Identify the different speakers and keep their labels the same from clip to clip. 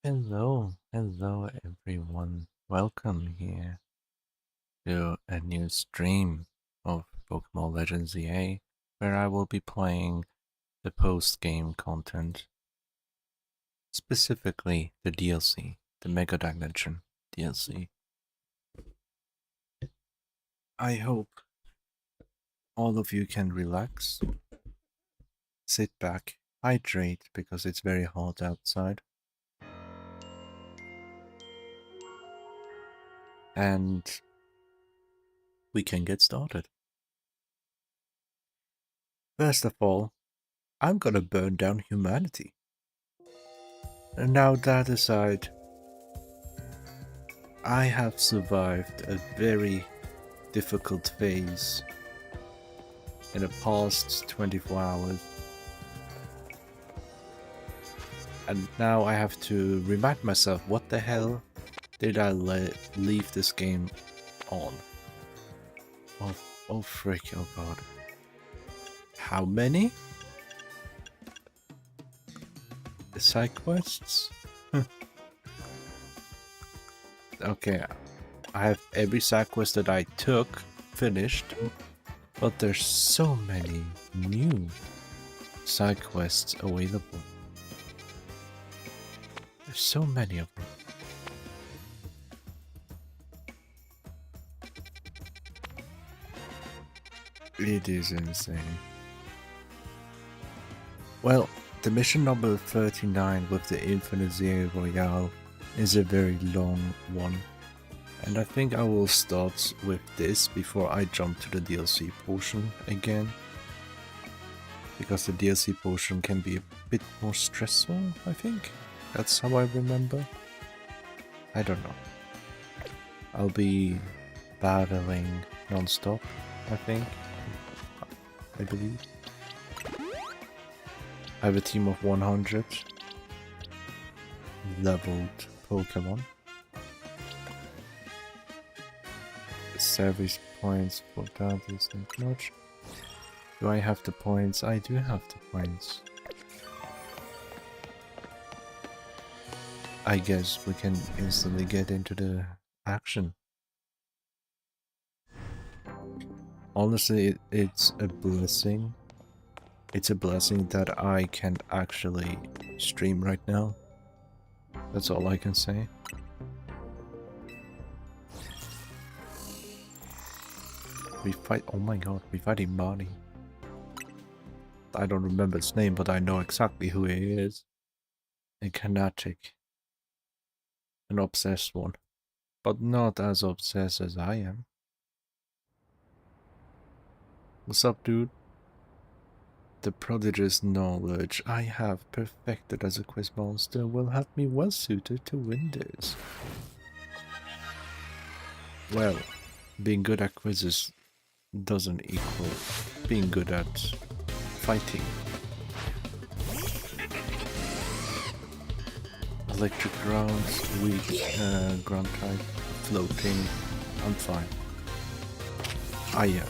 Speaker 1: Hello everyone. Welcome here to a new stream of Pokemon Legends ZA, where I will be playing the post-game content, specifically the DLC, the Mega Dimension DLC. I hope all of you can relax, sit back, hydrate because it's very hot outside, and we can get started. First of all, I'm gonna burn down humanity. And now that aside, I have survived a very difficult phase in the past 24 hours. And now I have to remind myself, what the hell did I leave this game on? Oh frick, oh god. How many? The side quests? Okay, I have every side quest that I took finished, but there's so many new side quests available. There's so many of them. It is insane. Well, the mission number 39 with the Infinite Zero Royale is a very long one, and I think I will start with this before I jump to the DLC portion again, because the DLC portion can be a bit more stressful, I think. That's how I remember. I don't know. I'll be battling non-stop, I think. I believe. I have a team of 100 leveled Pokémon. The service points for that isn't much. Do I have the points? I do have the points. I guess we can instantly get into the action. Honestly, it's a blessing. It's a blessing that I can actually stream right now. That's all I can say. We fight. Oh my god, we fighting Marty. I don't remember his name, but I know exactly who he is. A Canatic. An obsessed one. But not as obsessed as I am. What's up, dude? The prodigious knowledge I have perfected as a quiz monster will have me well suited to win this. Well, being good at quizzes doesn't equal being good at fighting. Electric grounds, weak ground type, floating, I'm fine. Ah yeah.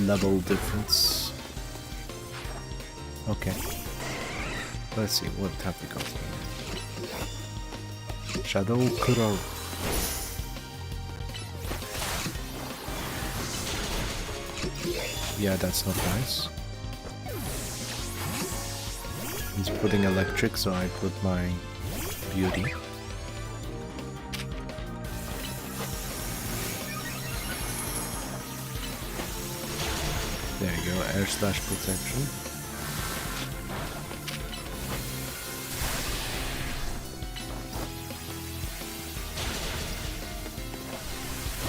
Speaker 1: Level difference. Okay. Let's see, what have we got here? Shadow Kuro. Yeah, that's not nice. He's putting electric, so I put my beauty. There you go, air slash protection.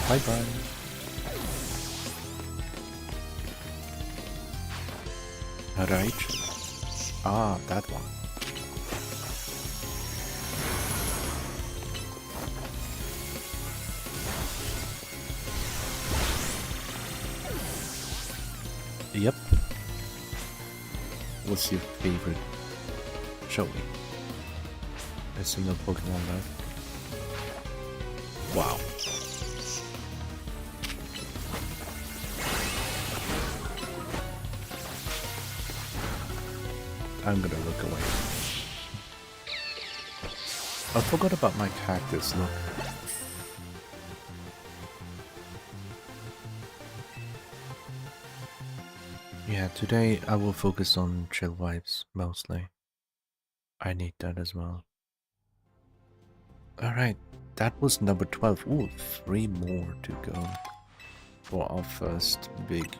Speaker 1: Bye bye. Alright. Ah, that one. Yep. What's your favorite? Show me. A single Pokemon left. Wow. I'm gonna look away. I forgot about my cactus, look. Yeah, today I will focus on chill vibes mostly. I need that as well. Alright, that was number 12. Ooh, 3 more to go for our first big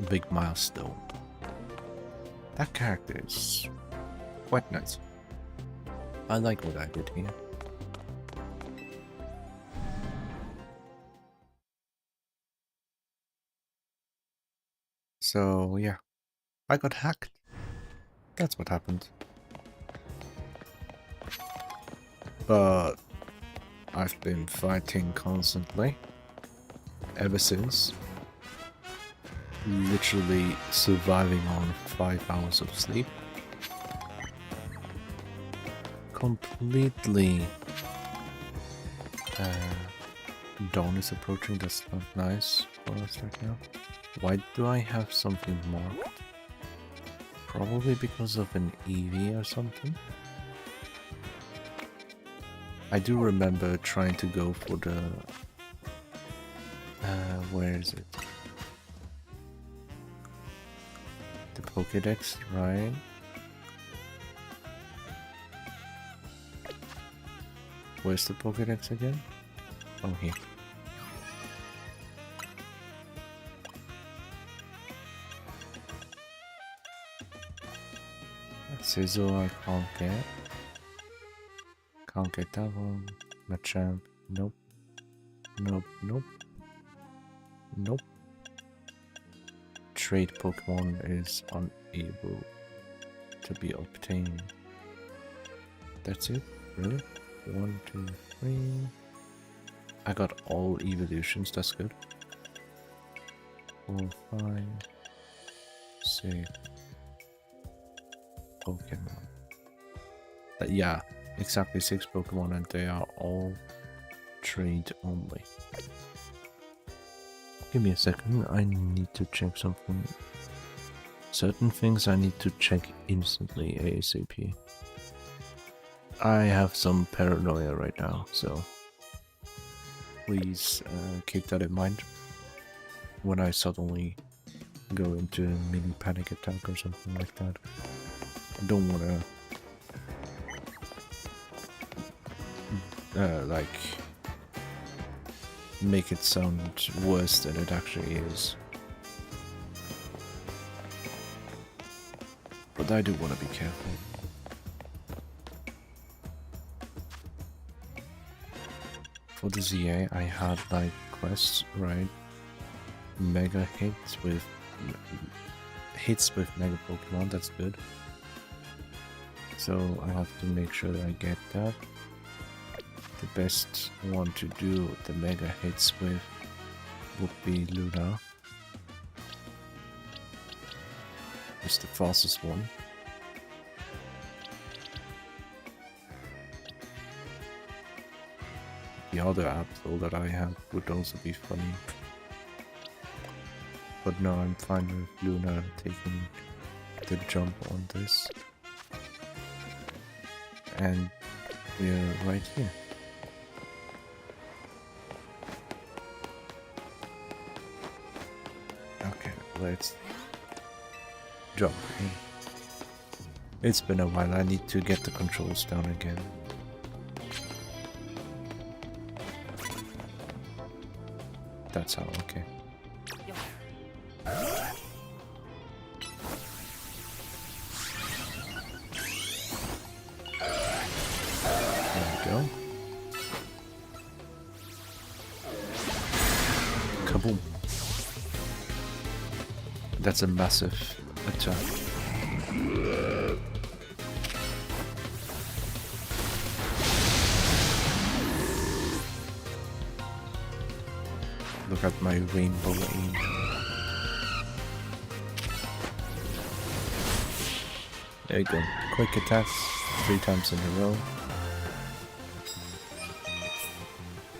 Speaker 1: big milestone. That character is quite nice. I like what I did here. So yeah, I got hacked. That's what happened. But I've been fighting constantly ever since. Literally surviving on 5 hours of sleep. Completely dawn is approaching. That's not nice for us right now. Why do I have something marked? Probably because of an EV or something. I do remember trying to go for the where is it? The Pokédex, right? Where's the Pokédex again? Oh, here. ZAZA I can't get. Can't get that one. Machamp. Nope. Nope. Nope. Nope. Trade Pokemon is unable to be obtained. That's it? Really? 1, 2, 3. I got all evolutions, that's good. 4, 5, 6 Pokemon. Yeah, exactly 6 Pokemon, and they are all trade only. Give me a second, I need to check something. Certain things I need to check instantly, ASAP. I have some paranoia right now, so please keep that in mind when I suddenly go into a mini panic attack or something like that. I don't want to like make it sound worse than it actually is. But I do want to be careful. For the ZA, I had like quests, right? Mega hits with Mega Pokemon, that's good. So I have to make sure that I get that. The best one to do the mega hits with would be Luna. It's the fastest one. The other apple that I have would also be funny. But no, I'm fine with Luna taking the jump on this. And we're right here. Okay, let's jump in. It's been a while, I need to get the controls down again. That's how, okay. There we go. Kaboom. That's a massive attack. Look at my rainbow aim. There you go. Quick attacks 3 times in a row.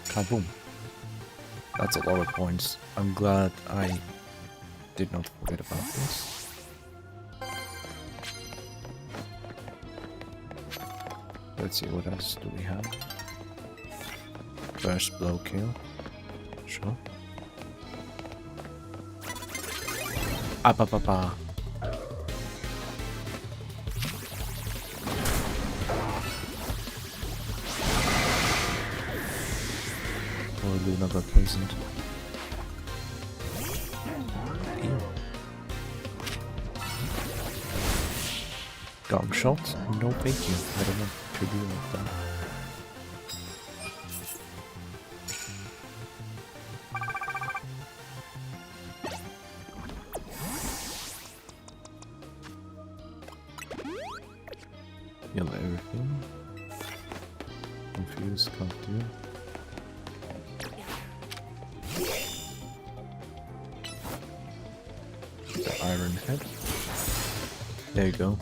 Speaker 1: Kaboom. That's a lot of points. I'm glad I did not forget about this. Let's see, what else do we have? First blow kill. Sure. Up, up, up, up. Or Luna got poisoned. Ew. Gong shot? No thank you. I don't want to deal with that. Heal everything. Confused, can't do. The iron head. There you go.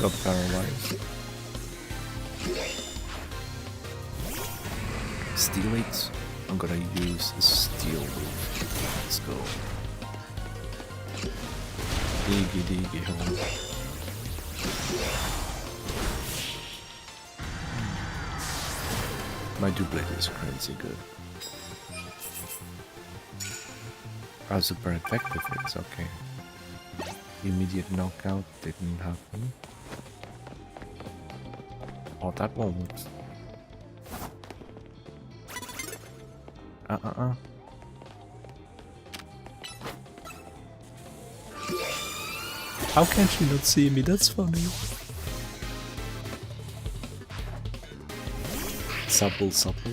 Speaker 1: Got paralyzed. Steel it. I'm gonna use the steel move. Let's go. Diggy diggy hole. My duplicate is crazy good. Oh, super effective, it's okay. Immediate knockout didn't happen. Oh, that one works. How can she not see me? That's funny. Supple, supple.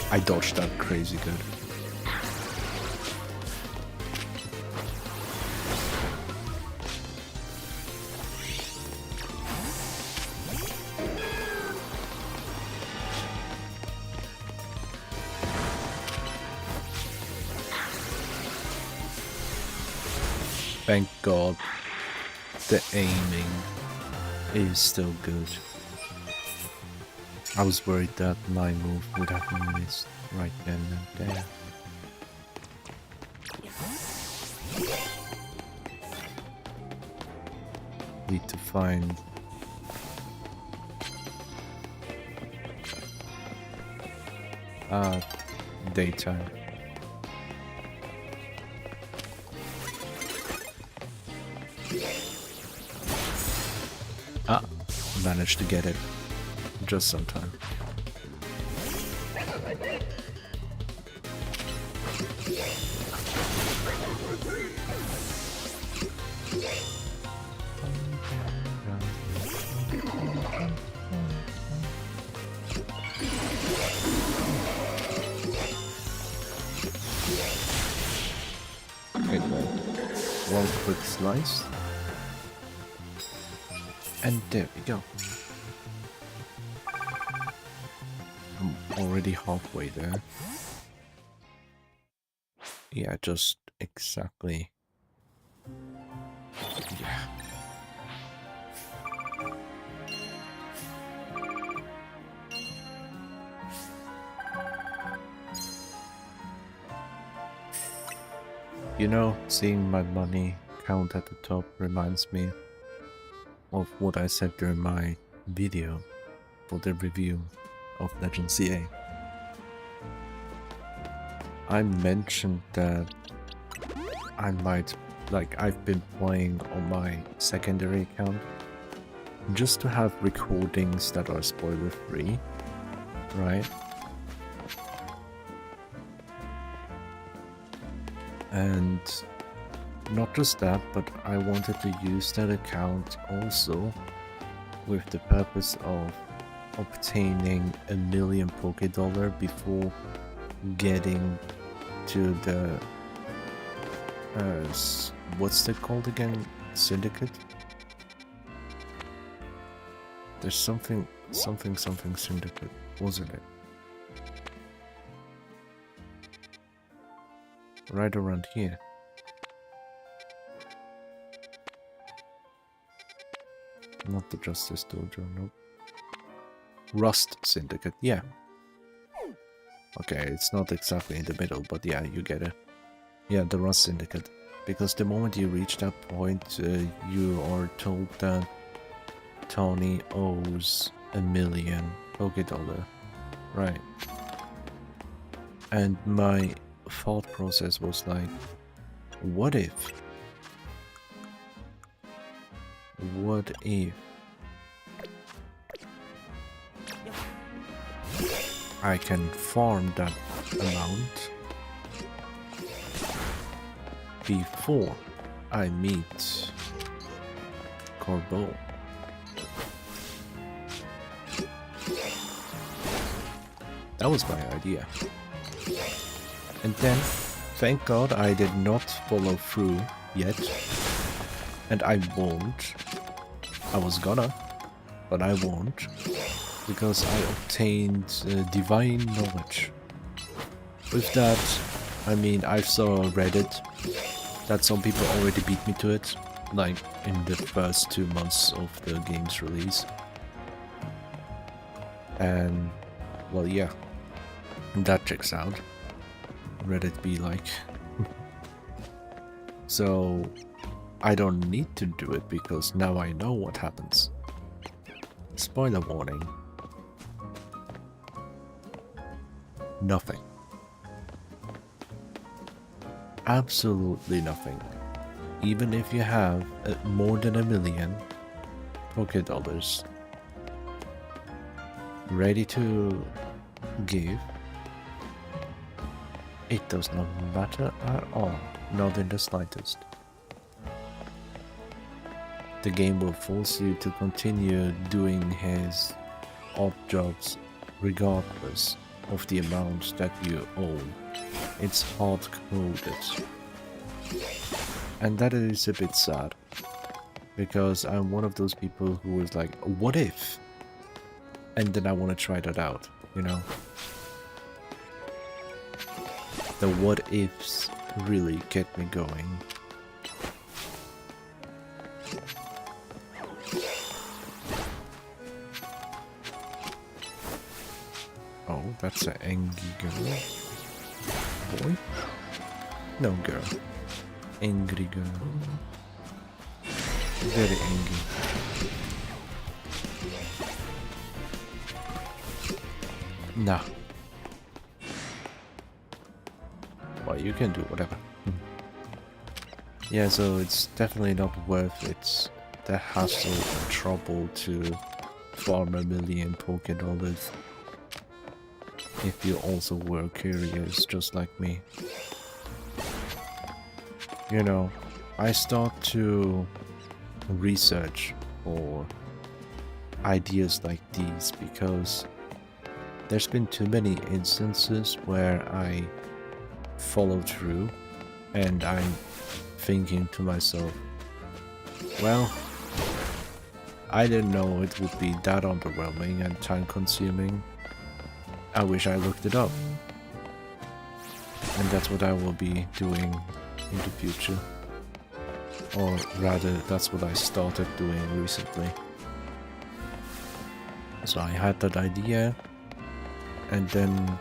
Speaker 1: I dodged that crazy good. Thank God the aiming is still good. I was worried that my move would have been missed right then and there. Need to find daytime. Managed to get it just some time. Okay, one quick slice. And there we go. I'm already halfway there. Yeah, just exactly. Yeah. You know, seeing my money count at the top reminds me of what I said during my video for the review of Legend CA. I mentioned that I might, I've been playing on my secondary account just to have recordings that are spoiler free, right? And not just that, but I wanted to use that account also with the purpose of obtaining 1,000,000 Pokédollar before getting to the what's it called again? Syndicate? There's something syndicate, wasn't it? right around here. Not the Justice Dojo, nope. Rust Syndicate, yeah. Okay, it's not exactly in the middle, but yeah, you get it. Yeah, the Rust Syndicate. Because the moment you reach that point, you are told that Tony owes $1 million Pokédollar. Right. And my thought process was like, what if? What if I can farm that amount before I meet Corbeau? That was my idea. And then, thank God I did not follow through yet. And I won't. I was gonna, but I won't. Because I obtained divine knowledge. With that, I mean, I saw Reddit that some people already beat me to it, like in the first 2 months of the game's release. And, well, yeah, that checks out. Reddit be like. So, I don't need to do it because now I know what happens. Spoiler warning. Nothing. Absolutely nothing. Even if you have more than $1 million Pokédollars ready to give, it does not matter at all. Not in the slightest. The game will force you to continue doing his odd jobs regardless of the amount that you own. It's hard-coded. And that is a bit sad. Because I'm one of those people who is like, what if? And then I want to try that out, you know? The what ifs really get me going. Oh, that's an angry girl. Boy? No, girl. Angry girl. Very angry. Nah. Well, you can do whatever. Yeah, so it's definitely not worth it. The hassle and trouble to farm 1 million Pokédollars. If you also were curious, just like me. You know, I start to research for ideas like these because there's been too many instances where I follow through and I'm thinking to myself, well, I didn't know it would be that underwhelming and time consuming. I wish I looked it up. And that's what I will be doing in the future. Or rather, that's what I started doing recently. So I had that idea, and then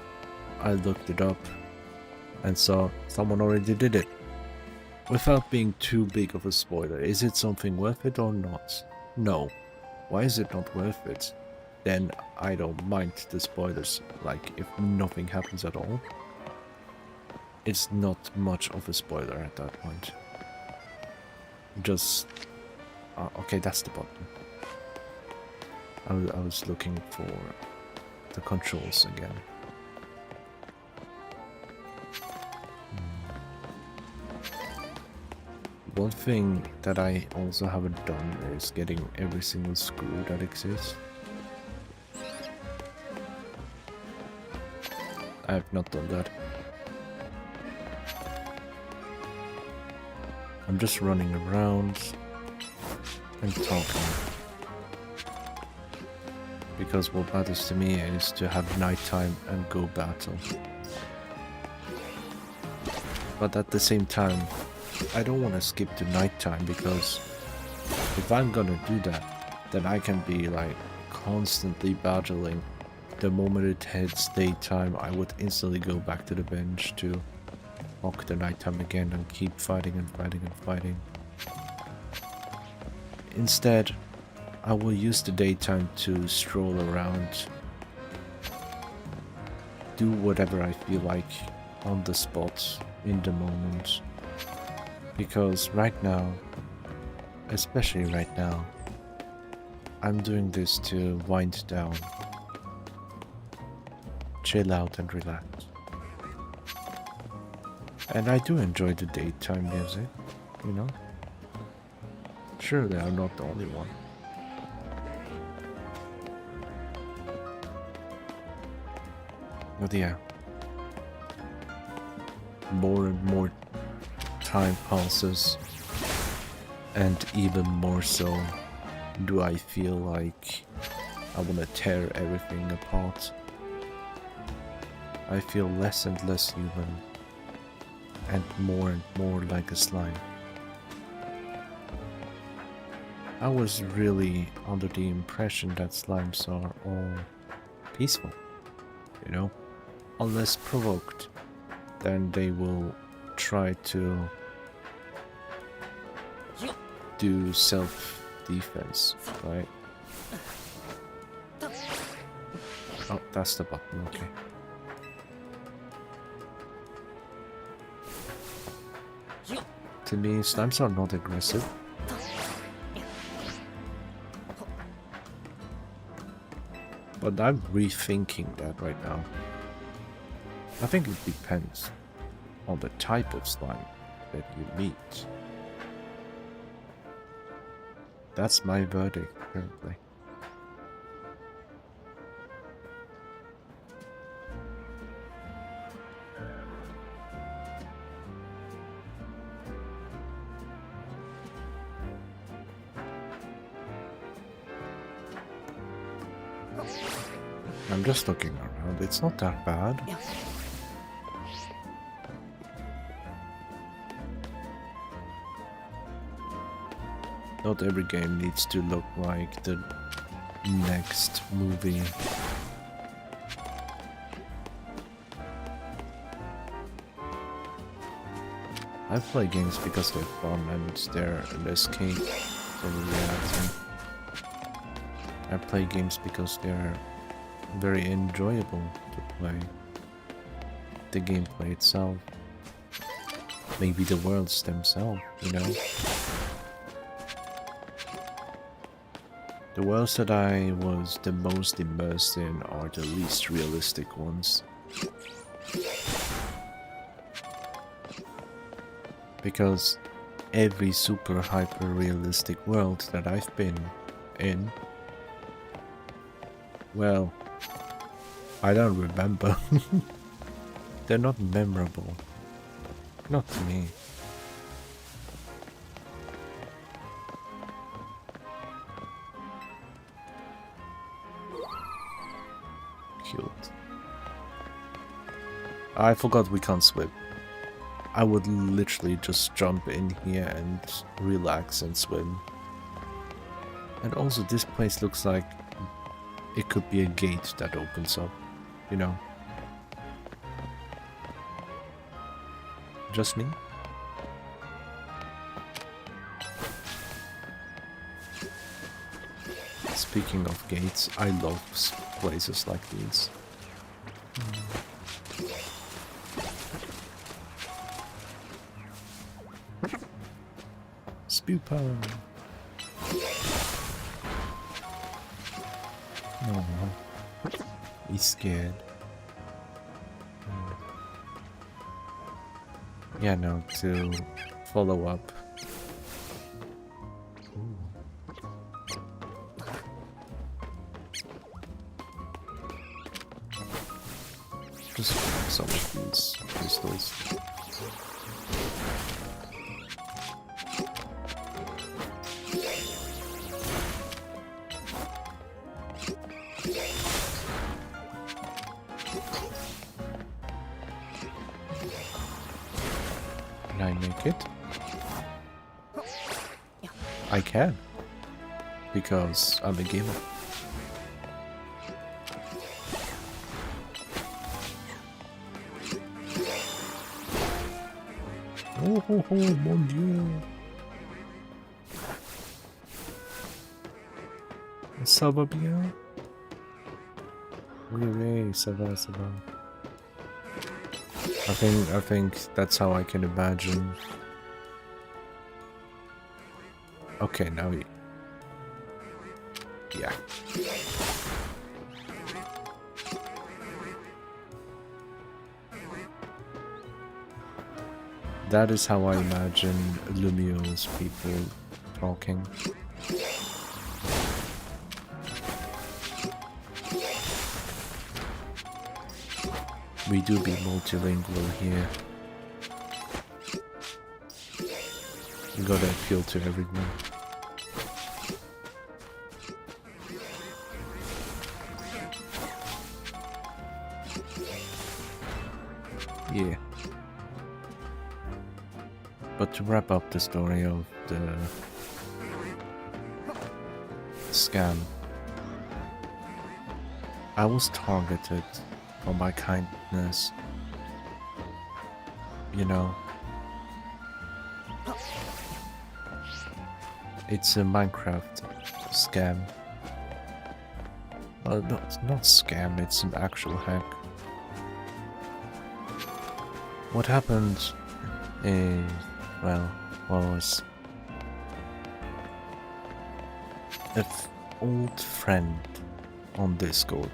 Speaker 1: I looked it up and saw someone already did it. Without being too big of a spoiler, is it something worth it or not? No. Why is it not worth it? Then I don't mind the spoilers. Like, if nothing happens at all, it's not much of a spoiler at that point. Just... okay, that's the button. I was looking for the controls again. One thing that I also haven't done is getting every single screw that exists. I have not done that. I'm just running around and talking. Because what matters to me is to have nighttime and go battle. But at the same time, I don't want to skip to nighttime, because if I'm gonna do that, then I can be like constantly battling. The moment it hits daytime, I would instantly go back to the bench to walk the nighttime again and keep fighting and fighting and fighting. Instead, I will use the daytime to stroll around, do whatever I feel like on the spot, in the moment. Because right now, especially right now, I'm doing this to wind down, chill out and relax. And I do enjoy the daytime music, you know? Surely I'm not the only one. But yeah, more and more time passes, and even more so do I feel like I want to tear everything apart. I feel less and less human, and more like a slime. I was really under the impression that slimes are all peaceful, you know? Unless provoked, then they will try to do self-defense, right? Oh, that's the button, okay. To me, slimes are not aggressive. But I'm rethinking that right now. I think it depends on the type of slime that you meet. That's my verdict currently. I'm just looking around, it's not that bad. Not every game needs to look like the next movie. I play games because they're fun and they're an escape from reality. I play games because they're very enjoyable to play. The gameplay itself. Maybe the worlds themselves, you know? The worlds that I was the most immersed in are the least realistic ones. Because every super hyper realistic world that I've been in, well, I don't remember. They're not memorable. Not to me. Cute. I forgot we can't swim. I would literally just jump in here and relax and swim. And also this place looks like it could be a gate that opens up, you know. Just me? Speaking of gates, I love places like these. Spew power. Oh, he's scared. Yeah, no, to follow up. Just some of these crystals. it? I can. Because I'm a gamer. Oh ho ho, mon dieu. Ça va bien? Oui, oui, ça va, ça va. I think that's how I can imagine. Okay, now we... Yeah. That is how I imagine Lumio's people talking. We do be multilingual here. We gotta appeal to everyone. Yeah. But to wrap up the story of the scam, I was targeted for my kindness. You know, it's a Minecraft scam. Well, no, it's not scam, it's an actual hack. What happened is, well, was an old friend on Discord.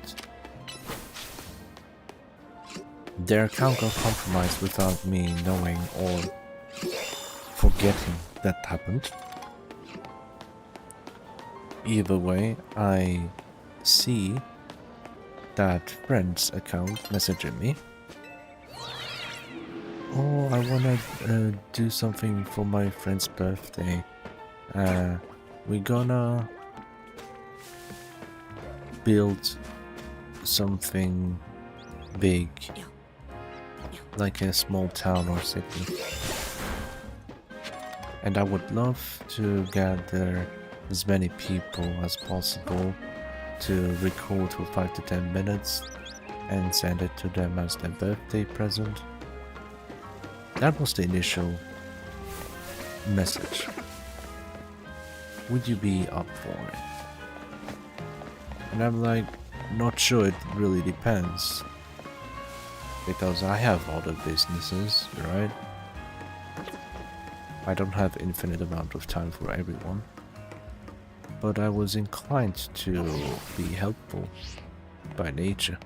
Speaker 1: Their account got compromised without me knowing or forgetting that happened. Either way, I see that friend's account messaging me. Oh, I wanna do something for my friend's birthday. We're gonna build something big, like a small town or city. And I would love to gather as many people as possible to record for 5 to 10 minutes and send it to them as their birthday present. That was the initial message. Would you be up for it? And I'm like, not sure, it really depends. Because I have other businesses, right? I don't have infinite amount of time for everyone. But I was inclined to be helpful by nature.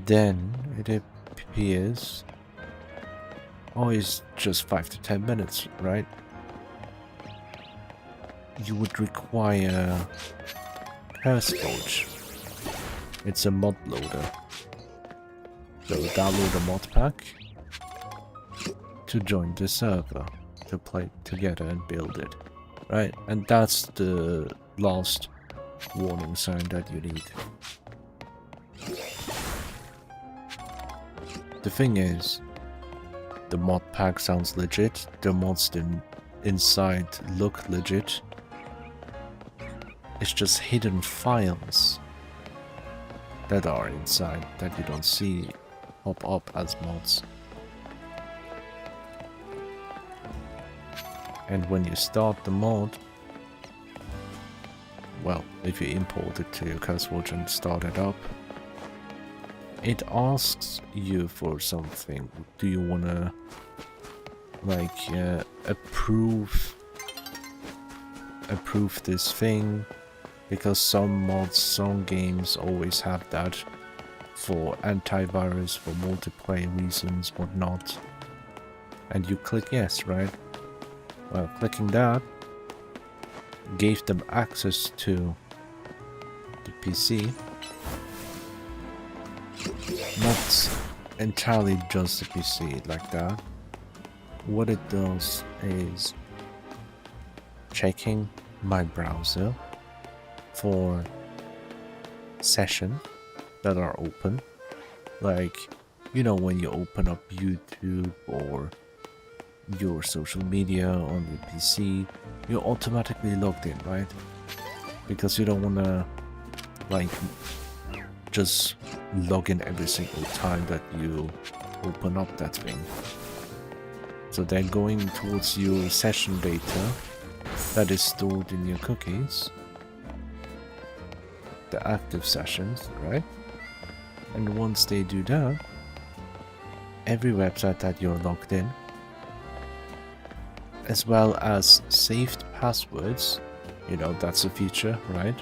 Speaker 1: Then it appears, oh, it's just 5 to 10 minutes, right? You would require CurseForge. It's a mod loader. So download a mod pack to join the server to play together and build it, right? And that's the last warning sign that you need. The thing is, the mod pack sounds legit, the mods inside look legit. It's just hidden files that are inside that you don't see pop up as mods. And when you start the mod, well, if you import it to your CurseForge and start it up, it asks you for something. Do you wanna, like, approve this thing? Because some mods, some games always have that for antivirus, for multiplayer reasons, whatnot. And you click yes, right? Well, clicking that gave them access to the PC. Not entirely just the PC like that. What it does is checking my browser for sessions that are open, like You know, when you open up YouTube or your social media on your PC, you're automatically logged in, right? Because you don't wanna like just log in every single time that you open up that thing. So they're going towards your session data that is stored in your cookies, the active sessions, right? And once they do that, every website that you're logged in, as well as saved passwords, you know, that's a feature, right?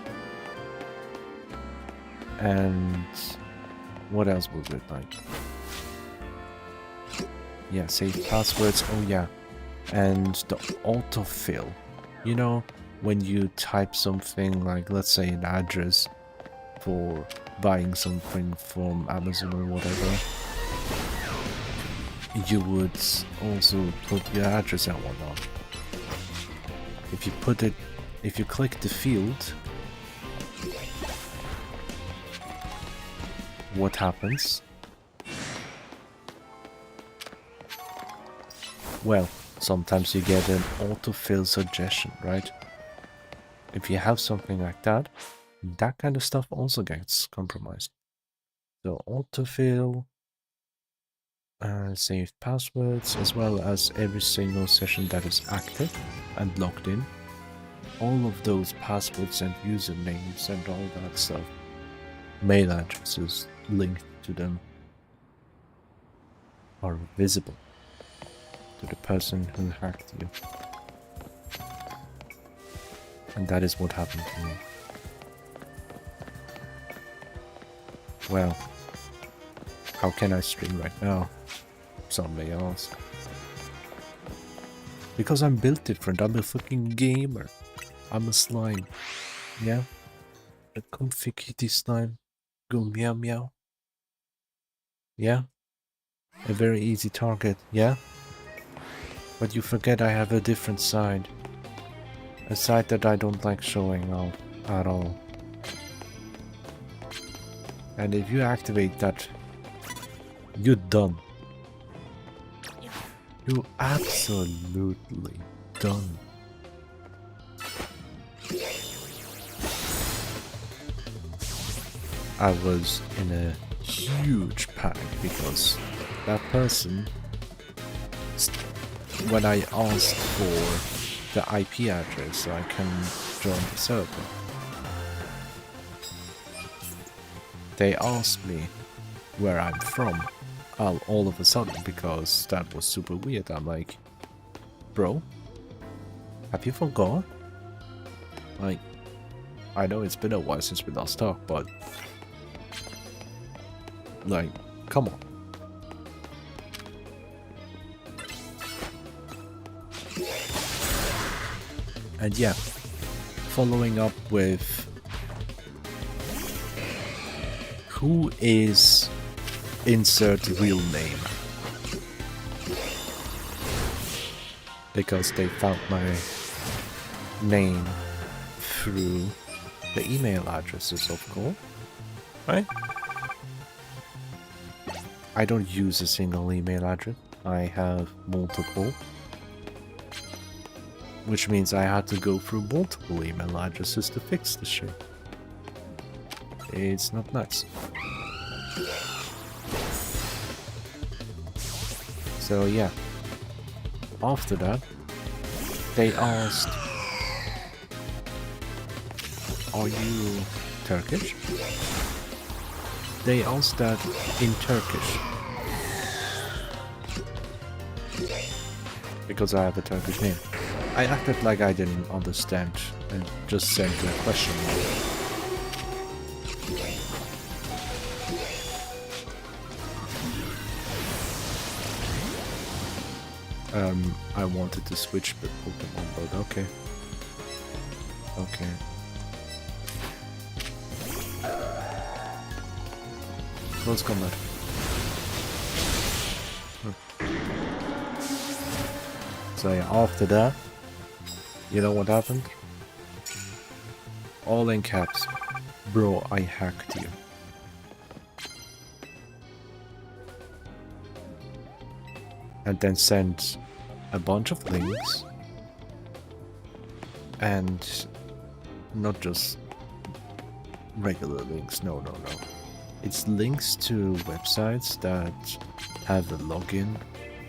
Speaker 1: And what else was it like? Yeah, saved passwords, oh yeah. And the autofill. You know, when you type something like, let's say an address for buying something from Amazon or whatever, you would also put your address and whatnot. If you put it, if you click the field, what happens? Well, sometimes you get an autofill suggestion, right? If you have something like that, that kind of stuff also gets compromised. So autofill, saved passwords, as well as every single session that is active and logged in. All of those passwords and usernames and all that stuff, mail addresses linked to them, are visible to the person who hacked you. And that is what happened to me. Well, how can I stream right now? Somebody else. Because I'm built different, I'm a fucking gamer. I'm a slime. Yeah? A comfy kitty slime. Go meow meow. Yeah? A very easy target, yeah? But you forget I have a different side. A side that I don't like showing off at all. And if you activate that, you're done. You're absolutely done. I was in a huge panic because that person, when I asked for the IP address so I can join the server, they asked me where I'm from all of a sudden, because that was super weird. I'm like, bro, have you forgot? Like, I know it's been a while since we last talked, but like, come on. And yeah, following up with who is insert real name, because they found my name through the email addresses, of course, right? I don't use a single email address, I have multiple, which means I had to go through multiple email addresses to fix the shit. It's not nuts. So yeah, after that, they asked, are you Turkish? They asked that in Turkish. Because I have a Turkish name. I acted like I didn't understand and just sent a question mark. I wanted to switch the Pokémon, but okay. Okay. Close combat. So yeah, after that, you know what happened? All in caps. Bro, I hacked you. and then send a bunch of links, and not just regular links, no. It's links to websites that have a login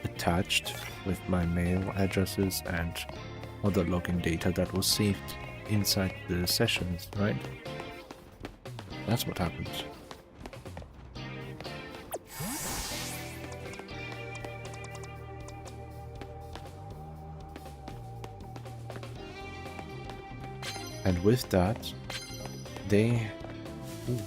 Speaker 1: attached with my mail addresses and other login data that was saved inside the sessions, right? That's what happened. And with that, they... Ooh.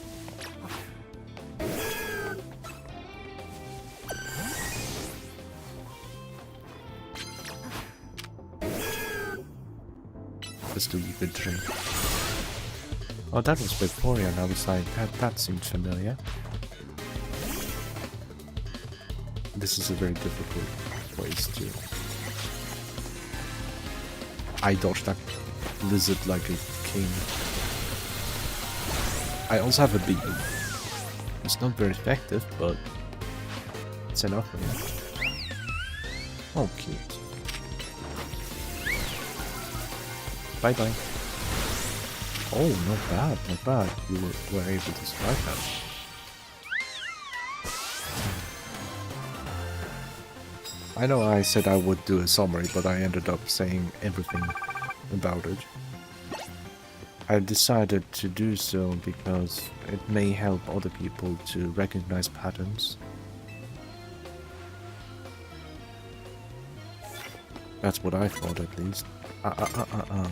Speaker 1: Let's do a good drink. Oh, that was Vaporeon. I was like, that seems familiar. This is a very difficult place to... I dodged that lizard like a king. I also have a bee. It's not very effective, but it's enough for me. Oh, cute. Bye bye. Oh, not bad, not bad. You were able to strike that. I know I said I would do a summary, but I ended up saying everything about it. I decided to do so because it may help other people to recognize patterns. That's what I thought, at least. Oh.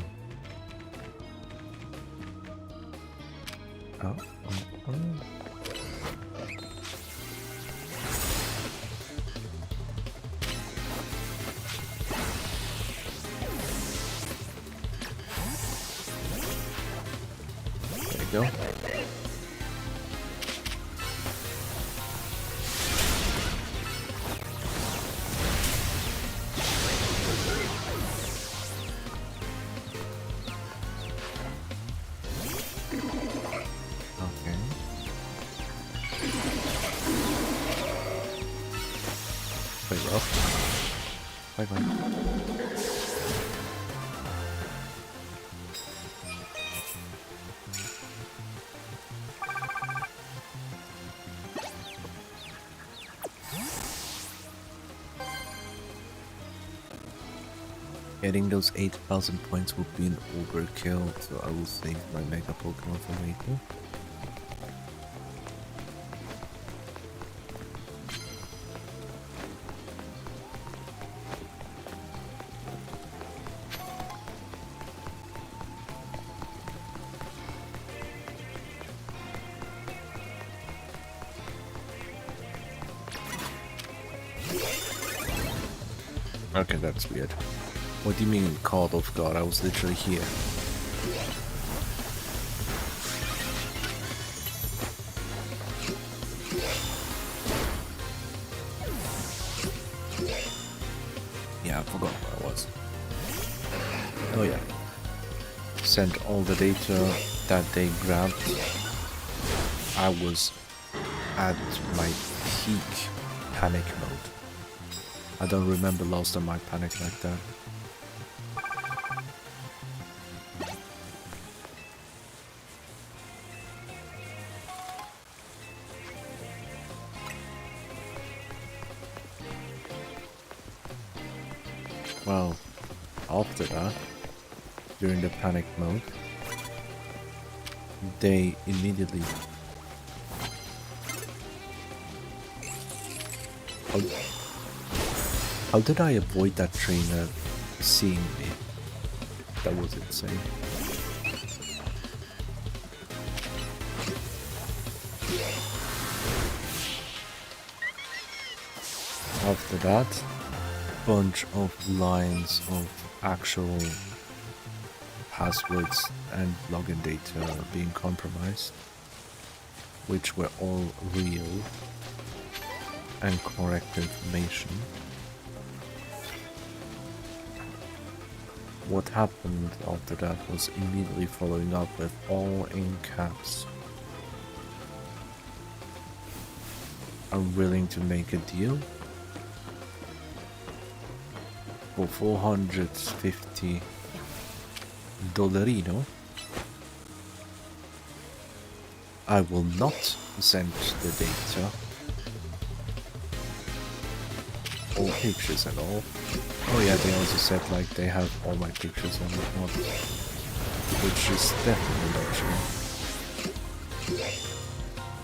Speaker 1: There you go. Bye-bye. Getting those 8,000 points would be an overkill, so I will save my Mega Pokemon for later. Okay, that's weird. What do you mean caught off guard? I was literally here. Yeah, I forgot where I was. Oh yeah. Sent all the data that they grabbed. I was at my peak panic mode. I don't remember last time I panicked like that. Well, after that, during the panic mode, they immediately... How did I avoid that trainer seeing me? That was insane. After that, bunch of lines of actual passwords and login data being compromised, which were all real and correct information. What happened after that was immediately following up with all in caps. I'm willing to make a deal. for $450 dollarino, I will not send the data or pictures and all. Oh yeah, they also said like they have all my pictures and whatnot, which is definitely not true.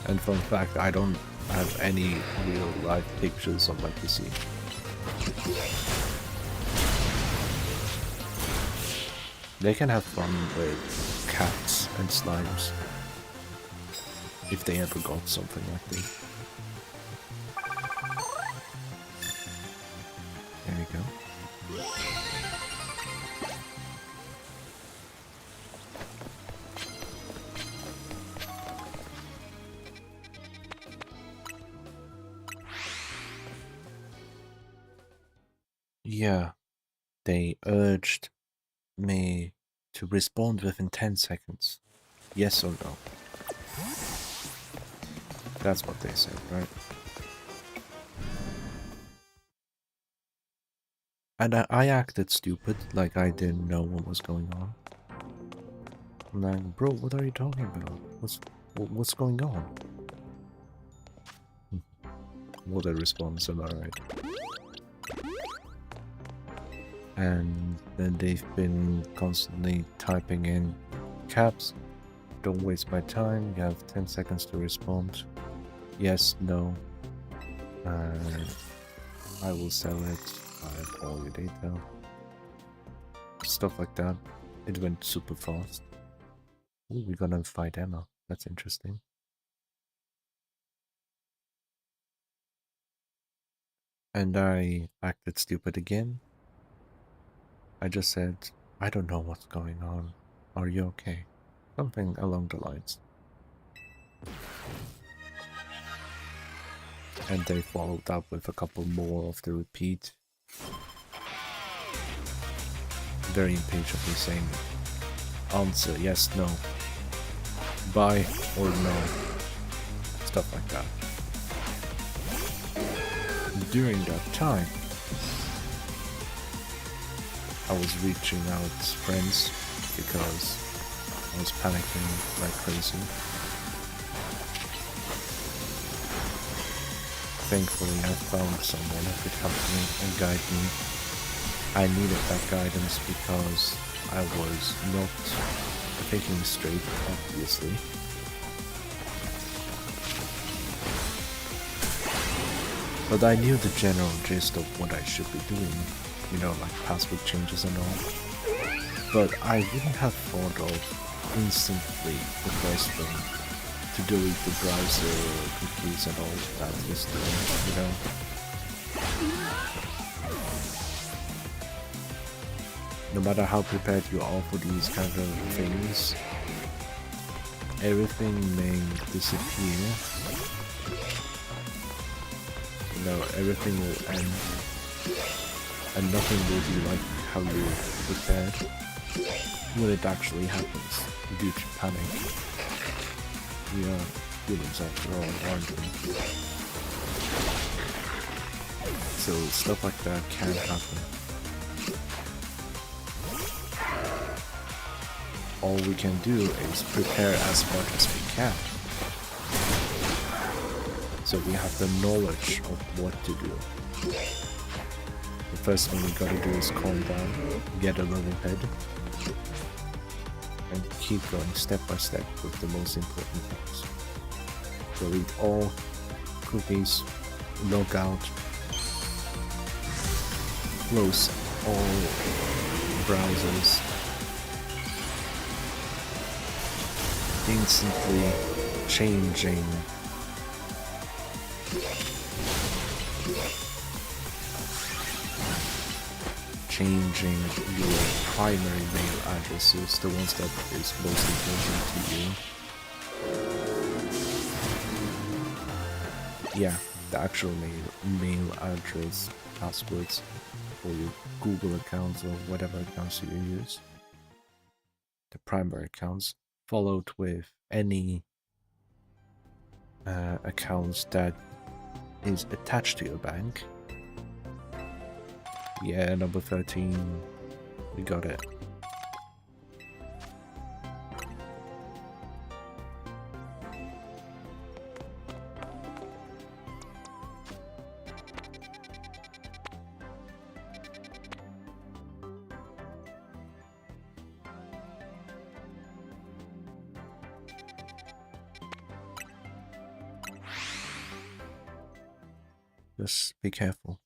Speaker 1: And fun fact, I don't have any real life pictures on my PC. They can have fun with cats and slimes if they ever got something like this. There we go. Yeah, they urged me to respond within 10 seconds. Yes or no? That's what they said, right? And I acted stupid, like I didn't know what was going on. I'm like, bro, what are you talking about? What's going on? What a response, am I right? And then they've been constantly typing in caps. Don't waste my time. You have 10 seconds to respond. Yes, no. I will sell it. I have all your data. Stuff like that. It went super fast. Ooh, we're gonna fight Emma. That's interesting. And I acted stupid again. I just said, I don't know what's going on. Are you okay? Something along the lines. And they followed up with a couple more of the repeat. Very impatiently saying, answer yes, no. Buy or no. Stuff like that. During that time, I was reaching out friends because I was panicking like crazy. Thankfully, I found someone who could help me and guide me. I needed that guidance because I was not thinking straight, obviously. But I knew the general gist of what I should be doing, you know, like password changes and all. But I wouldn't have thought of instantly the first thing to delete the browser cookies and all that history, you know. No matter how prepared you are for these kind of things, everything may disappear. You know, everything will end, and nothing will be like how you prepared when it actually happens due to panic. We are humans after all, aren't we? So stuff like that can happen. All we can do is prepare as much as we can. So we have the knowledge of what to do. The first thing we gotta do is calm down, get a level head, and keep going step by step with the most important things. Delete all cookies, log out, close all browsers, instantly changing your primary mail addresses, the ones that is most important to you. Yeah, the actual mail address passwords for your Google accounts or whatever accounts you use. The primary accounts, followed with any accounts that is attached to your bank, Yeah, number 13. We got it. Just be careful.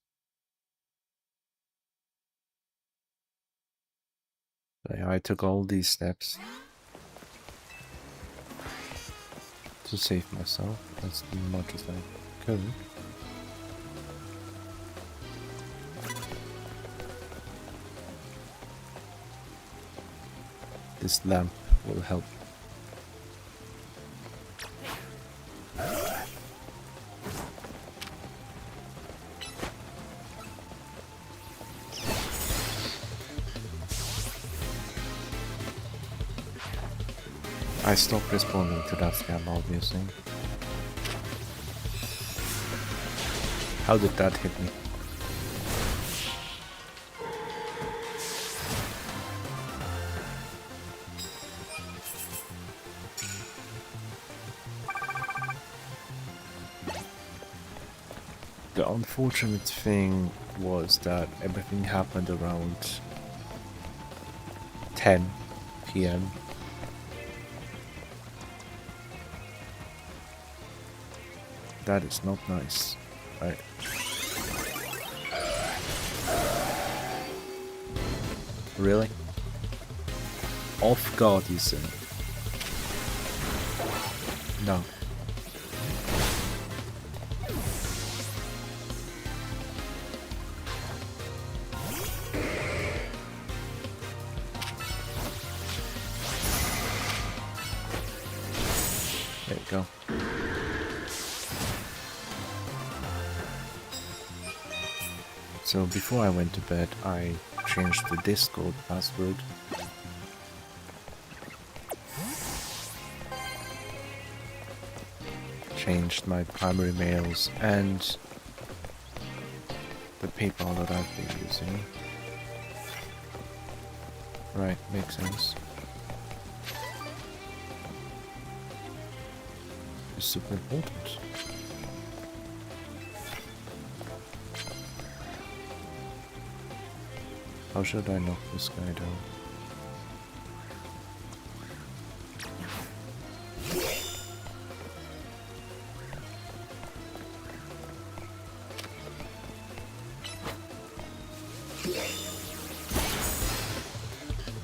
Speaker 1: I took all these steps to save myself as much as I could. This lamp will help. I stopped responding to that scam, obviously. How did that hit me? The unfortunate thing was that everything happened around 10 PM. That is not nice, right? Really? Off guard, you say? No. There you go. So before I went to bed, I changed the Discord password. Changed my primary mails and the PayPal that I've been using. Right, makes sense. It's super important. How should I knock this guy down?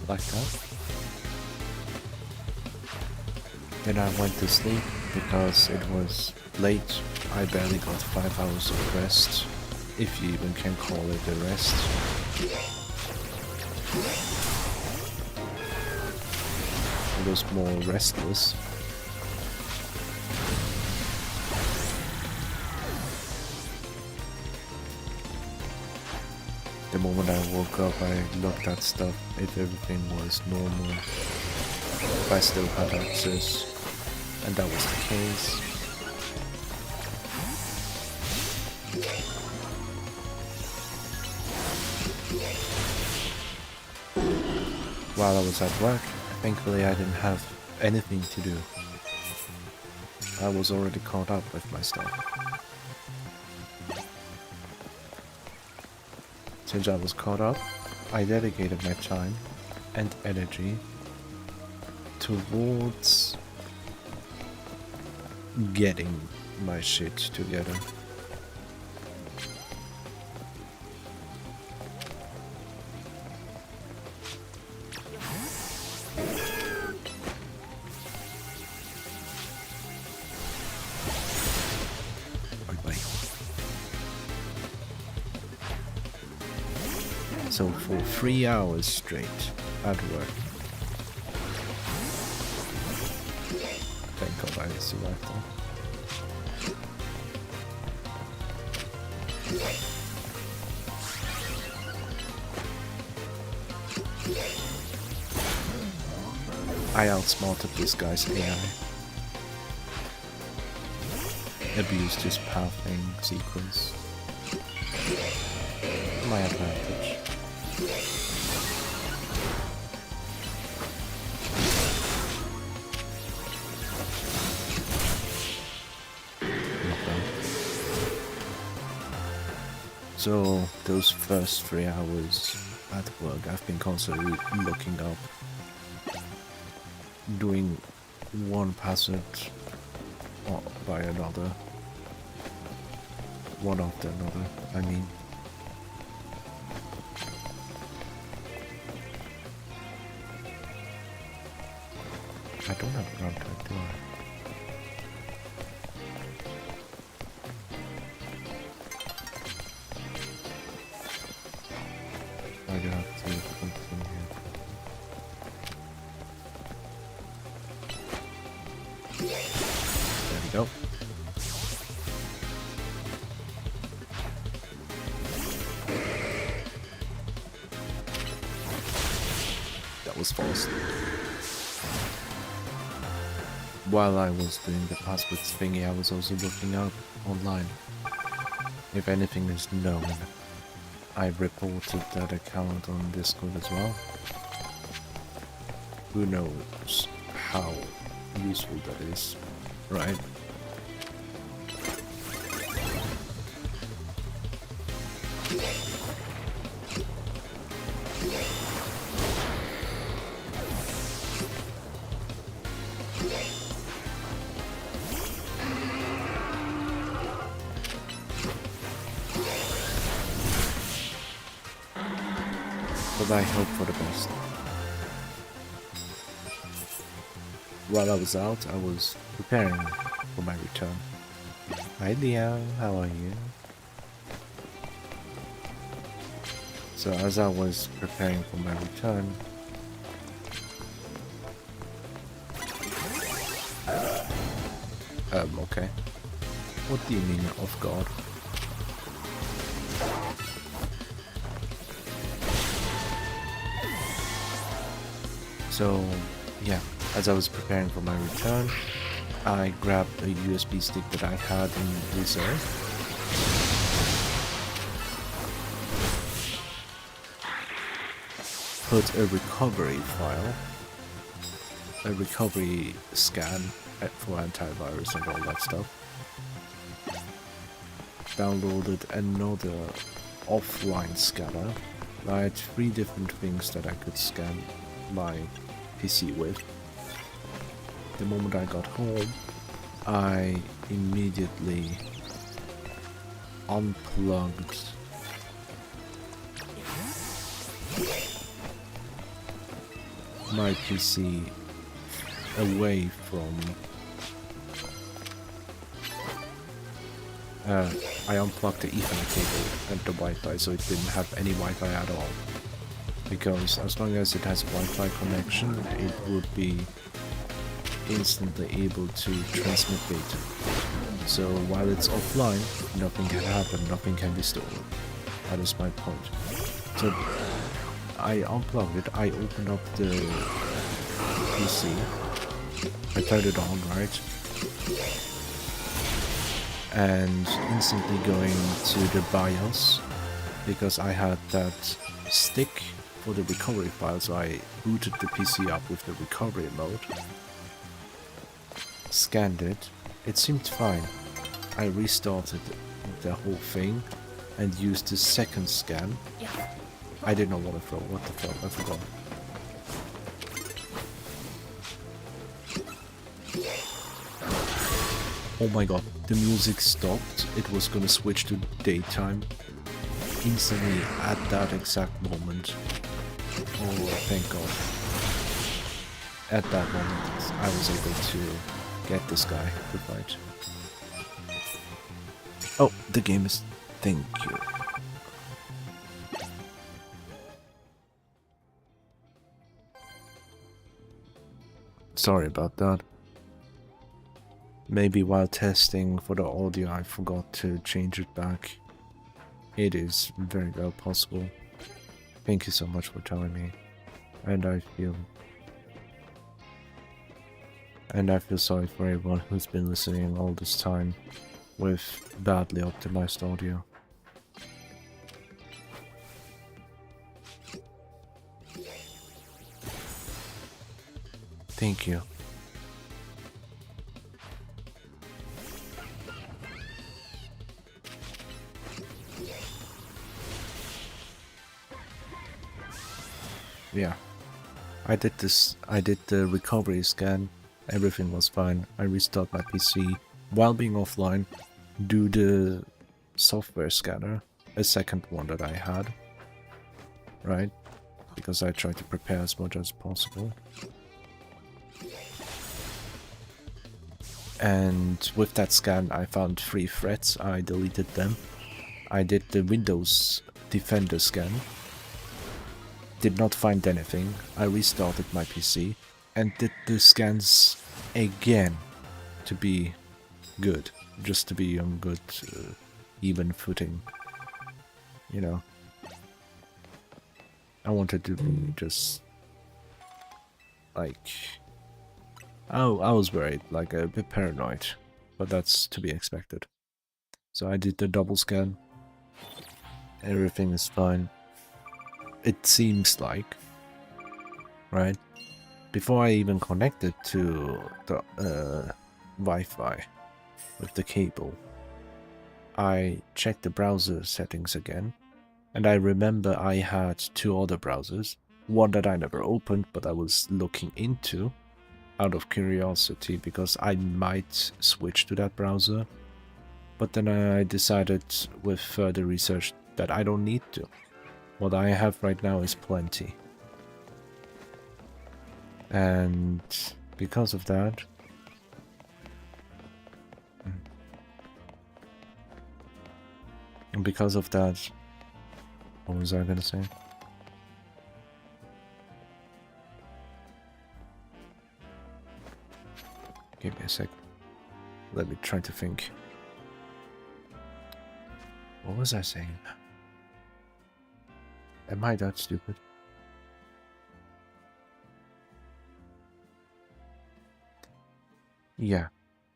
Speaker 1: Like that. Then I went to sleep because it was late. I barely got 5 hours of rest, if you even can call it a rest. I was more restless. The moment I woke up, I looked at stuff if everything was normal, if I still had access, and that was the case. While I was at work, thankfully I didn't have anything to do. I was already caught up with my stuff. Since I was caught up, I dedicated my time and energy towards getting my shit together. So for 3 hours straight at work. Thank God I survived that. I outsmarted this guy's AI. Abused his pathing sequence. my advantage. So those first 3 hours at work, I've been constantly looking up, doing one passage by another, one after another, I mean. I don't have ground type, do I? I got to continue. There we go. That was fast. While I was doing the password thingy, I was also looking up online. If anything is known, I reported that account on Discord as well. Who knows how useful that is, right? But I hope for the best. While I was out, I was preparing for my return. Hi Leo, how are you? So as I was preparing for my return, okay. What do you mean, of God? So, yeah, as I was preparing for my return, I grabbed a USB stick that I had in reserve. Put a recovery file, a recovery scan for antivirus and all that stuff. Downloaded another offline scanner. I had 3 different things that I could scan my PC with. The moment I got home, I immediately unplugged my PC away from I unplugged the Ethernet cable and the Wi-Fi, so it didn't have any Wi-Fi at all. Because as long as it has a Wi-Fi connection, it would be instantly able to transmit data. So while it's offline, nothing can happen, nothing can be stolen. That is my point. So I unplugged it, I opened up the PC, I turned it on, right? And instantly going to the BIOS, because I had that stick for the recovery file, so I booted the PC up with the recovery mode, scanned it, it seemed fine. I restarted the whole thing and used the second scan. I didn't know what I thought, what the fuck, I forgot. Oh my god, the music stopped, it was gonna switch to daytime instantly at that exact moment. Oh, thank god. At that moment, I was able to get this guy to fight. Oh, the game is... thank you. Sorry about that. Maybe while testing for the audio I forgot to change it back. It is very well possible. Thank you so much for telling me. And I feel sorry for everyone who's been listening all this time with badly optimized audio. Thank you. Yeah. I did the recovery scan, everything was fine. I restarted my PC while being offline, do the software scanner, a second one that I had, right? Because I tried to prepare as much as possible. And with that scan I found 3 threats, I deleted them. I did the Windows Defender scan. Did not find anything. I restarted my PC and did the scans again to be good, just to be on good, even footing. You know, I wanted to be just like, I was worried, like a bit paranoid, but that's to be expected. So I did the double scan. Everything is fine. It seems like, right? Before I even connected to the Wi-Fi with the cable, I checked the browser settings again, and I remember I had 2 other browsers, one that I never opened but I was looking into out of curiosity because I might switch to that browser, but then I decided with further research that I don't need to. What I have right now is plenty. And because of that, what was I gonna say? Give me a sec. Let me try to think. What was I saying? Am I that stupid? Yeah,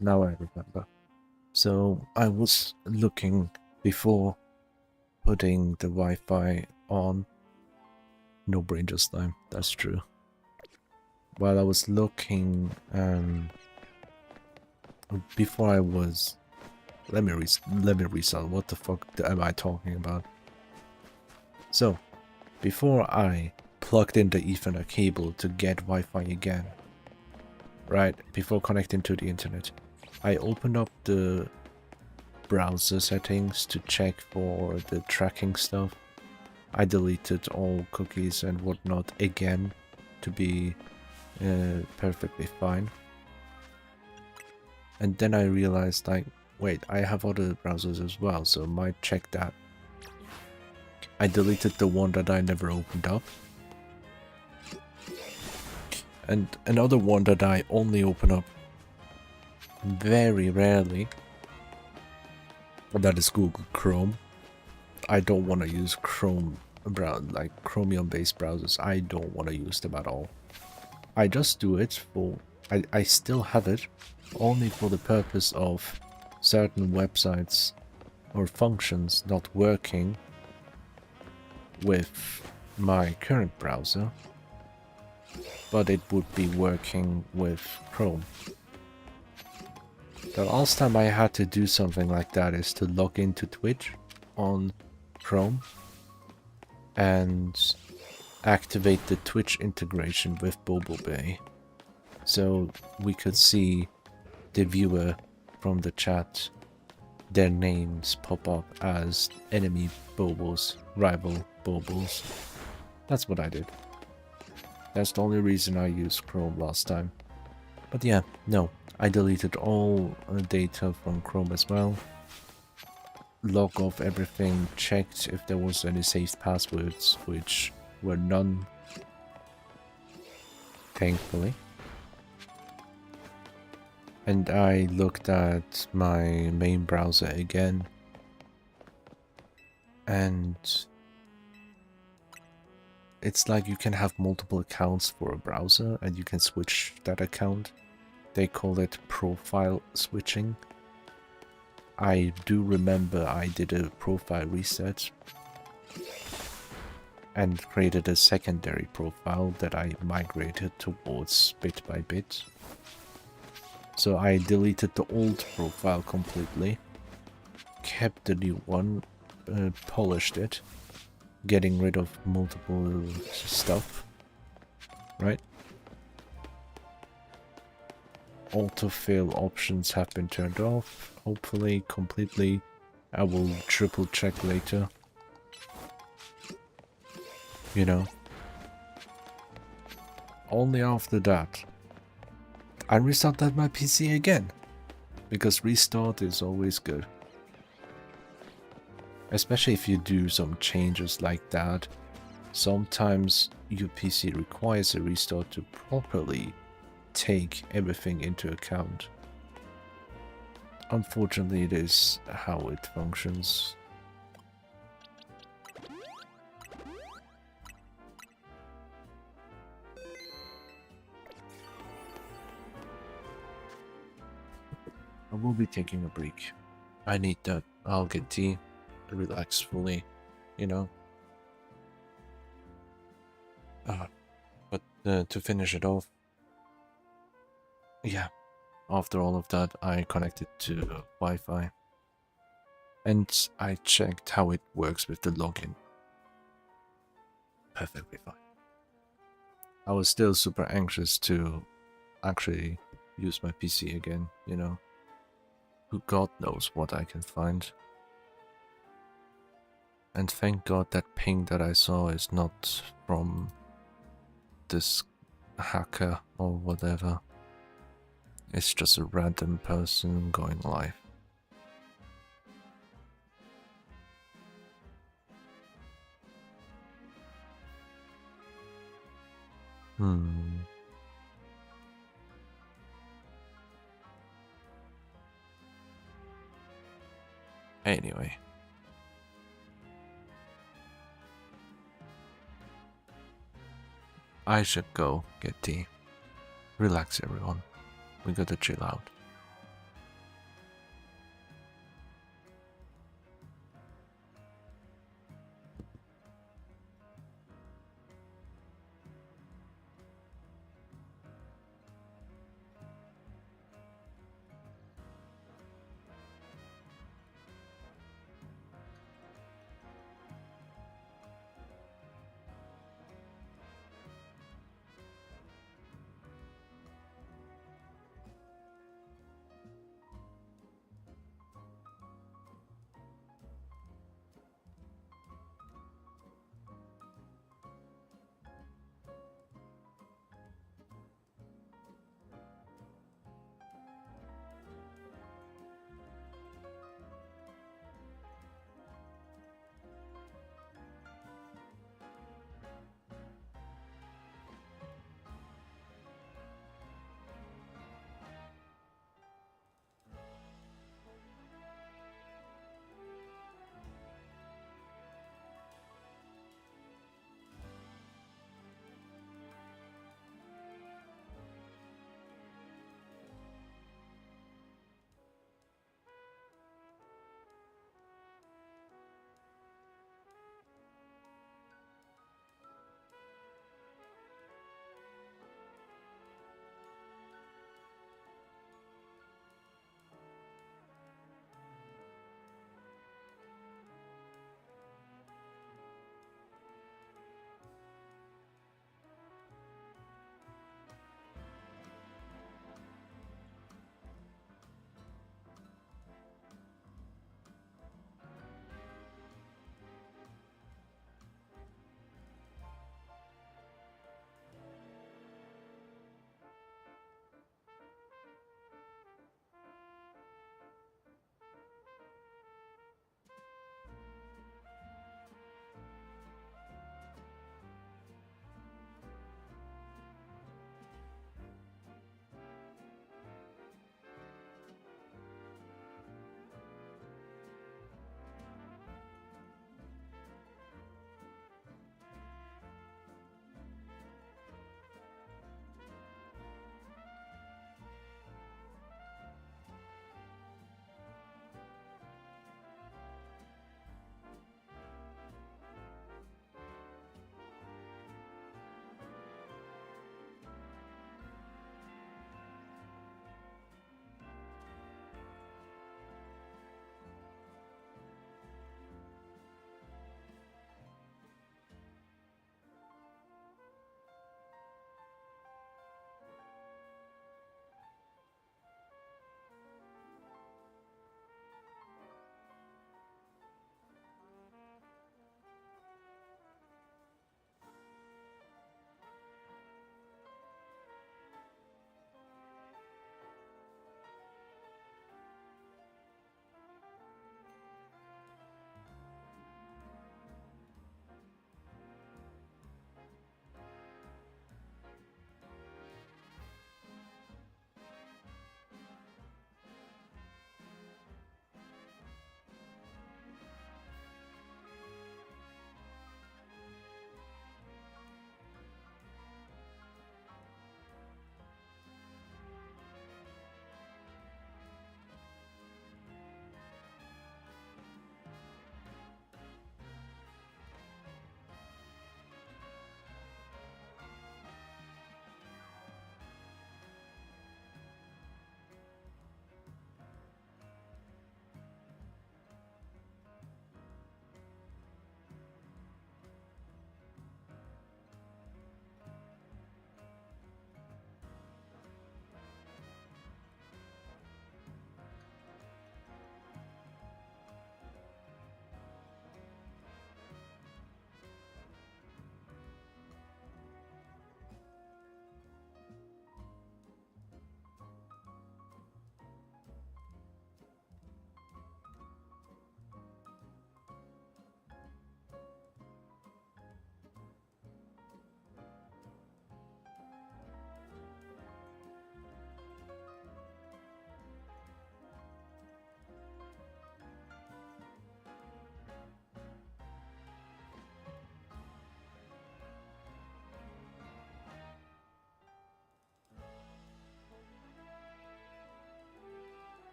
Speaker 1: now I remember. So I was looking before putting the Wi-Fi on. No brain just time, that's true. While I was looking, before I was... Let me restart. What the fuck am I talking about? So, before I plugged in the Ethernet cable to get Wi-Fi again, right, before connecting to the internet, I opened up the browser settings to check for the tracking stuff. I deleted all cookies and whatnot again to be perfectly fine. And then I realized, like, wait, I have other browsers as well, so I might check that. I deleted the one that I never opened up. And another one that I only open up very rarely, and that is Google Chrome. I don't want to use Chrome, like Chromium-based browsers. I don't want to use them at all. I just do it for... I still have it, only for the purpose of certain websites or functions not working with my current browser, but it would be working with Chrome. The last time I had to do something like that is to log into Twitch on Chrome and activate the Twitch integration with BoboBay, so we could see the viewer from the chat, their names pop up as enemy Bobos, rival Bobos. That's what I did. That's the only reason I used Chrome last time. But yeah, no, I deleted all data from Chrome as well. Log off everything, checked if there was any saved passwords, which were none, thankfully. And I looked at my main browser again, and it's like you can have multiple accounts for a browser and you can switch that account. They call it profile switching. I do remember I did a profile reset and created a secondary profile that I migrated towards bit by bit. So I deleted the old profile completely, kept the new one, polished it, getting rid of multiple stuff, right? Autofill options have been turned off, hopefully completely. I will triple check later. You know. Only after that, I restarted my PC again, because restart is always good. Especially if you do some changes like that. Sometimes your PC requires a restart to properly take everything into account. Unfortunately, it is how it functions. I will be taking a break. I need that. I'll get tea, relax fully, you know. But to finish it off, yeah, after all of that, I connected to Wi-Fi. And I checked how it works with the login. Perfectly fine. I was still super anxious to actually use my PC again, you know. Who God knows what I can find. And thank God that ping that I saw is not from this hacker or whatever. It's just a random person going live. Anyway. I should go get tea. Relax, everyone. We gotta chill out.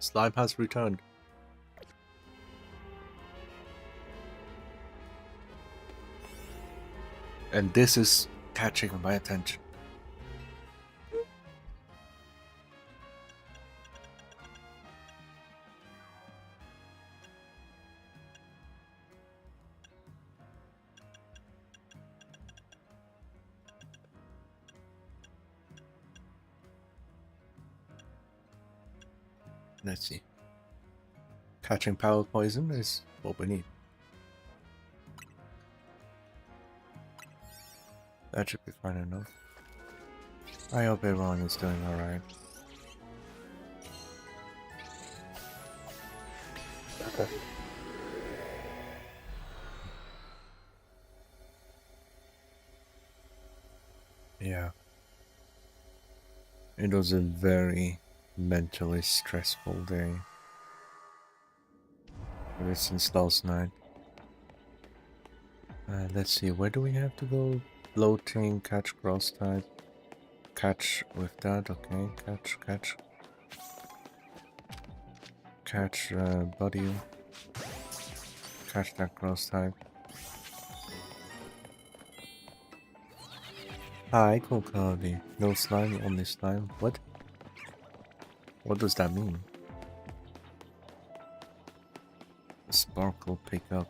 Speaker 1: Slime has returned. And this is catching my attention. Let's see. Catching power poison is what we need. That should be fine enough. I hope everyone is doing alright. Okay. Yeah. It was a very mentally stressful day. Ever since last night. Let's see, where do we have to go? Floating, catch cross type. Catch with that, okay. Catch. Catch body. Catch that cross type. Hi, Kokali. No slime, only slime. What? What does that mean? Sparkle pick up.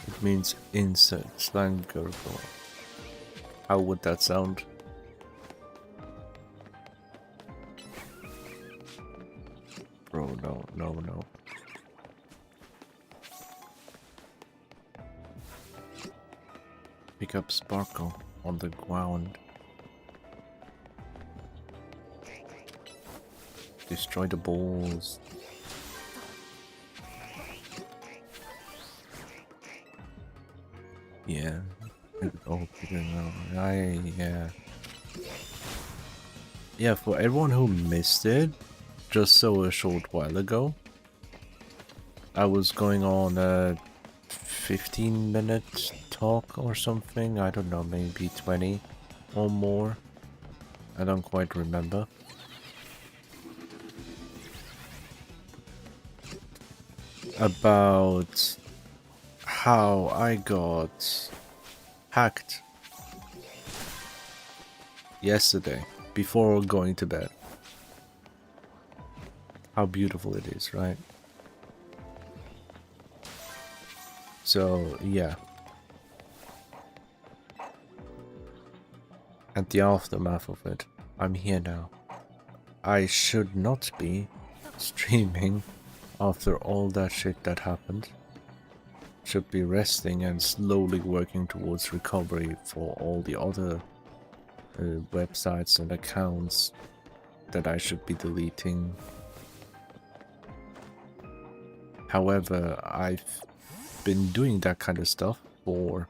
Speaker 1: It means insert slime gurgle. How would that sound? Bro, no. Pick up sparkle on the ground. Destroy the balls. Yeah. Oh, yeah. Yeah, for everyone who missed it, just so a short while ago, I was going on a 15-minute talk or something. I don't know, maybe 20 or more. I don't quite remember. About how I got hacked yesterday before going to bed. How beautiful it is, right? So, yeah. At the aftermath of it, I'm here now. I should not be streaming after all that shit that happened. Should be resting and slowly working towards recovery for all the other websites and accounts that I should be deleting. However, I've been doing that kind of stuff for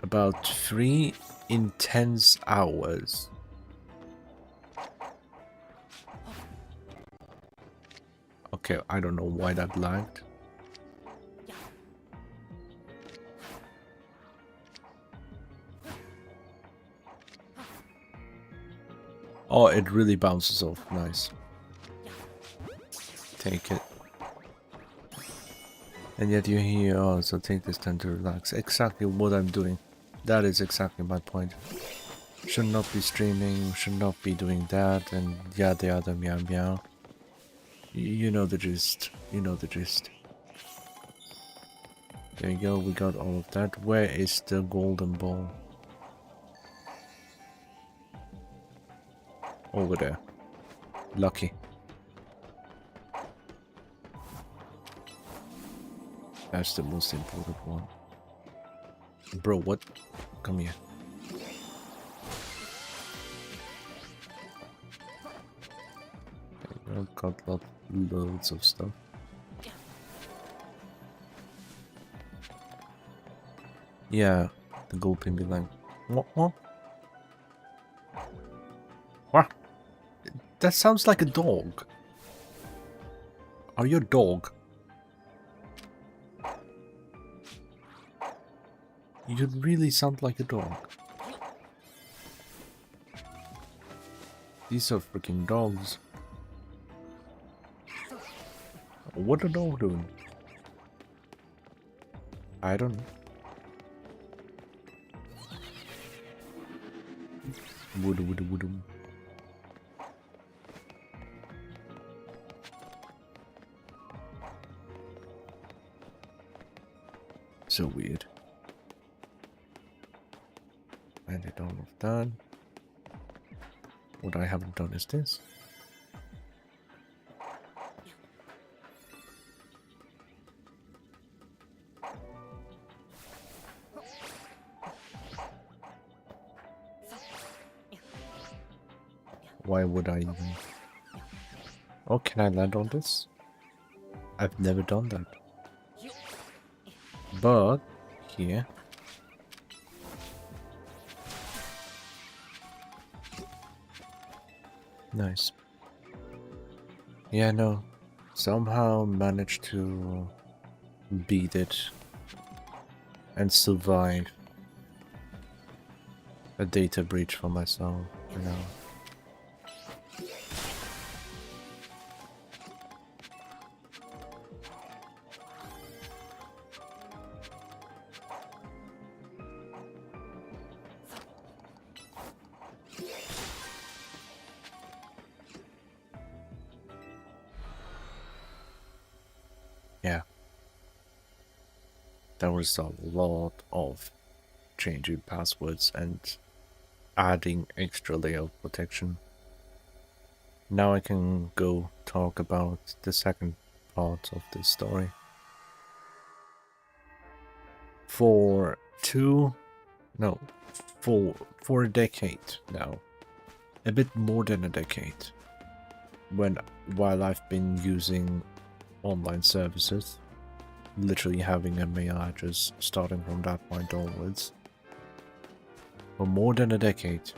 Speaker 1: about 3 intense hours. Okay, I don't know why that lagged. Oh, it really bounces off. Nice. Take it. And yet you're here, oh, so take this time to relax. Exactly what I'm doing. That is exactly my point. Should not be streaming, should not be doing that, and yada yada meow meow. You know the gist. You know the gist. There you go, we got all of that. Where is the golden ball? Over there. Lucky. That's the most important one. Bro, what? Come here. I've got loads of stuff. Yeah, the gold pin be like, what? What? That sounds like a dog. Are you a dog? You really sound like a dog. These are freaking dogs. What a dog doing? I don't know. Wood. So weird. And I don't know if done. What I haven't done is this. Why would I even... Oh, can I land on this? I've never done that. But, here... Nice. Yeah, no. Somehow managed to beat it and survive a data breach for myself, you know. Yeah. There was a lot of changing passwords and adding extra layer of protection. Now I can go talk about the second part of this story. For a decade now, a bit more than a decade, while I've been using online services, literally having a mail address starting from that point onwards, for more than a decade,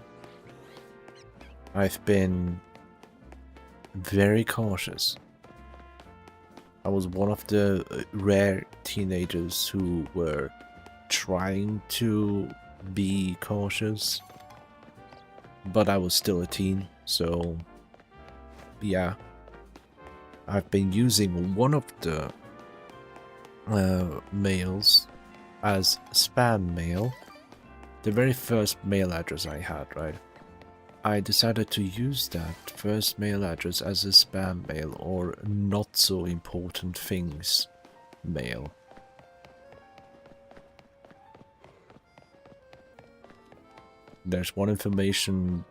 Speaker 1: I've been very cautious. I was one of the rare teenagers who were trying to be cautious, but I was still a teen, so yeah. I've been using one of the mails as spam mail. The very first mail address I had, right? I decided to use that first mail address as a spam mail or not so important things mail. There's one information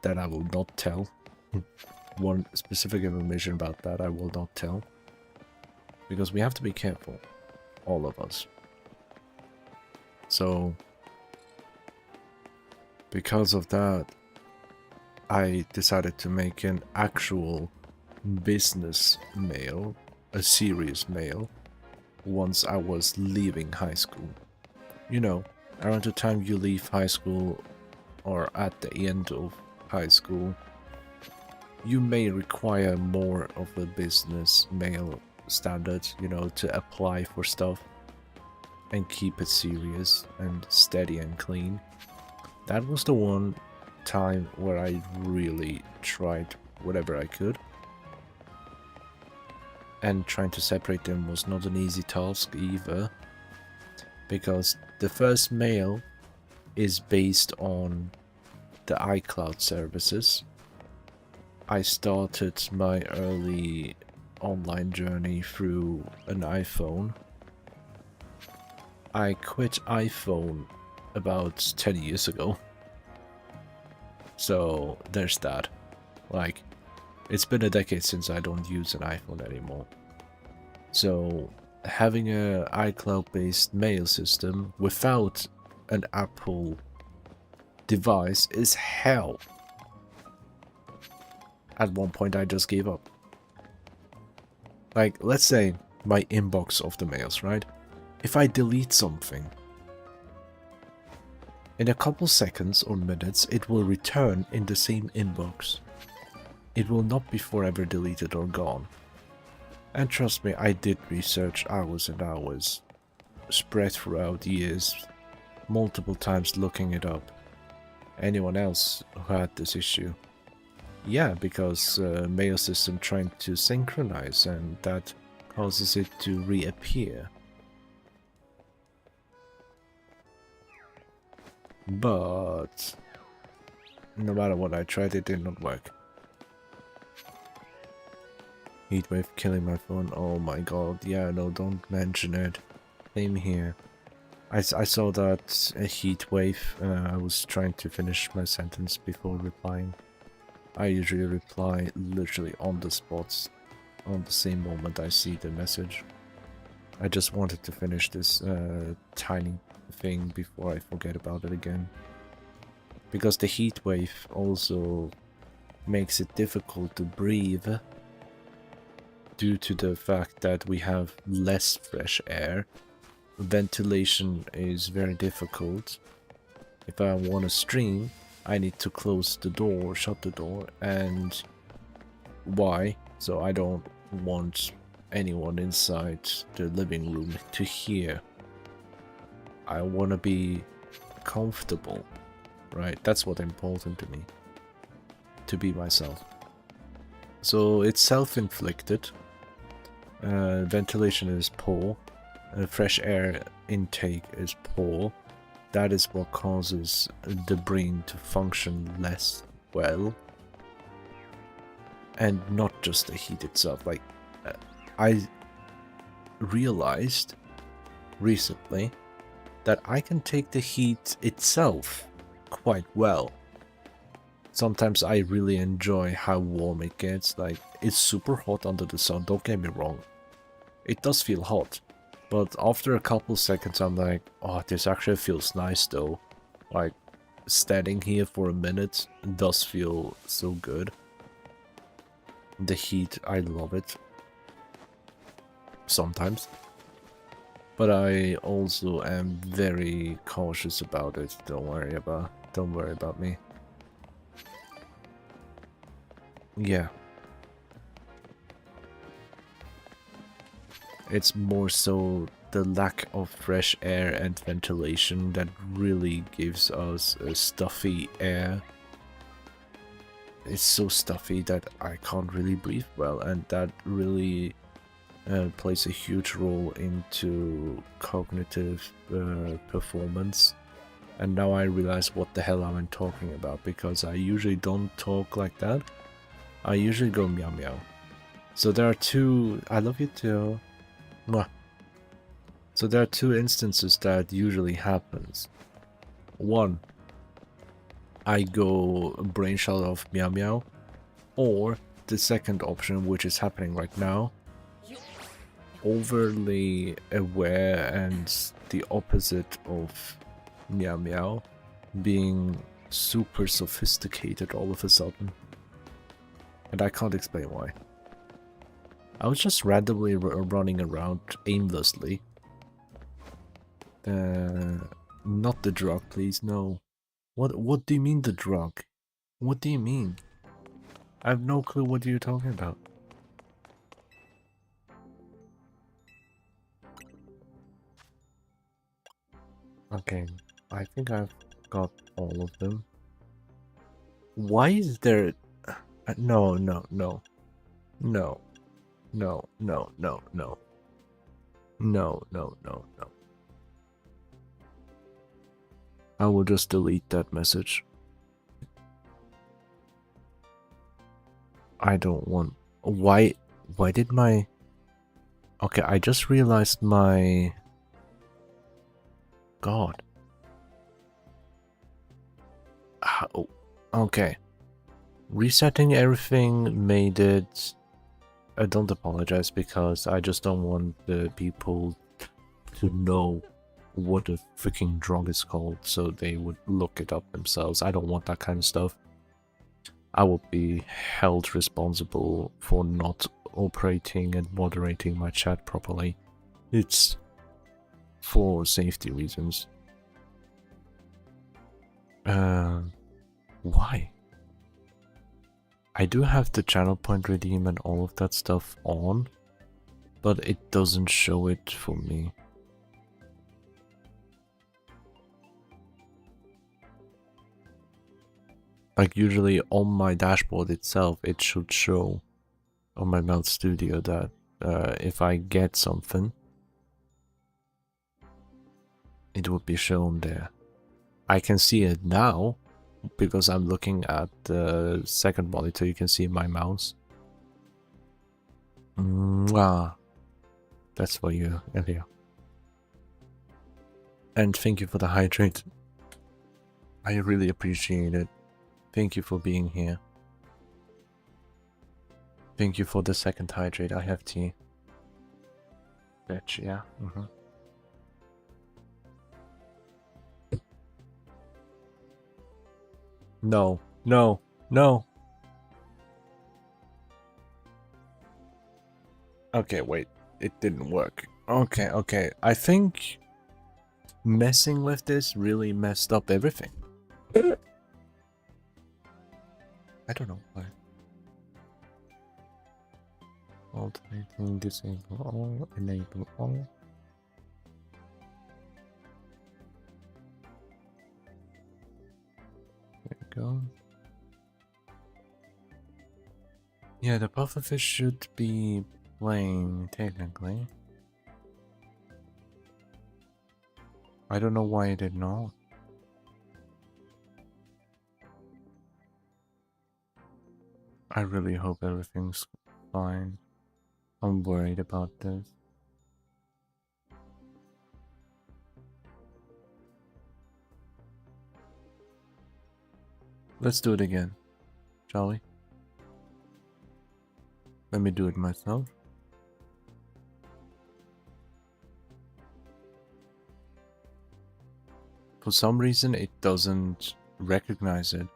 Speaker 1: that I will not tell. One specific information about that I will not tell. Because we have to be careful. All of us. So, because of that, I decided to make an actual business mail, a serious mail, once I was leaving high school. You know, around the time you leave high school or at the end of high school, you may require more of a business mail standard, you know, to apply for stuff and keep it serious and steady and clean. That was the one time where I really tried whatever I could. And trying to separate them was not an easy task either, because the first mail is based on the iCloud services. I started my early online journey through an iPhone. I quit iPhone about 10 years ago. So there's that. Like, it's been a decade since I don't use an iPhone anymore. So having a iCloud based mail system without an Apple device is hell. At one point I just gave up. Like, let's say my inbox of the mails, right? If I delete something, in a couple seconds or minutes it will return in the same inbox. it will not be forever deleted or gone. And trust me, I did research hours and hours, spread throughout years, multiple times looking it up. Anyone else who had this issue? Yeah, because mail system trying to synchronize, and that causes it to reappear. But no matter what I tried, it did not work. Heatwave killing my phone. Oh my god. Yeah, no, don't mention it. Same here. I saw that a heat wave. I was trying to finish my sentence before replying. I usually reply literally on the spot, on the same moment I see the message. I just wanted to finish this tiny thing before I forget about it again. Because the heat wave also makes it difficult to breathe due to the fact that we have less fresh air. Ventilation is very difficult. If I want to stream, I need to close the door, shut the door, and why? So I don't want anyone inside the living room to hear. I want to be comfortable, right? That's what's important to me. To be myself. So it's self-inflicted. Ventilation is poor. Fresh air intake is poor. That is what causes the brain to function less well. And not just the heat itself. Like, I realized recently that I can take the heat itself quite well. Sometimes I really enjoy how warm it gets. Like, it's super hot under the sun, don't get me wrong. It does feel hot. But after a couple seconds I'm like, oh, this actually feels nice though. Like, standing here for a minute does feel so good. The heat, I love it. Sometimes. But I also am very cautious about it. Don't worry about me. Yeah. It's more so the lack of fresh air and ventilation that really gives us a stuffy air. It's so stuffy that I can't really breathe well, and that really plays a huge role into cognitive performance. And now I realize what the hell I'm talking about, because I usually don't talk like that. I usually go meow meow. So there are two... I love you too. Mwah. So there are two instances that usually happens. One, I go brainchild of meow meow, or the second option, which is happening right now, overly aware and the opposite of meow meow, being super sophisticated all of a sudden. And I can't explain why. I was just randomly running around aimlessly. Not the drug, please, no. What do you mean the drug? What do you mean? I have no clue what you're talking about. Okay, I think I've got all of them. Why is there... No. No. No, no, no, no. No. I will just delete that message. I don't want... Why did my... Okay, I just realized my... God. Oh, okay. Resetting everything made it... I don't apologize, because I just don't want the people to know what the freaking drug is called, so they would look it up themselves. I don't want that kind of stuff. I will be held responsible for not operating and moderating my chat properly. It's for safety reasons. Why? I do have the channel point redeem and all of that stuff on, but it doesn't show it for me. Like usually on my dashboard itself, it should show on my Melt Studio that if I get something, it would be shown there. I can see it now because I'm looking at the second monitor. You can see my mouse. Mwah. That's for you, Elia. And thank you for the hydrate. I really appreciate it. Thank you for being here. Thank you for the second hydrate. I have tea. Bitch, yeah. No, no, no. Okay, wait. It didn't work. Okay, okay. I think messing with this really messed up everything. I don't know why. Alternating, disable all, enable all. There we go. Yeah, the pufferfish should be playing technically. I don't know why it did not. I really hope everything's fine. I'm worried about this. Let's do it again, shall we? Let me do it myself. For some reason, it doesn't recognize it.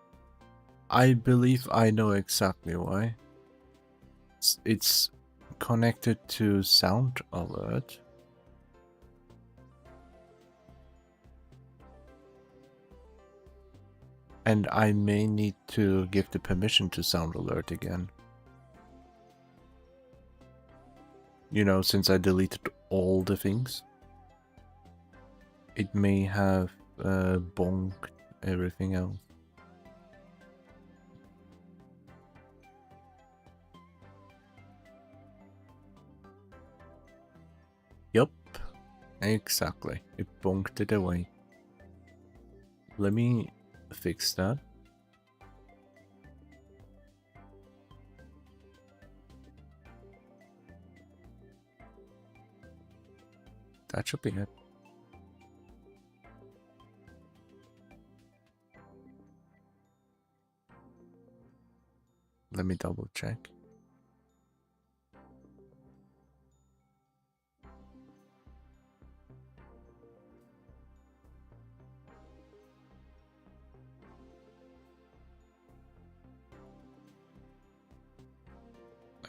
Speaker 1: I believe I know exactly why. It's connected to sound alert. And I may need to give the permission to sound alert again. You know, since I deleted all the things. It may have bonked everything else. Yup, exactly. It bonked it away. Let me fix that. That should be it. Let me double check.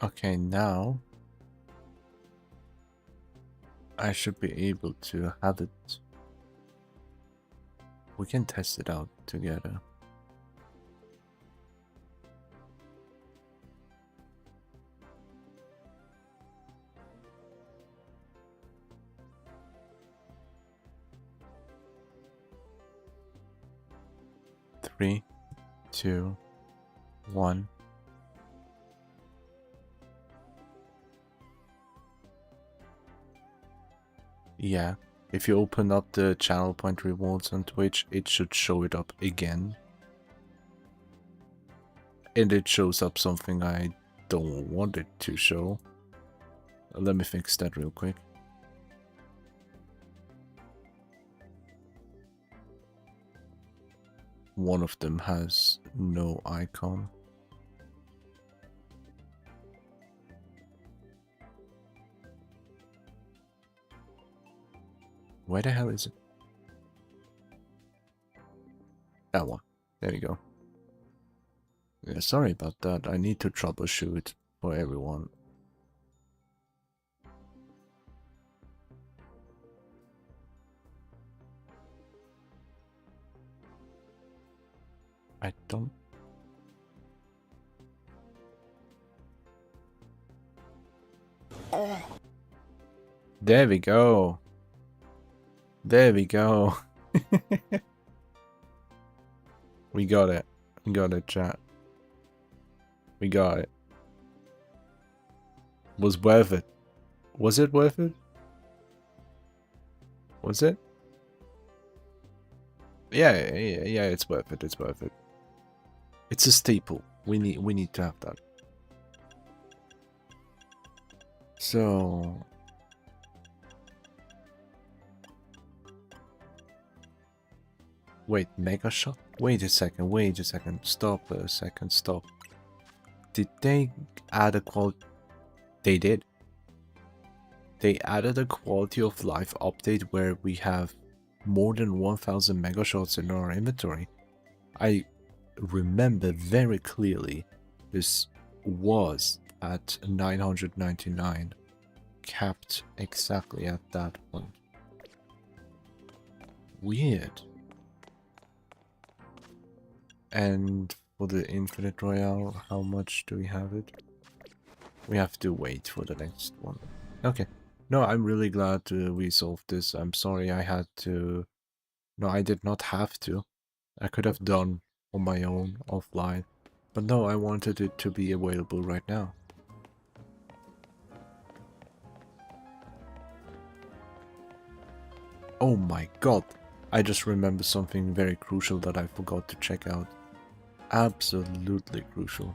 Speaker 1: Okay, now I should be able to have it. We can test it out together. Three, two, one. Yeah, if you open up the channel point rewards on Twitch, it should show it up again. And it shows up something I don't want it to show. Let me fix that real quick. One of them has no icon. Where the hell is it? That one. There we go. Yeah, sorry about that. I need to troubleshoot for everyone. I don't... There we go. There we go. We got it. We got it, chat. We got it. Was worth it. Was it worth it? Was it? Yeah, it's worth it. It's worth it. It's a staple. We need to have that. So wait, mega shot? Wait a second. Stop a second, stop. Did they add a quality? They did. They added a quality of life update where we have more than 1000 mega shots in our inventory. I remember very clearly this was at 999, capped exactly at that point. Weird. And for the Infinite Royale, how much do we have it? We have to wait for the next one. Okay. No, I'm really glad we solved this. I'm sorry I had to... No, I did not have to. I could have done on my own, offline. But no, I wanted it to be available right now. Oh my god! I just remembered something very crucial that I forgot to check out. Absolutely crucial.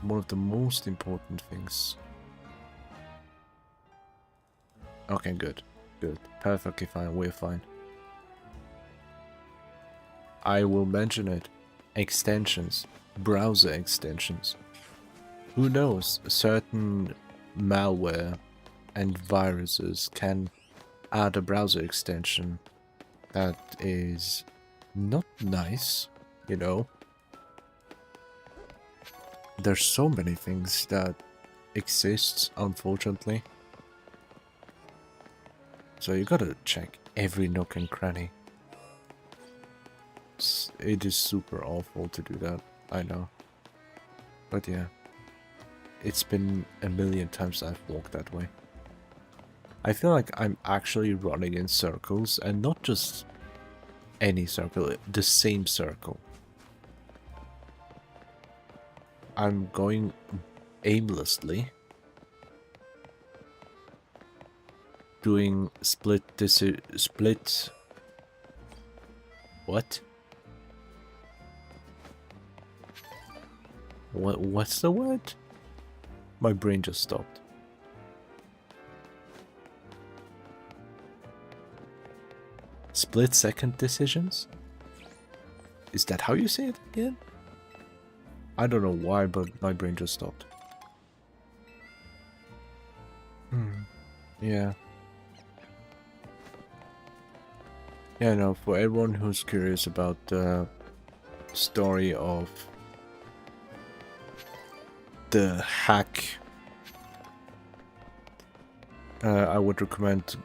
Speaker 1: One of the most important things. Okay, good. Good. Perfectly fine. We're fine. I will mention it. Extensions. Browser extensions. Who knows? Certain malware and viruses can add a browser extension that is not nice, you know. There's so many things that exist, unfortunately. So you gotta check every nook and cranny. It is super awful to do that, I know. But yeah, it's been a million times I've walked that way. I feel like I'm actually running in circles, and not just any circle, the same circle. I'm going aimlessly, doing split. What? What's the word? My brain just stopped. Split-second decisions? Is that how you say it again? I don't know why, but my brain just stopped. Yeah. Yeah, no, for everyone who's curious about the story of the hack, I would recommend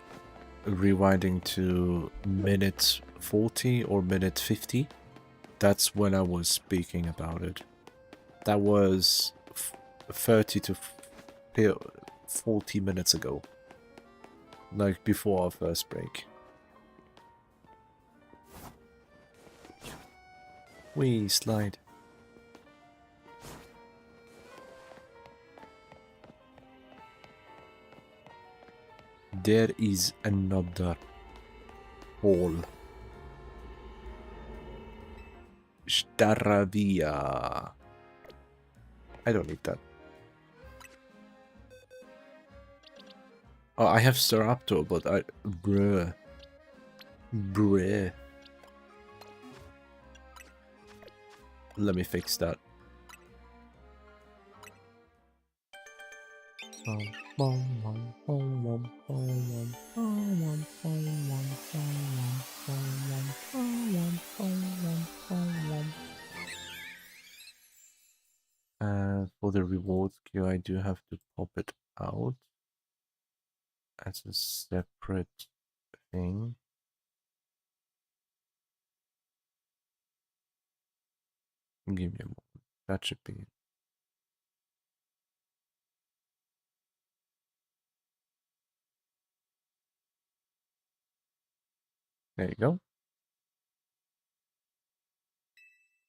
Speaker 1: rewinding to minute 40 or minute 50. That's when I was speaking about it. That was 30 to 40 minutes ago. Like before our first break. We slide. There is another hole. Staravia. I don't need that. Oh, I have Staraptor, but I... Bruh. Let me fix that. For the rewards queue, I do have to pop it out as a separate thing. Give me a moment. That should be There you go.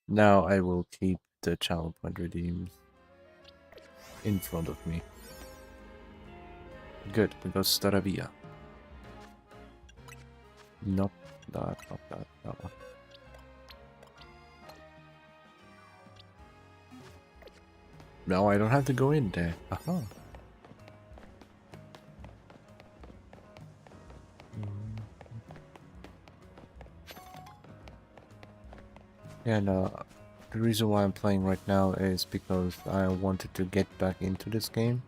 Speaker 1: Now I will keep the channel point redeemed in front of me. Good, because Staravia. Not that, that one. No, I don't have to go in there. Aha. Yeah, no, the reason why I'm playing right now is because I wanted to get back into this game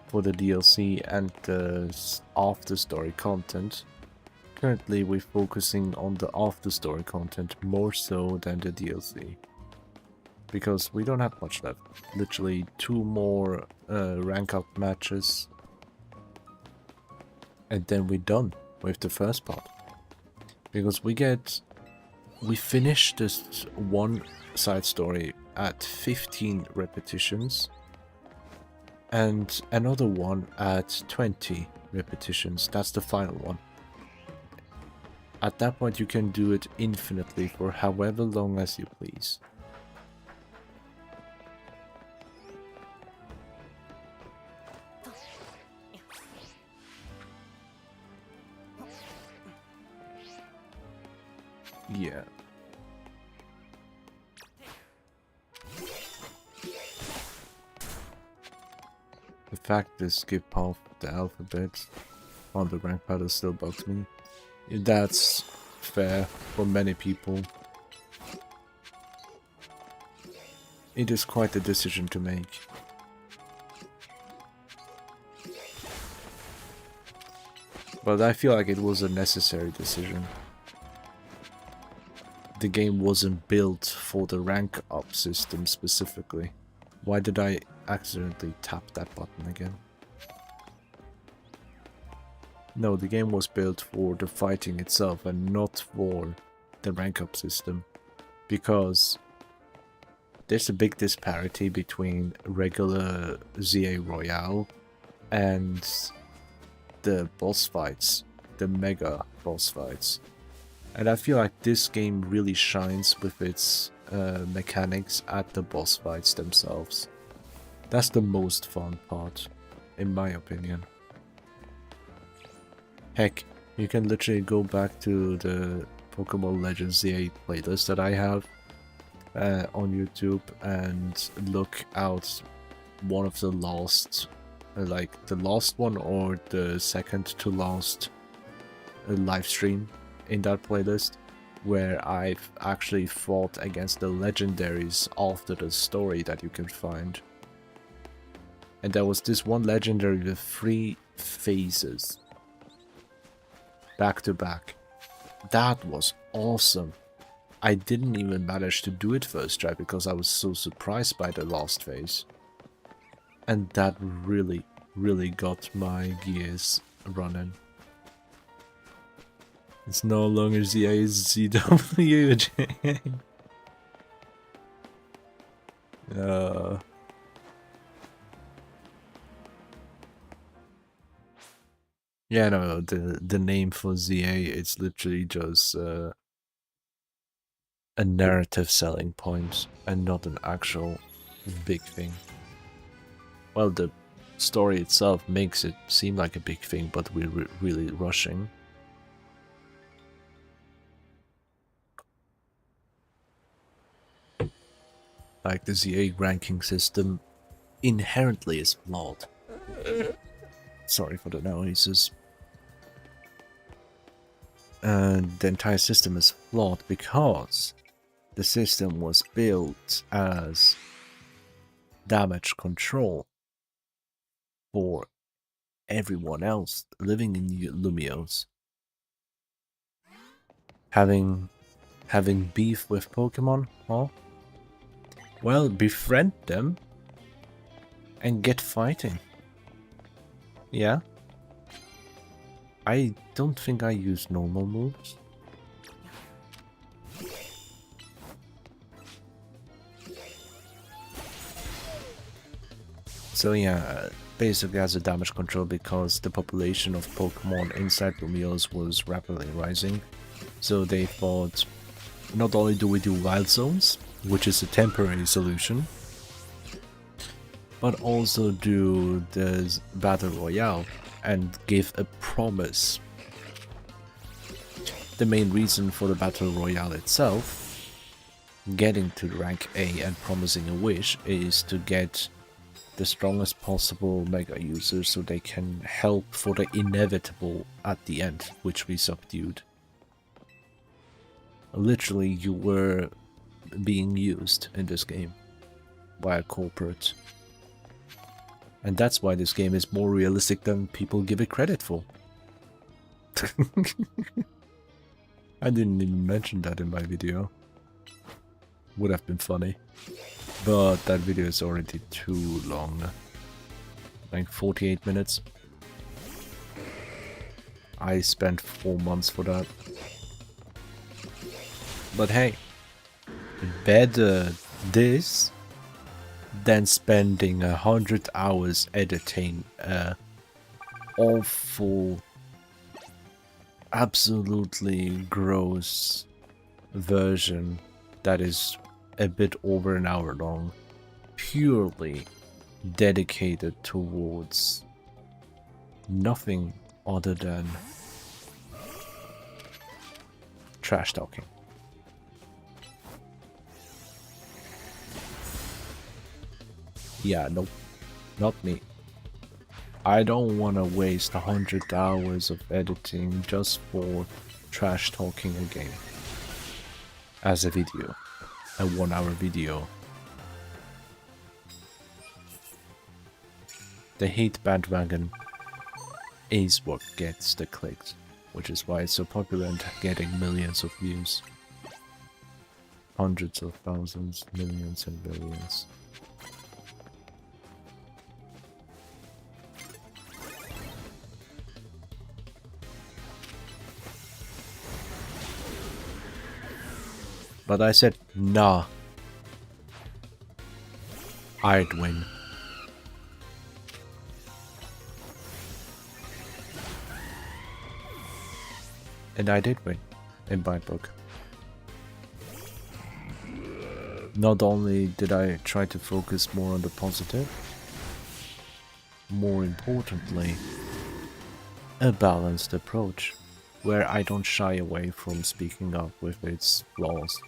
Speaker 1: for the DLC and the after story content. Currently we're focusing on the after story content more so than the DLC. Because we don't have much left. Literally 2 more rank up matches. And then we're done with the first part. Because we finished this one side story at 15 repetitions. And another one at 20 repetitions. That's the final one. At that point you can do it infinitely for however long as you please. Yeah. The fact they skip half the alphabet on the rank paddle still bugs me. That's fair for many people. It is quite a decision to make. But I feel like it was a necessary decision. The game wasn't built for the rank up system specifically. Why did I accidentally tap that button again? No, the game was built for the fighting itself and not for the rank up system. Because there's a big disparity between regular ZA Royale and the boss fights, the mega boss fights. And I feel like this game really shines with its mechanics at the boss fights themselves. That's the most fun part, in my opinion. Heck, you can literally go back to the Pokémon Legends ZA playlist that I have on YouTube and look out one of the last, like the last one or the second to last live stream in that playlist, where I've actually fought against the legendaries after the story that you can find. And there was this one legendary with 3 phases back to back. That was awesome. I didn't even manage to do it first try because I was so surprised by the last phase. And that really, really got my gears running. It's no longer ZA, it's ZWJ. Yeah, no, the name for ZA, it's literally just a narrative selling point and not an actual big thing. Well, the story itself makes it seem like a big thing, but we're really rushing. Like the ZA ranking system inherently is flawed. Sorry for the noises. And the entire system is flawed because the system was built as damage control for everyone else living in Lumios. Having beef with Pokemon, huh? Well, befriend them and get fighting. Yeah? I don't think I use normal moves. So yeah, basically as a damage control, because the population of Pokemon inside Lumiose was rapidly rising. So they thought, not only do we do wild zones, which is a temporary solution, but also do the Battle Royale and give a promise. The main reason for the Battle Royale itself, getting to rank A and promising a wish, is to get the strongest possible Mega users so they can help for the inevitable at the end, which we subdued. Literally, you were being used in this game by a corporate. And that's why this game is more realistic than people give it credit for. I didn't even mention that in my video. Would have been funny. But that video is already too long. Like 48 minutes. I spent 4 months for that. But hey, better this than spending 100 hours editing a awful, absolutely gross version that is a bit over an hour long, purely dedicated towards nothing other than trash talking. Yeah, nope, not me. I don't want to waste 100 hours of editing just for trash talking a game as a video, a 1 hour video. The hate bandwagon is what gets the clicks, which is why it's so popular and getting millions of views. Hundreds of thousands, millions and billions. But I said, nah. I'd win. And I did win, in my book. Not only did I try to focus more on the positive, more importantly, a balanced approach, where I don't shy away from speaking up with its flaws.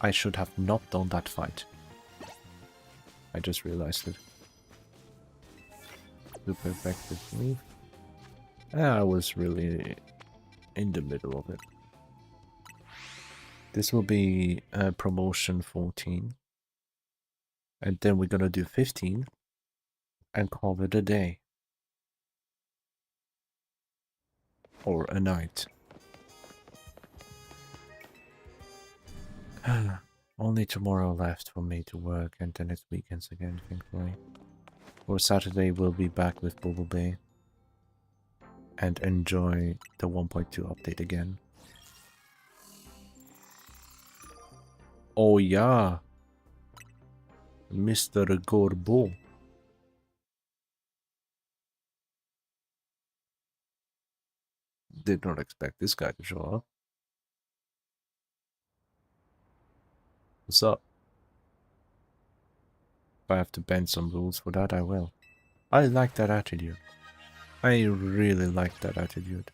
Speaker 1: I should have not done that fight. I just realized it. Super effective move. I was really in the middle of it. This will be promotion 14. And then we're gonna do 15 and call it a day. Or a night. Only tomorrow left for me to work, and then it's weekends again, thankfully. For Saturday, we'll be back with Bubble Bay and enjoy the 1.2 update again. Oh yeah, Mr. Gorbo. Did not expect this guy to show up. What's up? If I have to bend some rules for that, I will. I like that attitude. I really like that attitude.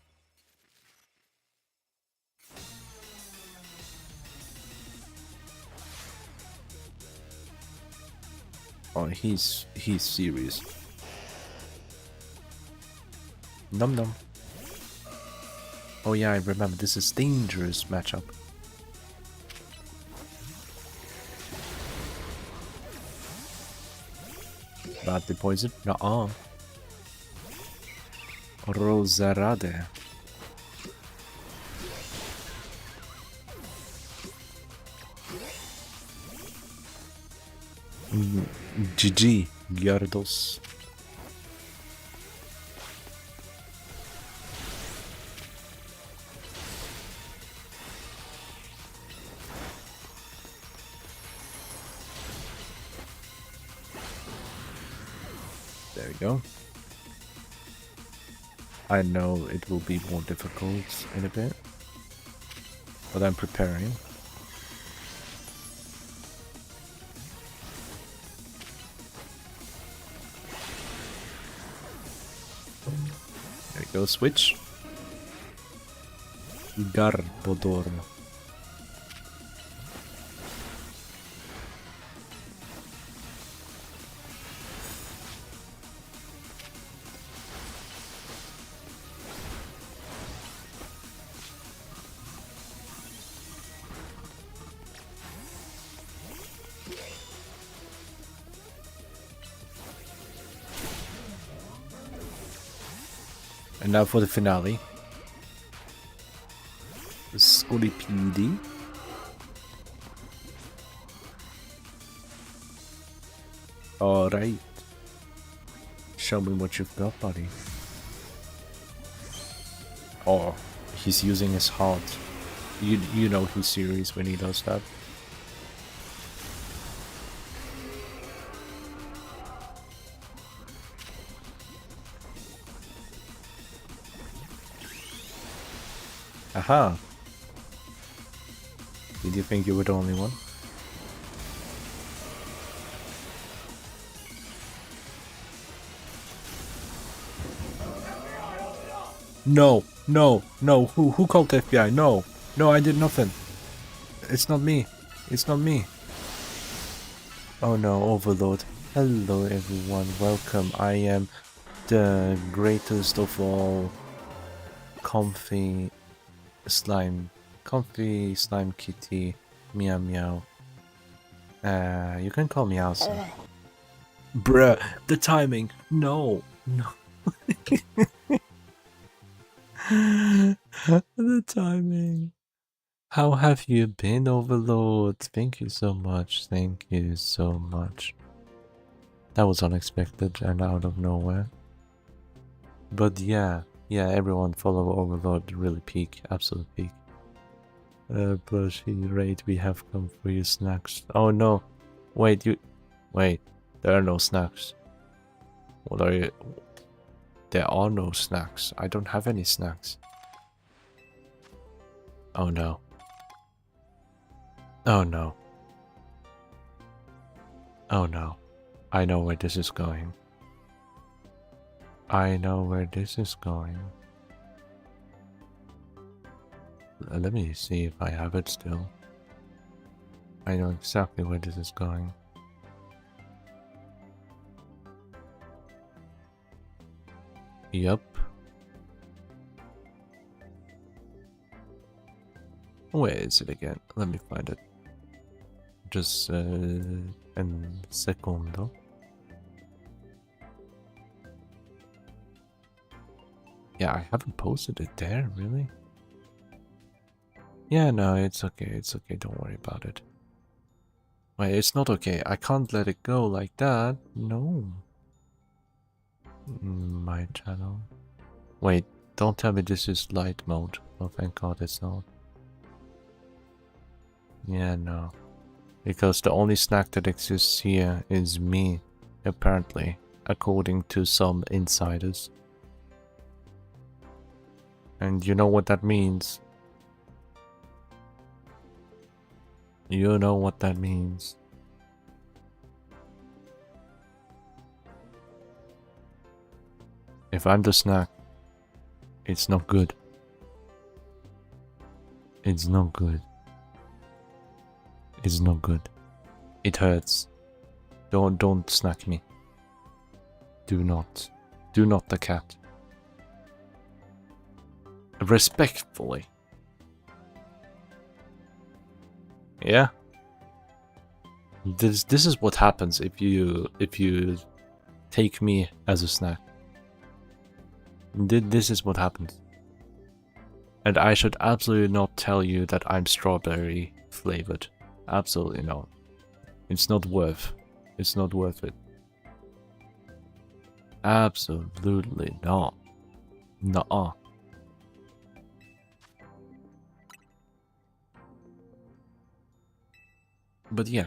Speaker 1: Oh, he's serious. Num num. Oh yeah, I remember, this is dangerous matchup. Bad the poison? Nuh-uh. Rosarade. GG, Gyarados. There we go. I know it will be more difficult in a bit, but I'm preparing. There we go, switch. Garbodor. And now for the finale. The Scolipede. Alright. Show me what you've got, buddy. Oh, he's using his heart. You know he's serious when he does that. Aha! Did you think you were the only one? No, no, no, who called the FBI? No, no, I did nothing. It's not me. It's not me. Oh no, Overlord. Hello everyone, welcome. I am the greatest of all comfy slime kitty, meow meow. You can call me Asa. Bruh, the timing. No, no. The timing. How have you been, Overlord? Thank you so much. Thank you so much. That was unexpected and out of nowhere. But yeah, everyone follow Overlord. Really peak, absolute peak. Plushy raid, we have come for your snacks. Oh no, wait, there are no snacks. What are you? There are no snacks. I don't have any snacks. Oh no. Oh no. Oh no. I know where this is going. I know where this is going. Let me see if I have it still. I know exactly where this is going. Yup. Where is it again? Let me find it. Just un secondo. Yeah, I haven't posted it there, really? Yeah, no, it's okay, don't worry about it. Wait, it's not okay, I can't let it go like that, no. My channel. Wait, don't tell me this is light mode. Oh, thank god it's not. Yeah, no. Because the only snack that exists here is me, apparently, according to some insiders. And you know what that means. You know what that means. If I'm the snack, it's not good. It's not good. It's not good. It hurts. Don't snack me. Do not. Do not the cat. Respectfully. Yeah. This is what happens if you take me as a snack. This is what happens. And I should absolutely not tell you that I'm strawberry flavored. Absolutely not. It's not worth. It's not worth it. Absolutely not. Nuh-uh. But yeah.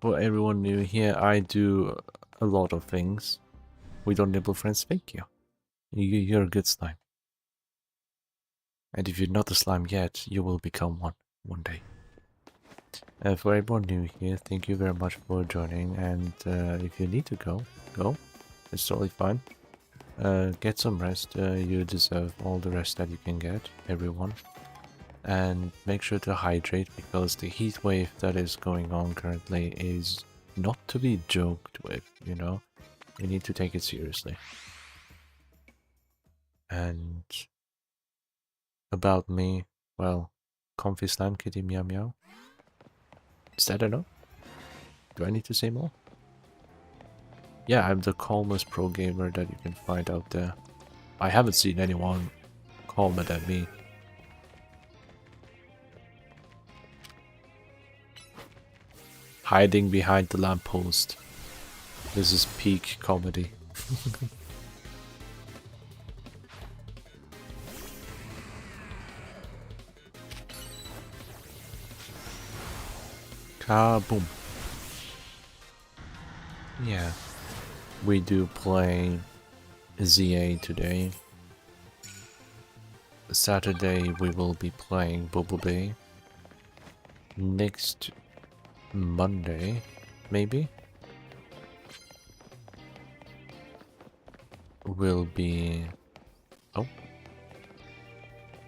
Speaker 1: For everyone new here, I do a lot of things. We don't nibble friends, thank you. You're a good slime. And if you're not a slime yet, you will become one day. For everyone new here, thank you very much for joining, and if you need to go. It's totally fine. Get some rest. You deserve all the rest that you can get, everyone. And make sure to hydrate, because the heat wave that is going on currently is not to be joked with, you know? We need to take it seriously. And about me, well, comfy slime kitty meow meow. Is that enough? Do I need to say more? Yeah, I'm the calmest pro gamer that you can find out there. I haven't seen anyone calmer than me. Hiding behind the lamppost. This is peak comedy. Kaboom. Yeah. We do play ZA today. Saturday we will be playing Bumblebee. Next Monday, maybe, will be... Oh.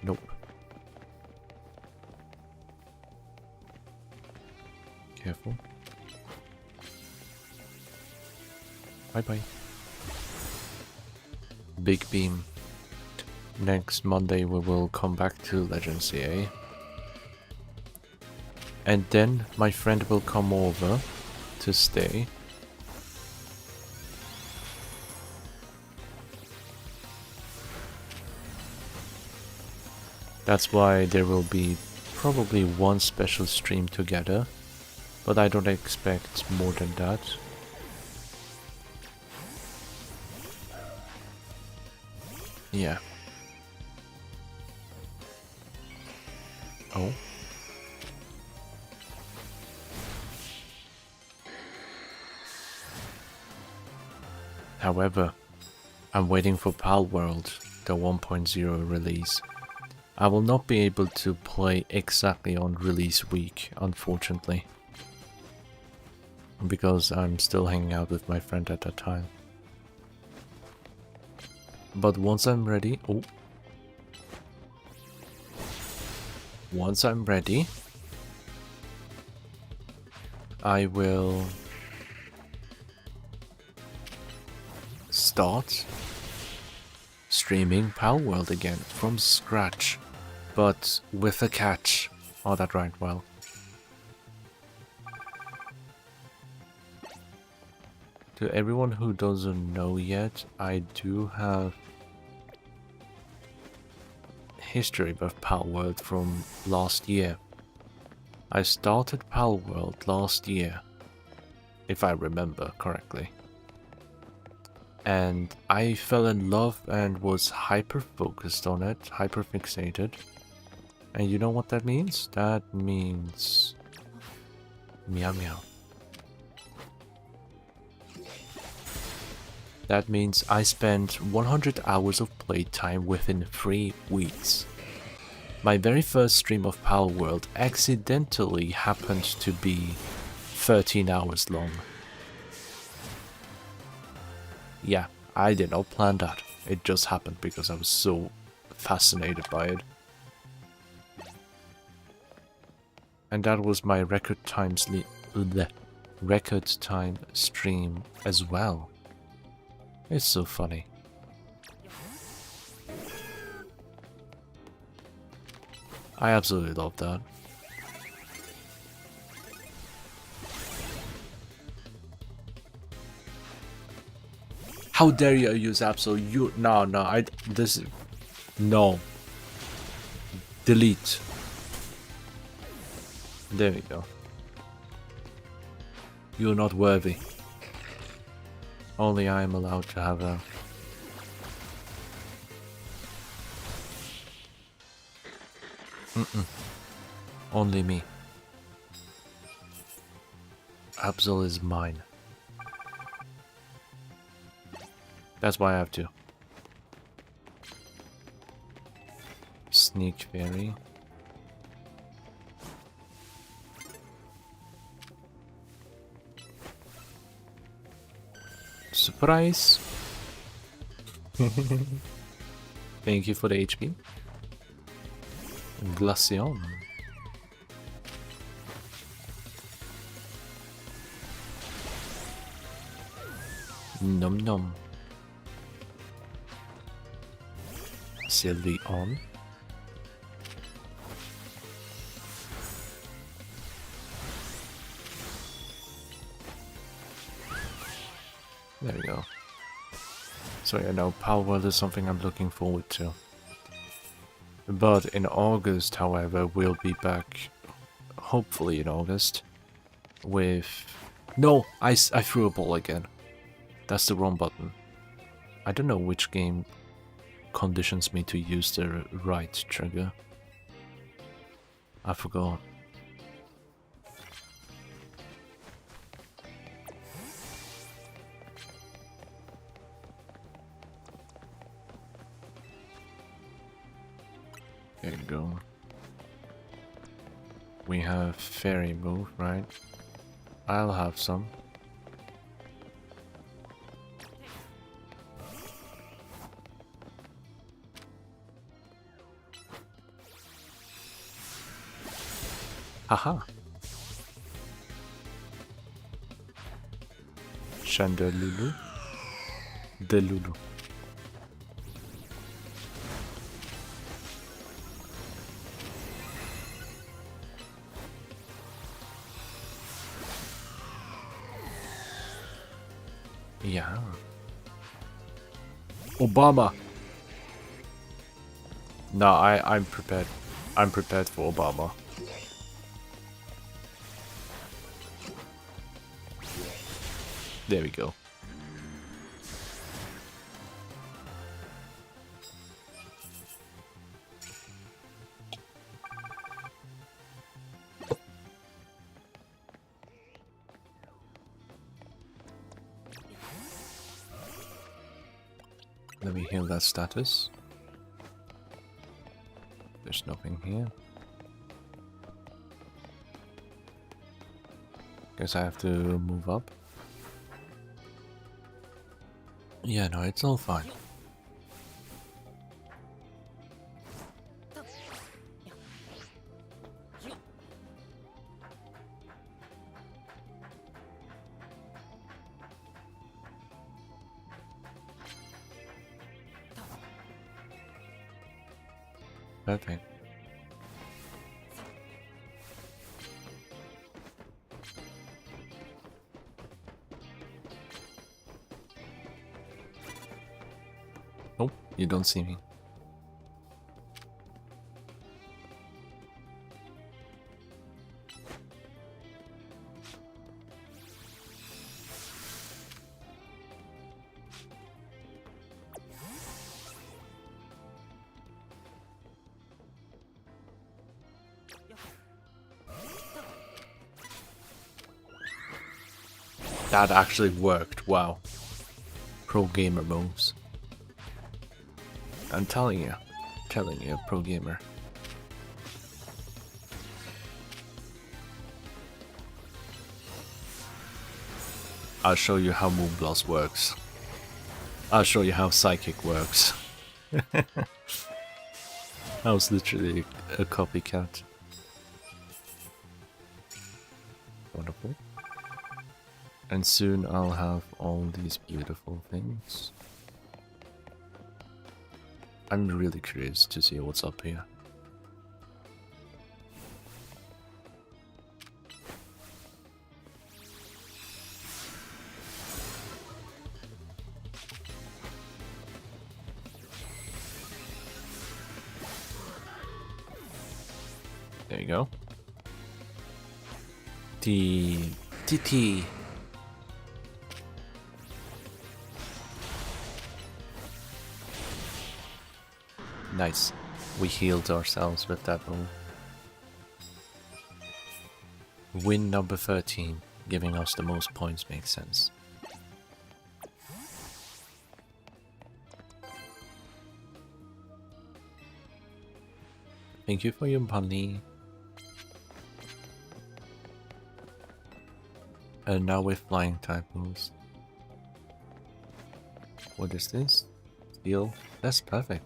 Speaker 1: Nope. Careful. Bye-bye. Big Beam. Next Monday we will come back to Legend CA. And then my friend will come over to stay. That's why there will be probably one special stream together, but I don't expect more than that. Yeah. Oh. However, I'm waiting for Palworld, the 1.0 release. I will not be able to play exactly on release week, unfortunately, because I'm still hanging out with my friend at that time. But once I'm ready... Oh. Once I'm ready, I will start streaming Palworld again from scratch, but with a catch. Oh, that rhymed well. To everyone who doesn't know yet, I do have history with Palworld from last year. I started Palworld last year, if I remember correctly. And I fell in love and was hyper focused on it, hyper fixated. And you know what that means? That means meow meow. That means I spent 100 hours of playtime within 3 weeks. My very first stream of Palworld accidentally happened to be 13 hours long. Yeah, I did not plan that. It just happened because I was so fascinated by it. And that was my record time stream as well. It's so funny. I absolutely love that. How dare you use Absol? You no, no. Delete. There we go. You're not worthy. Only I am allowed to have a... Only me. Absol is mine. That's why I have to. Sneak fairy. Surprise! Thank you for the HP. Glaceon. Num num. Sylvie on. There we go. So yeah, now Power World is something I'm looking forward to. But in August, however, we'll be back, hopefully in August, with... No! I threw a ball again. That's the wrong button. I don't know which game conditions me to use the right trigger. I forgot. There you go. We have fairy move, right? I'll have some. Haha. Chandelulu. Delulu. Yeah. Obama. No, I'm prepared. I'm prepared for Obama. There we go. Let me heal that status. There's nothing here. Guess I have to move up. Yeah, no, it's all fine. Perfect. Oh, you don't see me. That actually worked, wow. Pro gamer moves. I'm telling you, pro gamer. I'll show you how Moonblast works. I'll show you how Psychic works. I was literally a copycat. Wonderful. And soon I'll have all these beautiful things. I'm really curious to see what's up here. There you go. T. Nice. We healed ourselves with that move. Win number 13, giving us the most points makes sense. Thank you for your money. And now with flying type moves. What is this? Steel? That's perfect.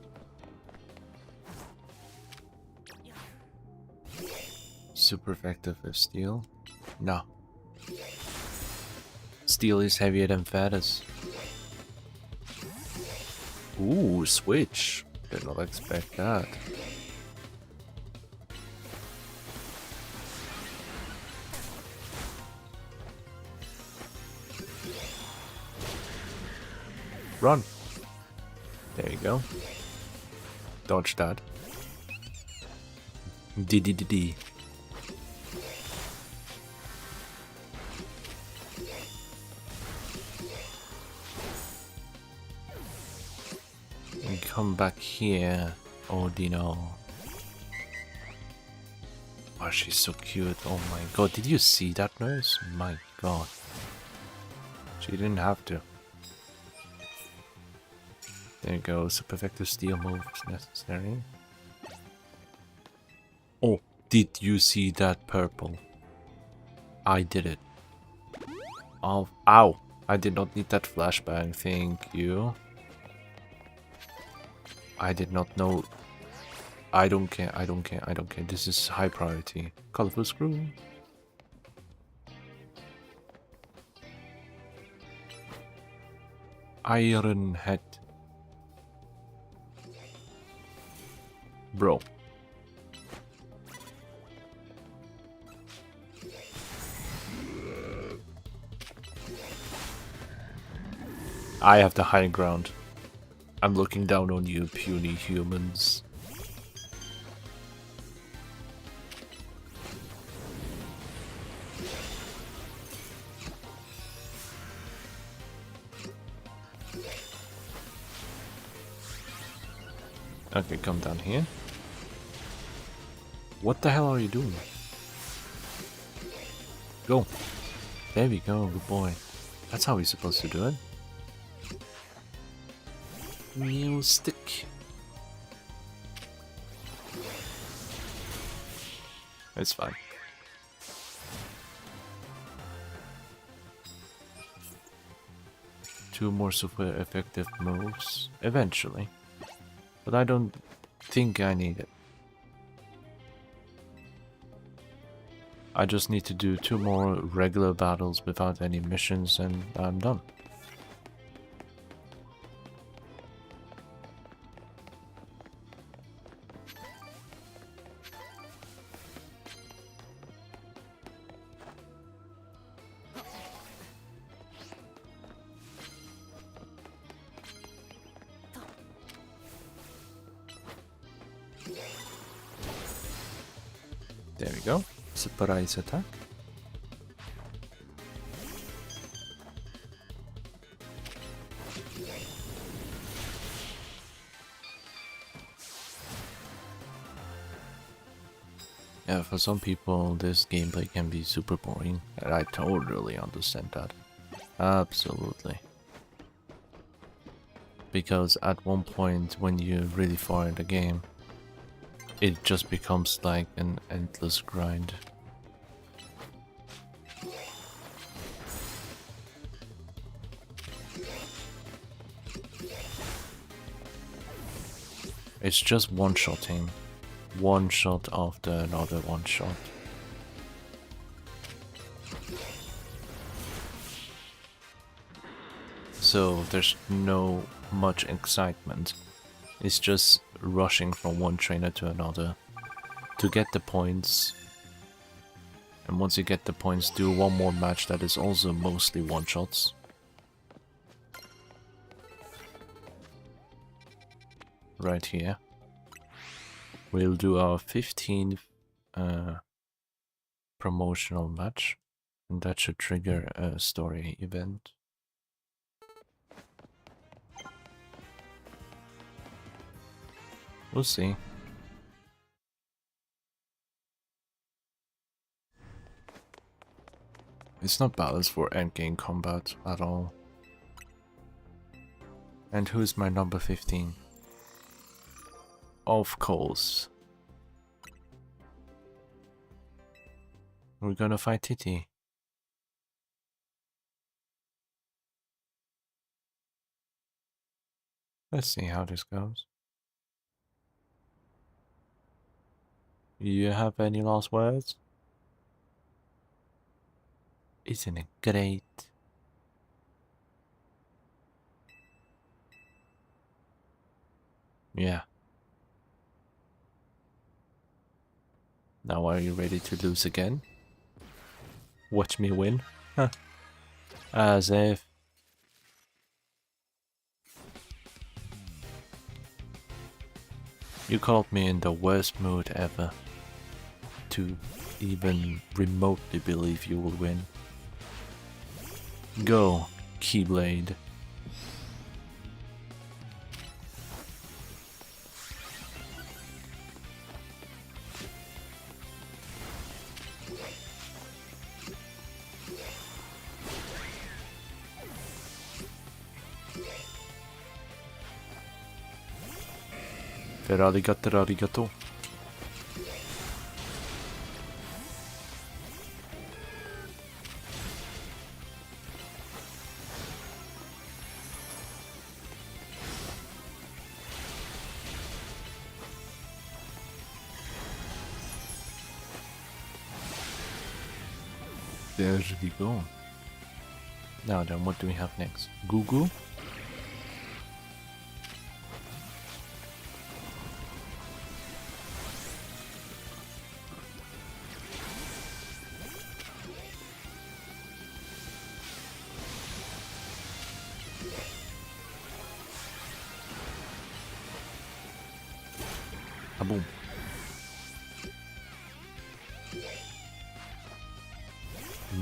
Speaker 1: Super effective with steel? No. Steel is heavier than feathers. Ooh, switch. Did not expect that. Run. There you go. Dodge that. D. And come back here. Oh, Dino. Oh, she's so cute. Oh my god. Did you see that nose? My god. She didn't have to. There you go, super effective steel moves necessary. Oh, did you see that purple? I did it. Oh, ow! I did not need that flashbang, thank you. I did not know. I don't care, I don't care, I don't care. This is high priority. Colorful screw. Iron head. Bro. I have the high ground. I'm looking down on you, puny humans. Okay, come down here. What the hell are you doing? Go. There we go, good boy. That's how we're supposed to do it. New stick. It's fine. Two more super effective moves, eventually. But I don't think I need it. I just need to do 2 more regular battles without any missions and I'm done. There we go. Surprise attack. Yeah, for some people this gameplay can be super boring, and I totally understand that. Absolutely. Because at one point when you're really far in the game, it just becomes like an endless grind. It's just one-shotting. One shot after another one shot. So there's no much excitement. It's just rushing from one trainer to another to get the points. And once you get the points, do one more match that is also mostly one-shots. Right here. We'll do our 15th promotional match, and that should trigger a story event. We'll see. It's not balanced for endgame combat at all. And who's my number 15? Of course. We're gonna fight Titi. Let's see how this goes. You have any last words? Isn't it great? Yeah. Now are you ready to lose again? Watch me win? Huh. As if. You caught me in the worst mood ever to even remotely believe you will win. Go, Keyblade. Arigato. There we go. Now then, what do we have next? Gugu? Boom.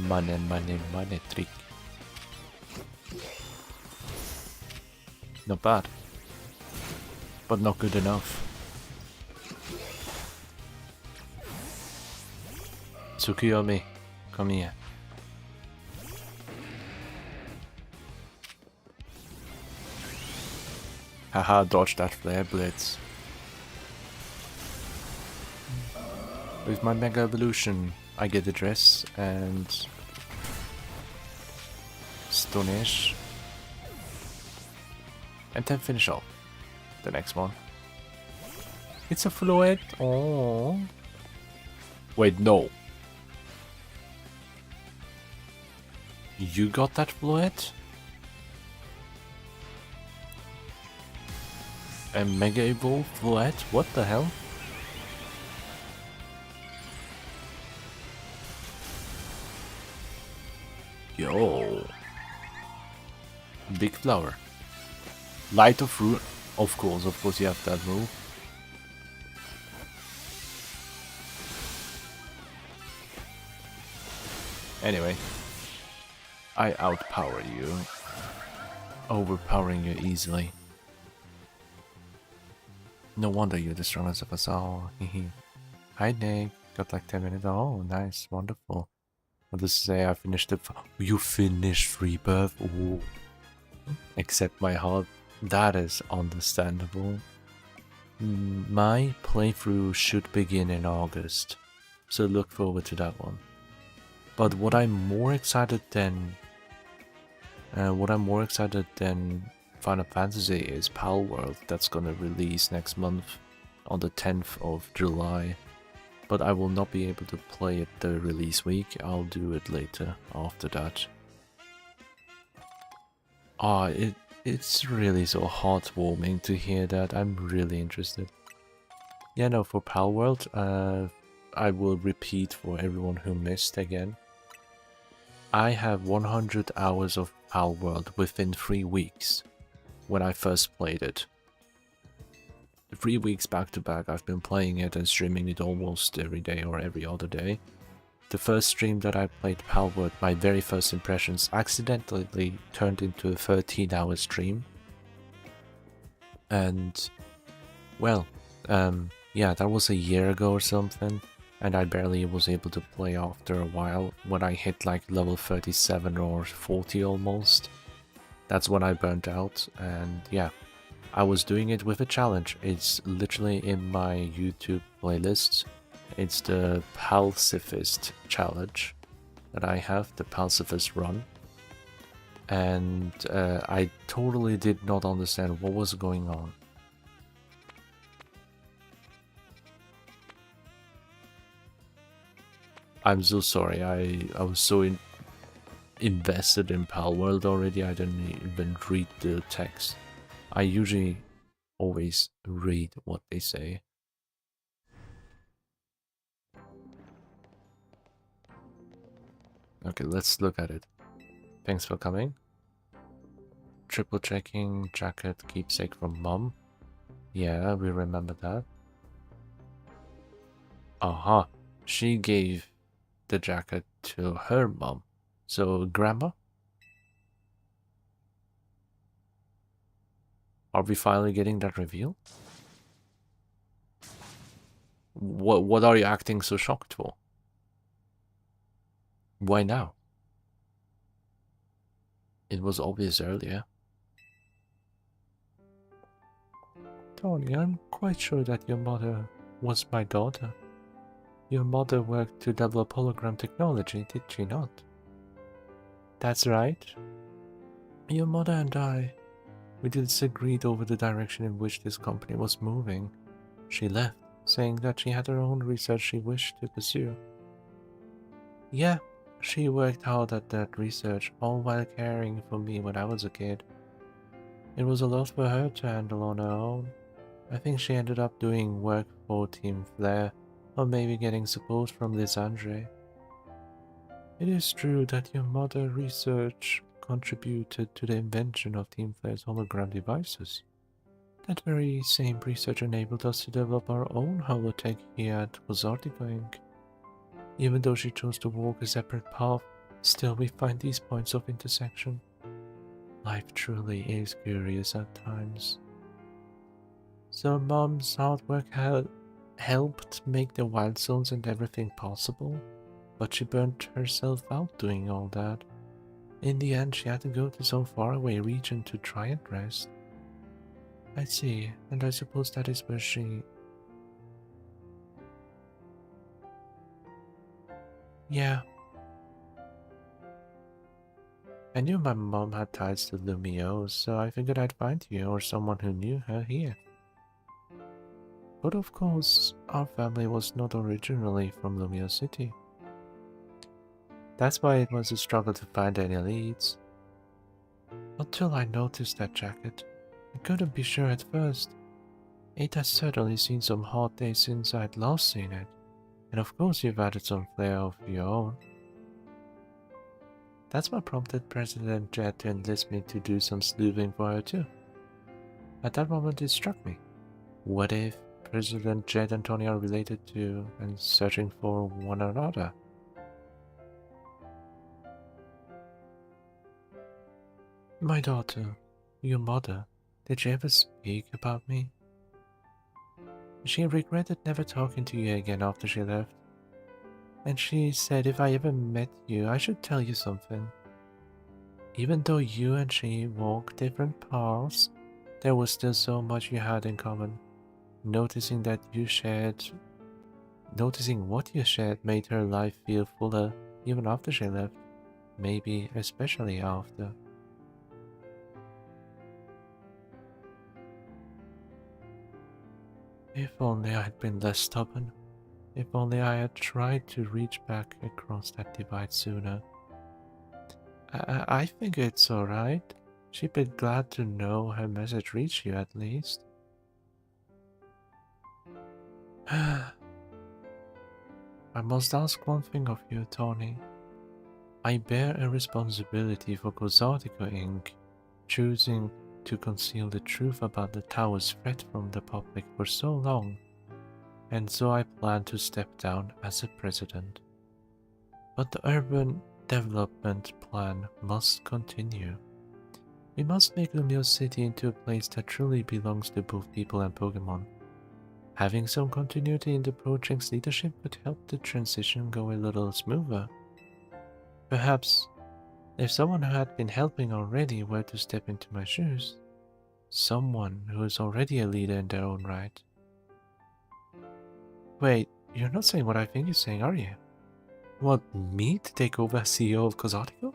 Speaker 1: Money trick. Not bad. But not good enough. Tsukuyomi, come here. Haha, dodge that flare blitz. With my Mega Evolution, I get the dress and Stonish. And then finish off the next one. It's a fluid. Oh. Wait, no. You got that fluid? A Mega Evolve fluid? What the hell? Yo. Big flower. Light of Ruin. Of course you have that move. Anyway. I outpower you. Overpowering you easily. No wonder you're the strongest of us all. Hi Nick. Got like 10 minutes. Oh, nice. Wonderful. What does it say? I finished it. You finished Rebirth? Ooh. Accept my heart. That is understandable. My playthrough should begin in August. So look forward to that one. But what I'm more excited than Final Fantasy is Palworld. That's gonna release next month on the 10th of July. But I will not be able to play it the release week. I'll do it later after that. It's really so heartwarming to hear that. I'm really interested. Yeah, no, for Palworld, I will repeat for everyone who missed again. I have 100 hours of Palworld within 3 weeks when I first played it. 3 weeks back to back I've been playing it and streaming it almost every day or every other day. The first stream that I played Palworld, my very first impressions, accidentally turned into a 13-hour stream. And, well, yeah, that was a year ago or something, and I barely was able to play after a while. When I hit like level 37 or 40 almost, that's when I burnt out, and yeah, I was doing it with a challenge. It's literally in my YouTube playlists. It's the Pacifist challenge that I have, the Pacifist run. And I totally did not understand what was going on. I'm so sorry, I was so invested in Palworld already, I didn't even read the text. I usually always read what they say. Okay, let's look at it. Thanks for coming. Triple checking jacket keepsake from mom. Yeah, we remember that. Aha, she gave the jacket to her mom. So, grandma? Are we finally getting that reveal? What are you acting so shocked for? Why now? It was obvious earlier. Tony, I'm quite sure that your mother was my daughter. Your mother worked to develop hologram technology, did she not? That's right. Your mother and I, we disagreed over the direction in which this company was moving. She left, saying that she had her own research she wished to pursue. Yeah, she worked hard at that research, all while caring for me when I was a kid. It was a lot for her to handle on her own. I think she ended up doing work for Team Flare, or maybe getting support from Lisandre. It is true that your mother research contributed to the invention of Team Flare's hologram devices. That very same research enabled us to develop our own holotech here at Wazartico Inc. Even though she chose to walk a separate path, still we find these points of intersection. Life truly is curious at times. So Mom's hard work helped make the wild zones and everything possible, but she burnt herself out doing all that. In the end, she had to go to some faraway region to try and rest. I see, and I suppose that is where she... Yeah. I knew my mom had ties to Lumio, so I figured I'd find you or someone who knew her here. But of course, our family was not originally from Lumio City. That's why it was a struggle to find any leads. Until I noticed that jacket. I couldn't be sure at first. It has certainly seen some hard days since I'd last seen it. And of course you've added some flair of your own. That's what prompted President Jet to enlist me to do some sleuthing for her too. At that moment it struck me. What if President Jet and Tony are related to and searching for one another? My daughter, your mother, did she ever speak about me? She regretted never talking to you again after she left. And she said if I ever met you, I should tell you something. Even though you and she walked different paths, there was still so much you had in common. Noticing what you shared made her life feel fuller even after she left. Maybe especially after. If only I had been less stubborn. If only I had tried to reach back across that divide sooner. I think it's alright. She'd be glad to know her message reached you at least. I must ask one thing of you, Tony. I bear a responsibility for Wazartico Inc. choosing to conceal the truth about the tower's threat from the public for so long, and so I plan to step down as a president. But the urban development plan must continue. We must make Lumio City into a place that truly belongs to both people and Pokémon. Having some continuity in the project's leadership would help the transition go a little smoother. Perhaps, if someone who had been helping already were to step into my shoes, someone who is already a leader in their own right. Wait, You're not saying what I think you're saying, are you? Want me to take over as CEO of Kozatiko?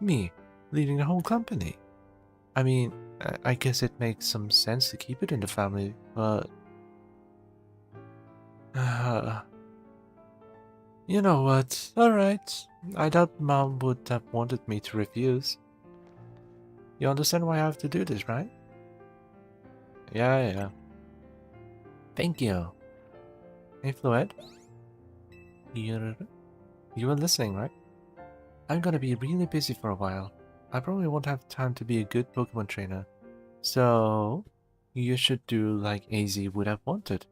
Speaker 1: Me, leading the whole company? I mean, I guess it makes some sense to keep it in the family, but... you know what? Alright. I doubt Mom would have wanted me to refuse. You understand why I have to do this, right? Yeah. Thank you. Hey, Floed. You were listening, right? I'm gonna be really busy for a while. I probably won't have time to be a good Pokemon trainer. So, you should do like AZ would have wanted.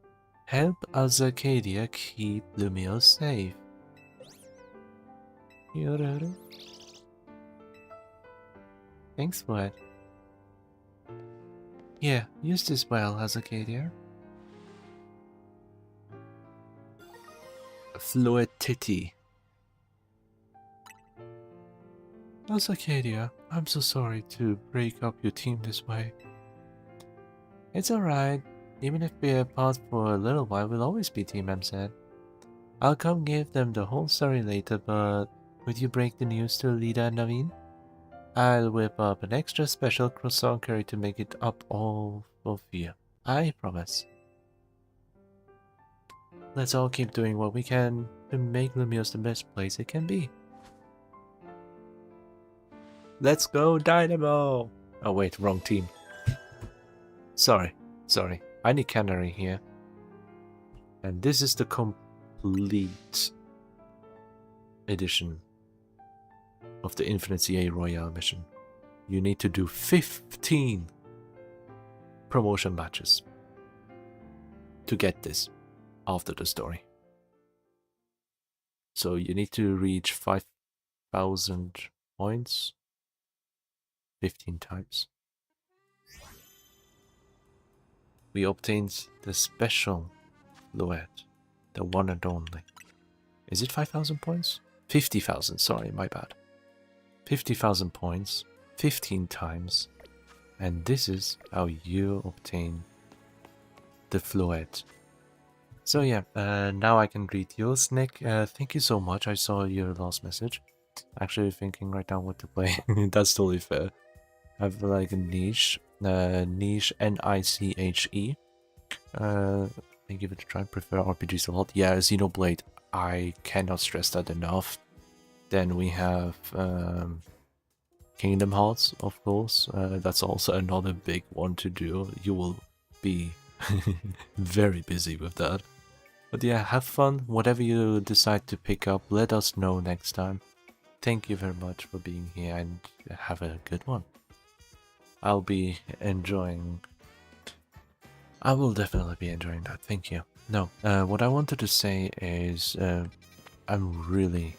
Speaker 1: Help Asakedia keep Lumiose safe. Thanks for it. Yeah, use this well, Asakedia. Fluidity. Asakedia, I'm so sorry to break up your team this way. It's alright. Even if we're apart for a little while, we'll always be Team M said. I'll come give them the whole story later, but would you break the news to Lida and Naveen? I'll whip up an extra special croissant curry to make it up all of you. I promise. Let's all keep doing what we can to make Lumiose the best place it can be. Let's go, Dynamo! Oh wait, wrong team. Sorry. I need Canary here. And this is the complete edition of the Infinite CA Royale mission. You need to do 15 promotion matches to get this after the story. So you need to reach 5,000 points 15 times. We obtained the special Luet, the one and only. Is it 5,000 points? 50,000, sorry, my bad. 50,000 points, 15 times, and this is how you obtain the Fluet. So yeah, now I can greet yours, Nick. Thank you so much. I saw your last message. Actually thinking right now what to play. That's totally fair. I have like a niche, niche Niche. I give it a try. Prefer RPGs a lot. Yeah, Xenoblade. I cannot stress that enough. Then we have Kingdom Hearts, of course. That's also another big one to do. You will be very busy with that. But yeah, have fun. Whatever you decide to pick up, let us know next time. Thank you very much for being here and have a good one. I'll be enjoying... I will definitely be enjoying that. Thank you. No, what I wanted to say is I'm really...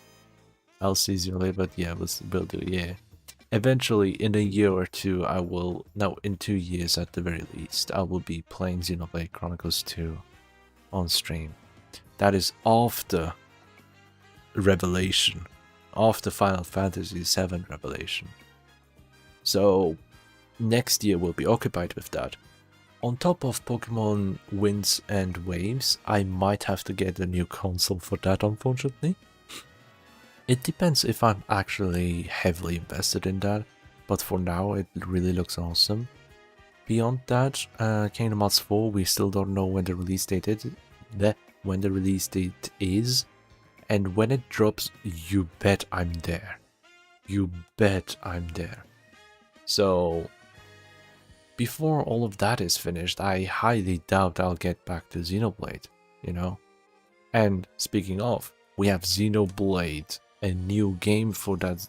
Speaker 1: I'll seize you later, but yeah, we'll do, yeah. Eventually, in a year or two, I will... No, in 2 years at the very least, I will be playing Xenoblade Chronicles 2 on stream. That is after Revelation. After Final Fantasy VII Revelation. So, next year we'll be occupied with that. On top of Pokemon Winds and Waves, I might have to get a new console for that, unfortunately. It depends if I'm actually heavily invested in that, but for now it really looks awesome. Beyond that, Kingdom Hearts 4, we still don't know when the release date is. And when it drops, you bet I'm there. You bet I'm there. So, before all of that is finished, I highly doubt I'll get back to Xenoblade, you know? And speaking of, we have Xenoblade, a new game for that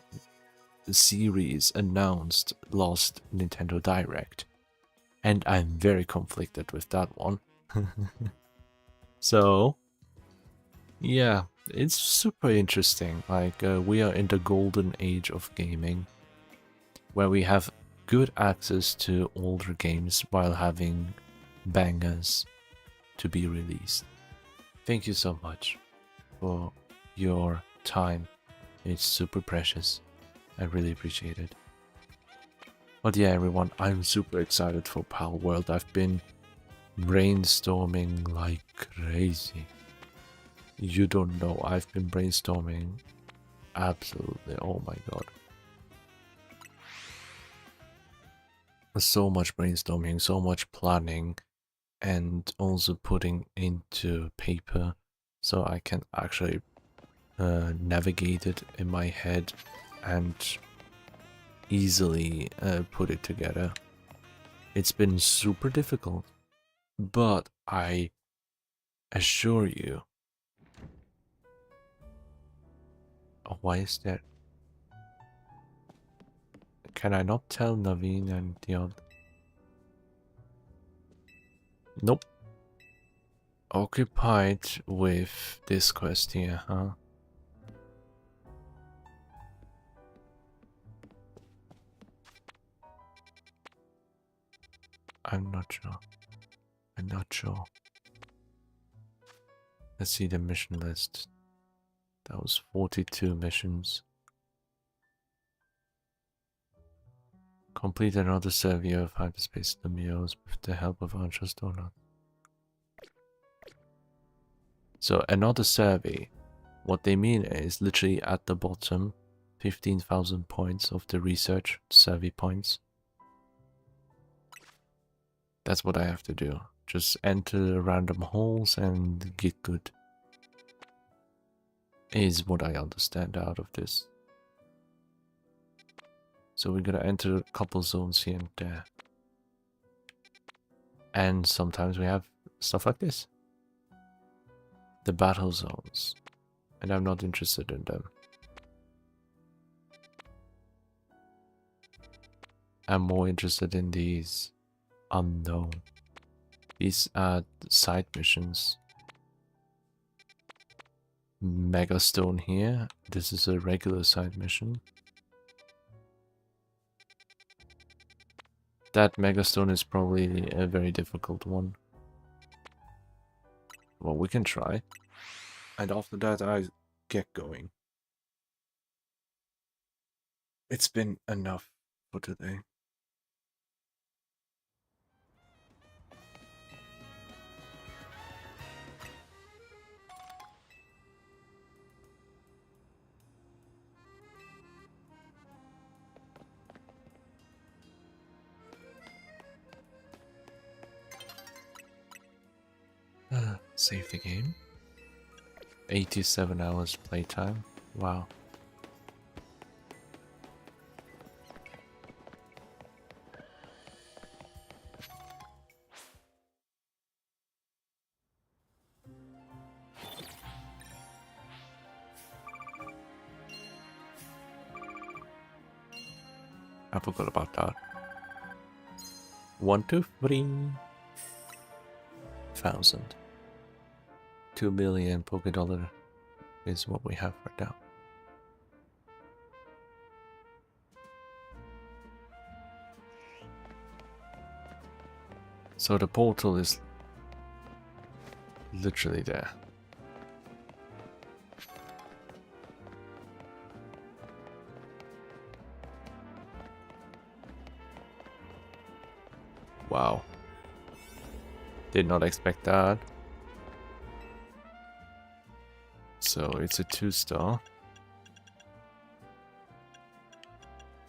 Speaker 1: series announced last Nintendo Direct. And I'm very conflicted with that one. So, yeah, it's super interesting. Like, we are in the golden age of gaming, where we have good access to older games while having bangers to be released. Thank you so much for your time. It's super precious. I really appreciate it. But yeah, everyone, I'm super excited for Pal World. I've been brainstorming like crazy You don't know, I've been brainstorming. Absolutely, oh my god. So much brainstorming, so much planning, and also putting into paper so I can actually navigate it in my head and easily put it together. It's been super difficult, but I assure you. Oh, why is that? Can I not tell Naveen and the other? Nope. Occupied with this quest here, huh? I'm not sure. I'm not sure. Let's see the mission list. That was 42 missions. Complete another survey of hyperspace Lemios with the help of Archer's Donut. So another survey. What they mean is literally at the bottom, 15,000 points of the research survey points. That's what I have to do. Just enter random holes and get good. Is what I understand out of this. So we're gonna enter a couple zones here and there. And sometimes we have stuff like this. The battle zones. And I'm not interested in them. I'm more interested in these unknown. These are side missions. Megastone here. This is a regular side mission. That Megastone is probably a very difficult one. Well, we can try. And after that, I get going. It's been enough for today. Save the game. 87 hours playtime. Wow. I forgot about that. 1, 2, 3,000. 2 billion Poké Dollar is what we have right now. So the portal is literally there. Wow. Did not expect that. So it's a 2-star.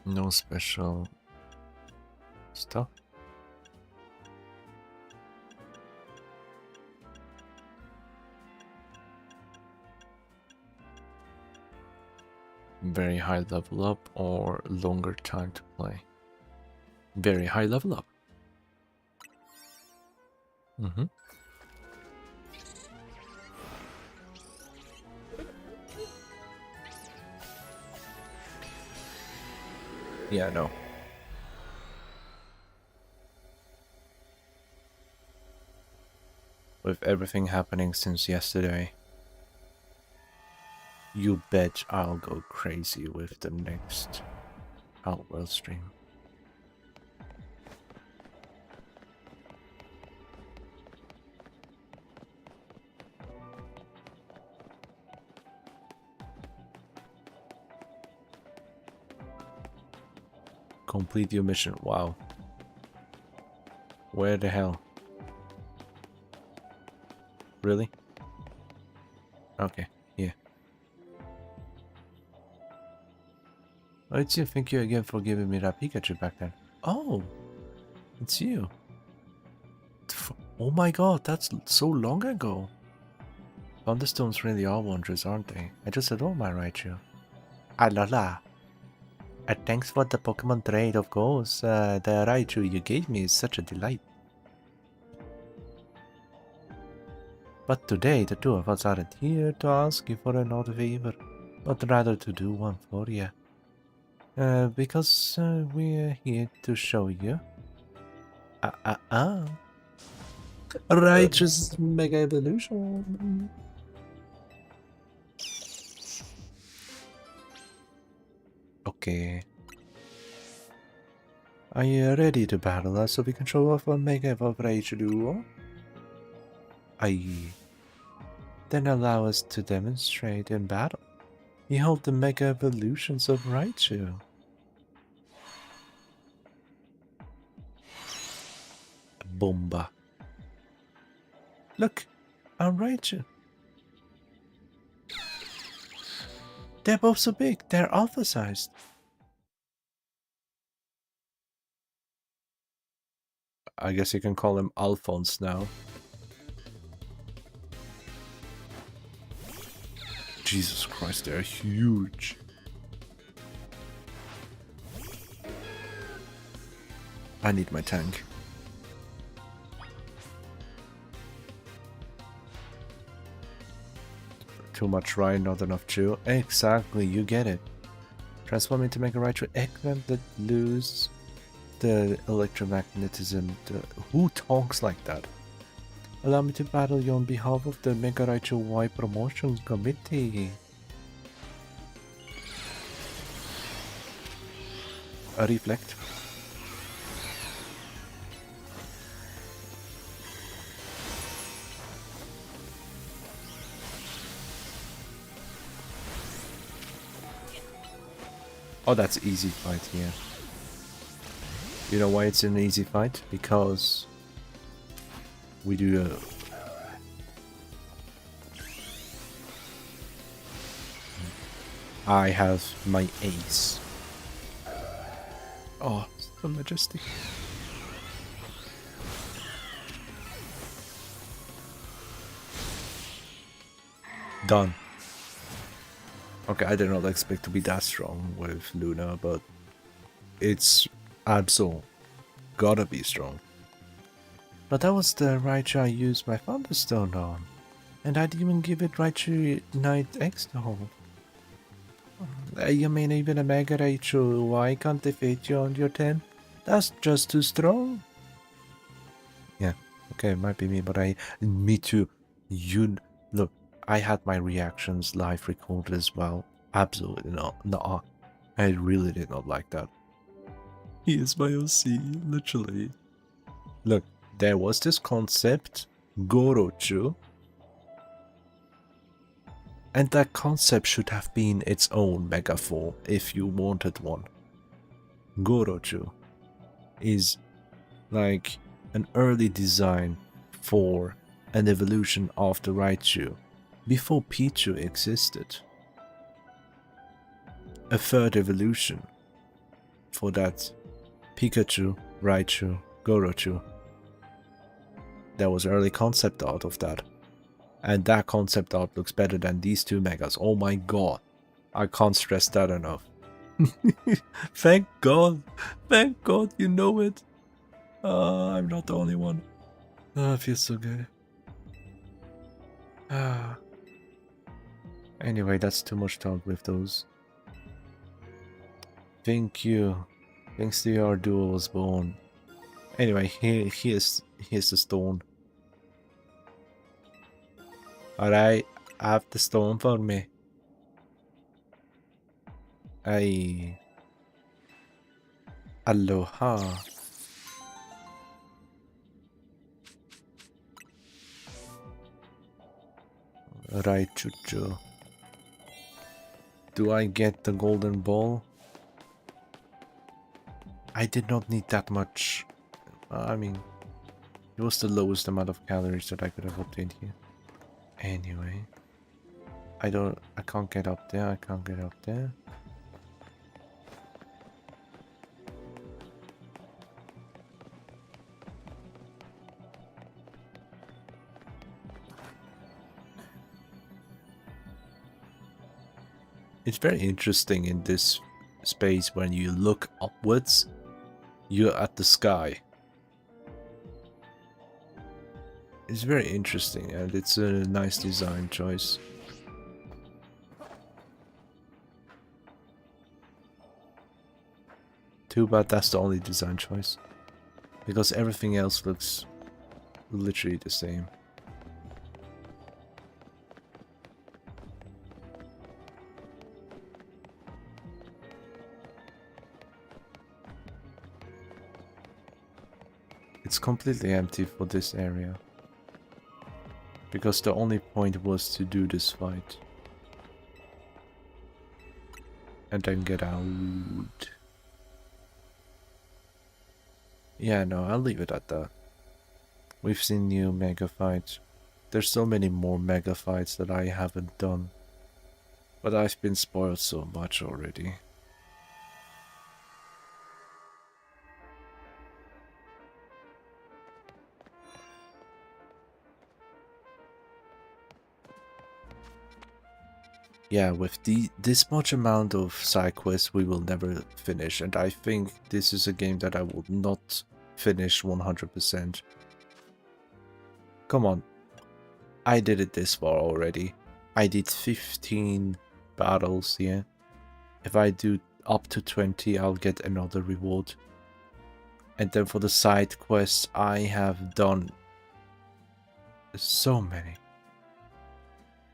Speaker 1: No special stuff. Very high level up or longer time to play. Very high level up. Yeah, no. With everything happening since yesterday, you bet I'll go crazy with the next Outworld stream. Complete your mission. Wow. Where the hell? Really? Okay, yeah. It's you. Thank you again for giving me that Pikachu back then. Oh, it's you. Oh my god, that's so long ago. Thunderstones really are wondrous, aren't they? I just adore my Raichu. Alala. Thanks for the Pokemon trade, of course. The Raichu you gave me is such a delight. But today, the two of us aren't here to ask you for another favor, but rather to do one for you. Because we're here to show you. Raichu's Mega Evolution. Okay. Are you ready to battle us so we can show off what Mega Evolve Raichu do? Aye. Then allow us to demonstrate in battle. Behold the Mega Evolutions of Raichu. Bomba. Look, our Raichu. They're both so big, they're alpha-sized. I guess you can call them Alphons now. Jesus Christ, they're huge. I need my tank. Too much Ryan, not enough Chew. Exactly, you get it. Transform into Mega Raichu Eggman that lose the electromagnetism. Who talks like that? Allow me to battle you on behalf of the Mega Raichu Y Promotion Committee. A reflect. Oh, that's easy fight here. You know why it's an easy fight? Because we do I have my ace. Oh, so majestic. Done. Okay, I did not expect to be that strong with Luna, but it's Absol. Gotta be strong. But that was the Raichu I used my Thunderstone on. And I'd even give it Raichu Knight X though. You mean even a Mega Raichu, why can't defeat you on your 10? That's just too strong. Yeah, okay, it might be me, but me too. Look, I had my reactions live recorded as well. Absolutely not. No, I really did not like that. He is my OC, literally. Look, there was this concept, Gorochu, and that concept should have been its own megaform if you wanted one. Gorochu is like an early design for an evolution of the Raichu before Pichu existed. A third evolution for that Pikachu, Raichu, Gorochu. There was early concept art of that. And that concept art looks better than these two megas. Oh my god. I can't stress that enough. Thank god. Thank god you know it. I'm not the only one. Oh, it feels so good. Anyway, that's too much talk with those. Thank you. Thanks to your duo was born. Anyway, here's the stone. Alright, have the stone for me. Aye. Aloha. Right, Chucho. Do I get the golden ball? I did not need that much. I mean, it was the lowest amount of calories that I could have obtained here. Anyway. I can't get up there, I can't get up there. It's very interesting in this space when you look upwards, you're at the sky. It's very interesting and it's a nice design choice. Too bad that's the only design choice, because everything else looks literally the same. It's completely empty for this area, because the only point was to do this fight and then get out. Yeah, no, I'll leave it at that. We've seen new mega fights. There's so many more mega fights that I haven't done, but I've been spoiled so much already. Yeah, with this much amount of side quests we will never finish, and I think this is a game that I will not finish 100%. Come on, I did it this far already. I did 15 battles, yeah. If I do up to 20, I'll get another reward. And then for the side quests, I have done so many.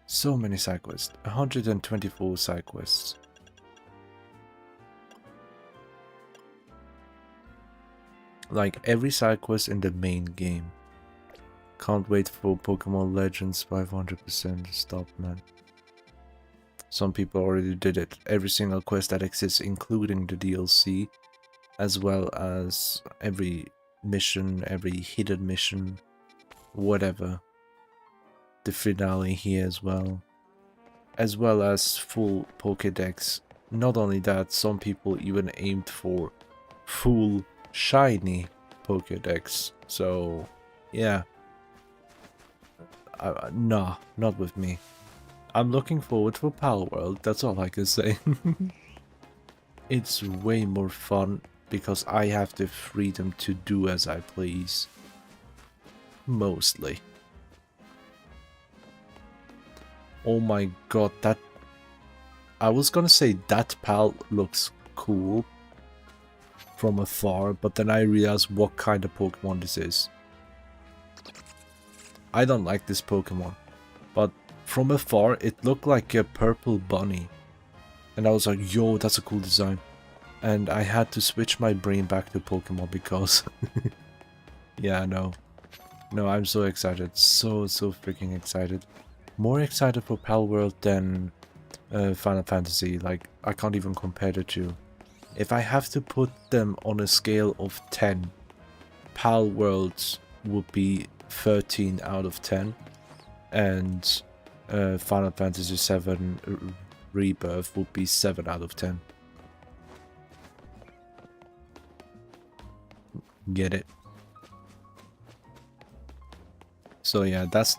Speaker 1: So many side quests. 124 side quests. Like every side quest in the main game. Can't wait for Pokemon Legends 500%. Stop, man. Some people already did it. Every single quest that exists, including the DLC, as well as every mission, every hidden mission, whatever. The finale here as well as full Pokédex. Not only that, some people even aimed for full shiny Pokédex. So, yeah. Nah, not with me. I'm looking forward for Palworld, that's all I can say. It's way more fun because I have the freedom to do as I please. Mostly. Oh my god, that... I was gonna say that pal looks cool from afar, but then I realized what kind of Pokemon this is. I don't like this Pokemon, but from afar it looked like a purple bunny. And I was like, yo, that's a cool design. And I had to switch my brain back to Pokemon because... yeah, no. No, I'm so excited. So freaking excited. More excited for Palworld than Final Fantasy. Like, I can't even compare the two. If I have to put them on a scale of 10, Palworld would be 13 out of 10. And Final Fantasy 7 Rebirth would be 7 out of 10. Get it? So yeah, that's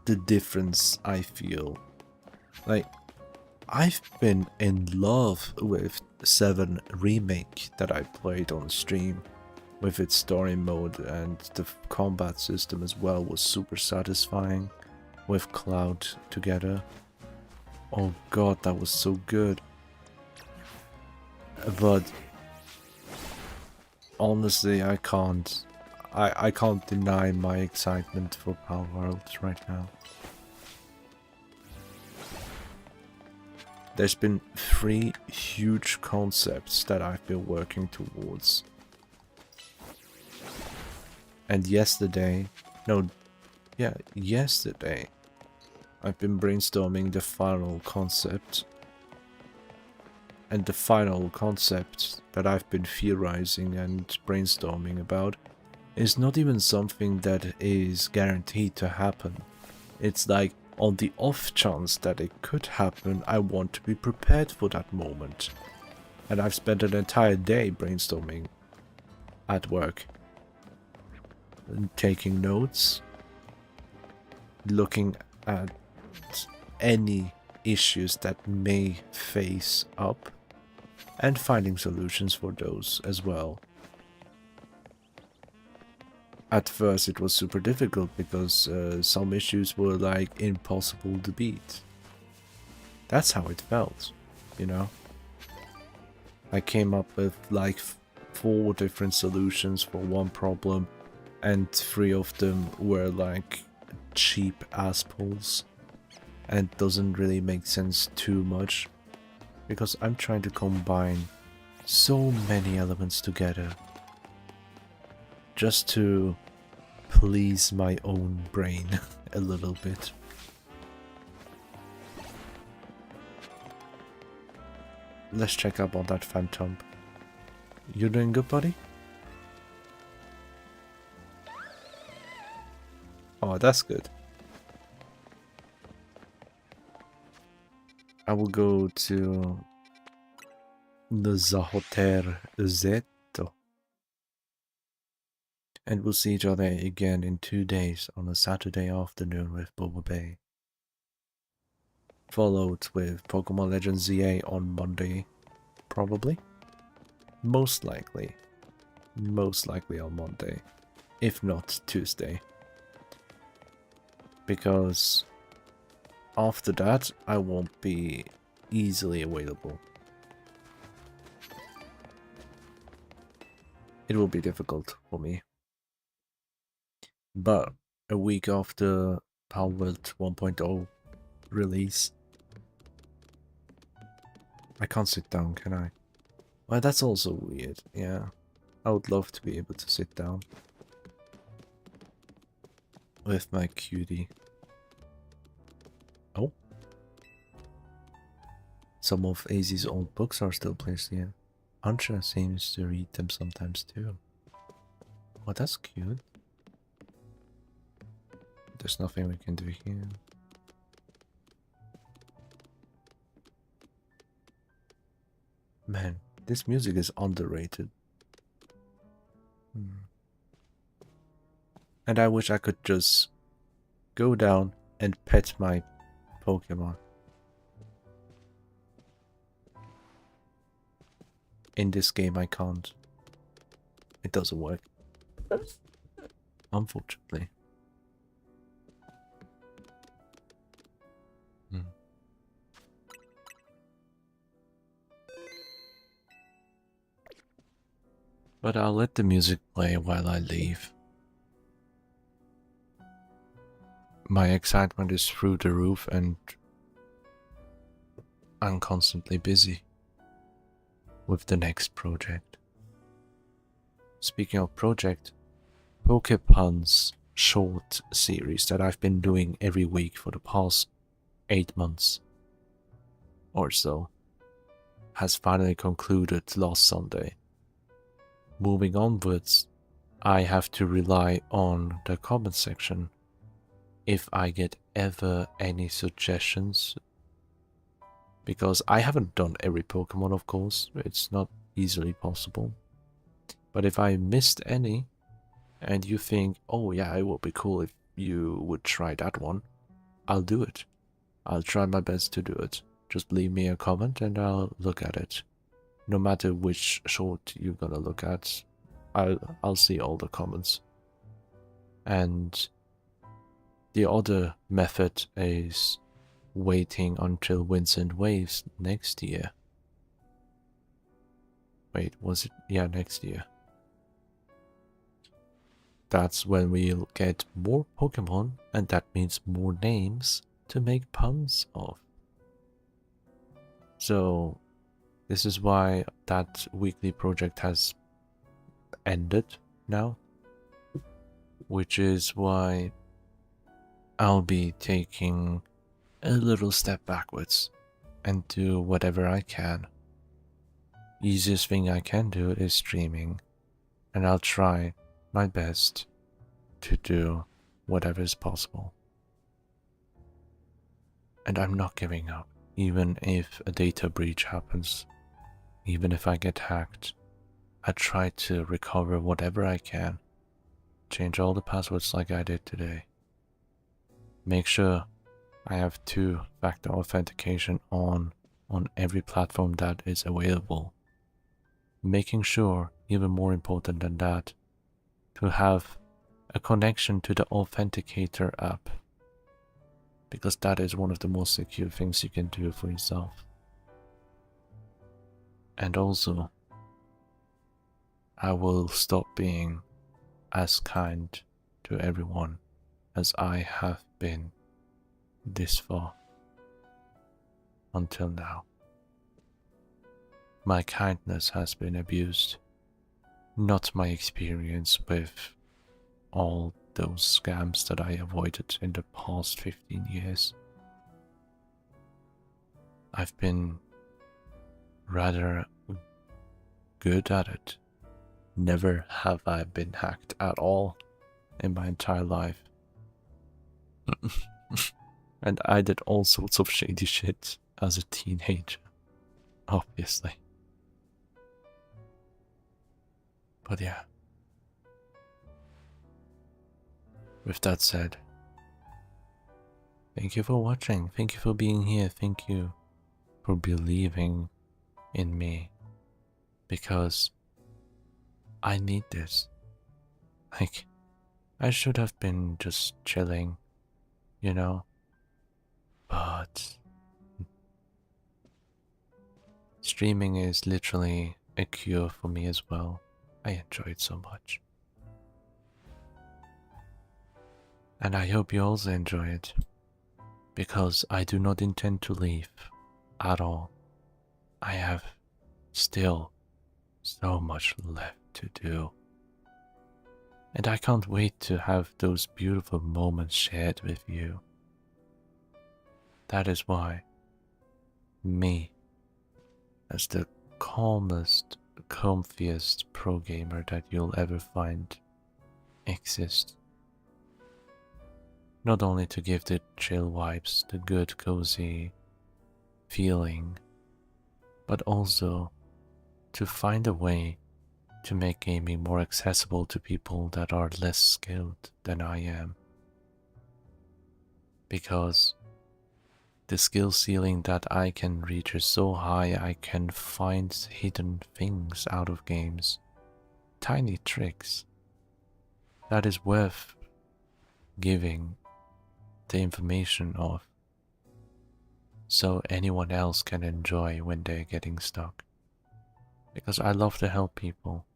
Speaker 1: the difference I feel. Like, I've been in love with 7 Remake that I played on stream, with its story mode, and the combat system as well was super satisfying with Cloud together. Oh god, that was so good. But honestly, I can't deny my excitement for Palworld right now. There's been 3 huge concepts that I've been working towards. And yesterday, I've been brainstorming the final concept. And the final concept that I've been theorizing and brainstorming about is not even something that is guaranteed to happen. It's like, on the off chance that it could happen, I want to be prepared for that moment. And I've spent an entire day brainstorming at work, and taking notes, looking at any issues that may face up, and finding solutions for those as well. At first it was super difficult because some issues were like impossible to beat. That's how it felt, you know? I came up with like 4 different solutions for one problem, and 3 of them were like cheap ass pulls, and doesn't really make sense too much because I'm trying to combine so many elements together just to please my own brain a little bit. Let's check up on that phantom. You doing good, buddy? Oh, that's good. I will go to the Hotel Zeto. And we'll see each other again in 2 days on a Saturday afternoon with Boba Bay. Followed with Pokemon Legends ZA on Monday, probably. Most likely on Monday, if not Tuesday. Because after that, I won't be easily available. It will be difficult for me. But a week after Palworld 1.0 release, I can't sit down, can I? Well, that's also weird, yeah. I would love to be able to sit down with my cutie. Oh. Some of AZ's old books are still placed here. Ancha seems to read them sometimes too. Oh, that's cute. There's nothing we can do here. Man, this music is underrated. And I wish I could just go down and pet my Pokemon. In this game I can't. It doesn't work. Unfortunately. But I'll let the music play while I leave. My excitement is through the roof and I'm constantly busy with the next project. Speaking of project, Pokepun's short series that I've been doing every week for the past 8 months or so has finally concluded last Sunday. Moving onwards, I have to rely on the comment section if I get ever any suggestions, because I haven't done every Pokemon, of course, it's not easily possible. But if I missed any and you think, oh yeah, it would be cool if you would try that one, I'll do it. I'll try my best to do it. Just leave me a comment and I'll look at it. No matter which short you're gonna look at, I'll see all the comments. And the other method is waiting until Winds and Waves next year. Wait, was it? Yeah, next year. That's when we'll get more Pokemon, and that means more names to make puns of. So this is why that weekly project has ended now, which is why I'll be taking a little step backwards and do whatever I can. Easiest thing I can do is streaming, and I'll try my best to do whatever is possible. And I'm not giving up, even if a data breach happens, even if I get hacked. I try to recover whatever I can, change all the passwords like I did today, make sure I have two-factor authentication on every platform that is available, making sure, even more important than that, to have a connection to the Authenticator app, because that is one of the most secure things you can do for yourself. And also, I will stop being as kind to everyone as I have been this far until now. My kindness has been abused, not my experience with all those scams that I avoided in the past 15 years. I've been rather good at it. Never have I been hacked at all in my entire life. And I did all sorts of shady shit as a teenager, obviously. But yeah. With that said, thank you for watching, thank you for being here, thank you for believing in me, because I need this. Like, I should have been just chilling, you know, but streaming is literally a cure for me as well. I enjoy it so much. And I hope you also enjoy it, because I do not intend to leave at all. I have still so much left to do. And I can't wait to have those beautiful moments shared with you. That is why me, as the calmest, comfiest pro gamer that you'll ever find, exists. Not only to give the chill vibes, the good cozy feeling, but also to find a way to make gaming more accessible to people that are less skilled than I am. Because the skill ceiling that I can reach is so high, I can find hidden things out of games, tiny tricks, that is worth giving the information of, so anyone else can enjoy when they're getting stuck. Because I love to help people.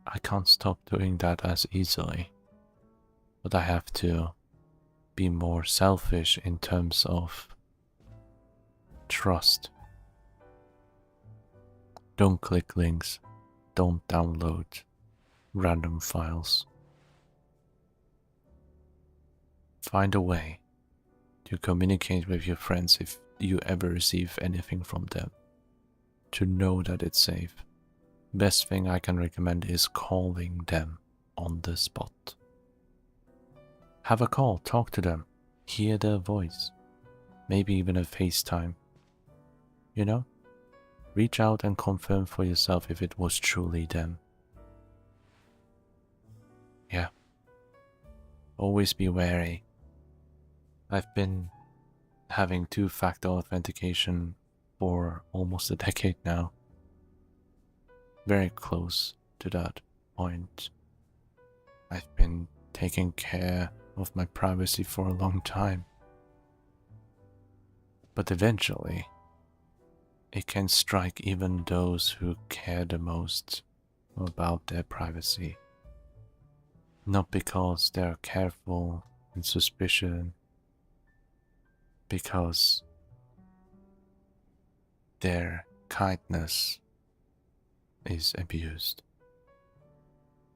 Speaker 1: I can't stop doing that as easily, but I have to be more selfish in terms of trust. Don't click links, don't download random files. Find a way to communicate with your friends if you ever receive anything from them, to know that it's safe. Best thing I can recommend is calling them on the spot. Have a call, talk to them, hear their voice, maybe even a FaceTime. You know? Reach out and confirm for yourself if it was truly them. Yeah. Always be wary. I've been having two-factor authentication for almost a decade now. Very close to that point. I've been taking care of my privacy for a long time. But eventually, it can strike even those who care the most about their privacy. Not because they're careful and suspicious, because their kindness is abused.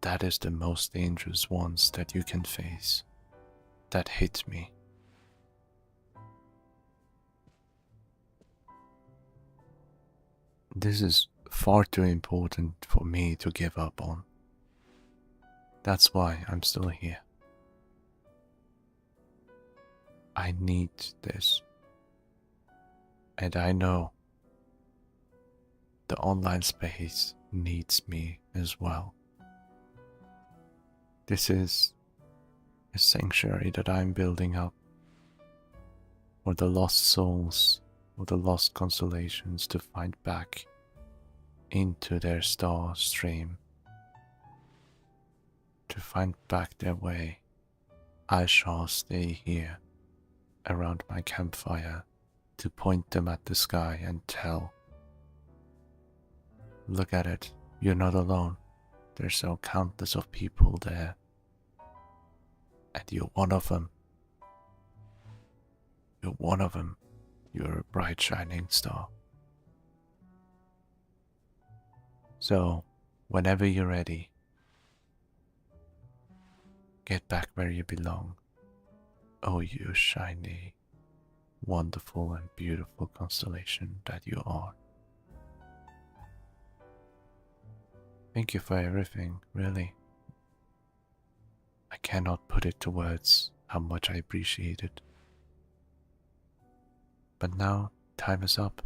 Speaker 1: That is the most dangerous ones that you can face. That hit me. This is far too important for me to give up on. That's why I'm still here. I need this. And I know the online space needs me as well. This is a sanctuary that I'm building up for the lost souls, or the lost constellations to find back into their star stream, to find back their way. I shall stay here around my campfire to point them at the sky and tell, look at it, you're not alone. There's so countless of people there, and you're one of them. You're one of them. You're a bright shining star. So, whenever you're ready, get back where you belong. Oh, you shiny, wonderful and beautiful constellation that you are. Thank you for everything, really. I cannot put it to words how much I appreciate it. But now, time is up.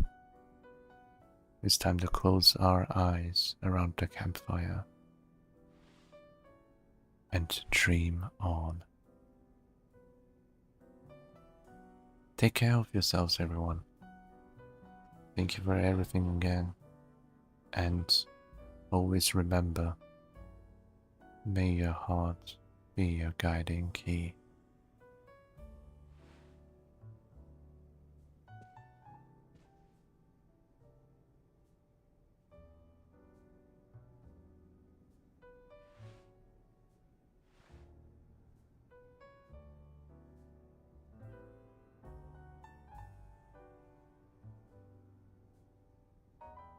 Speaker 1: It's time to close our eyes around the campfire and dream on. Take care of yourselves, everyone. Thank you for everything again. And always remember, may your heart be your guiding key.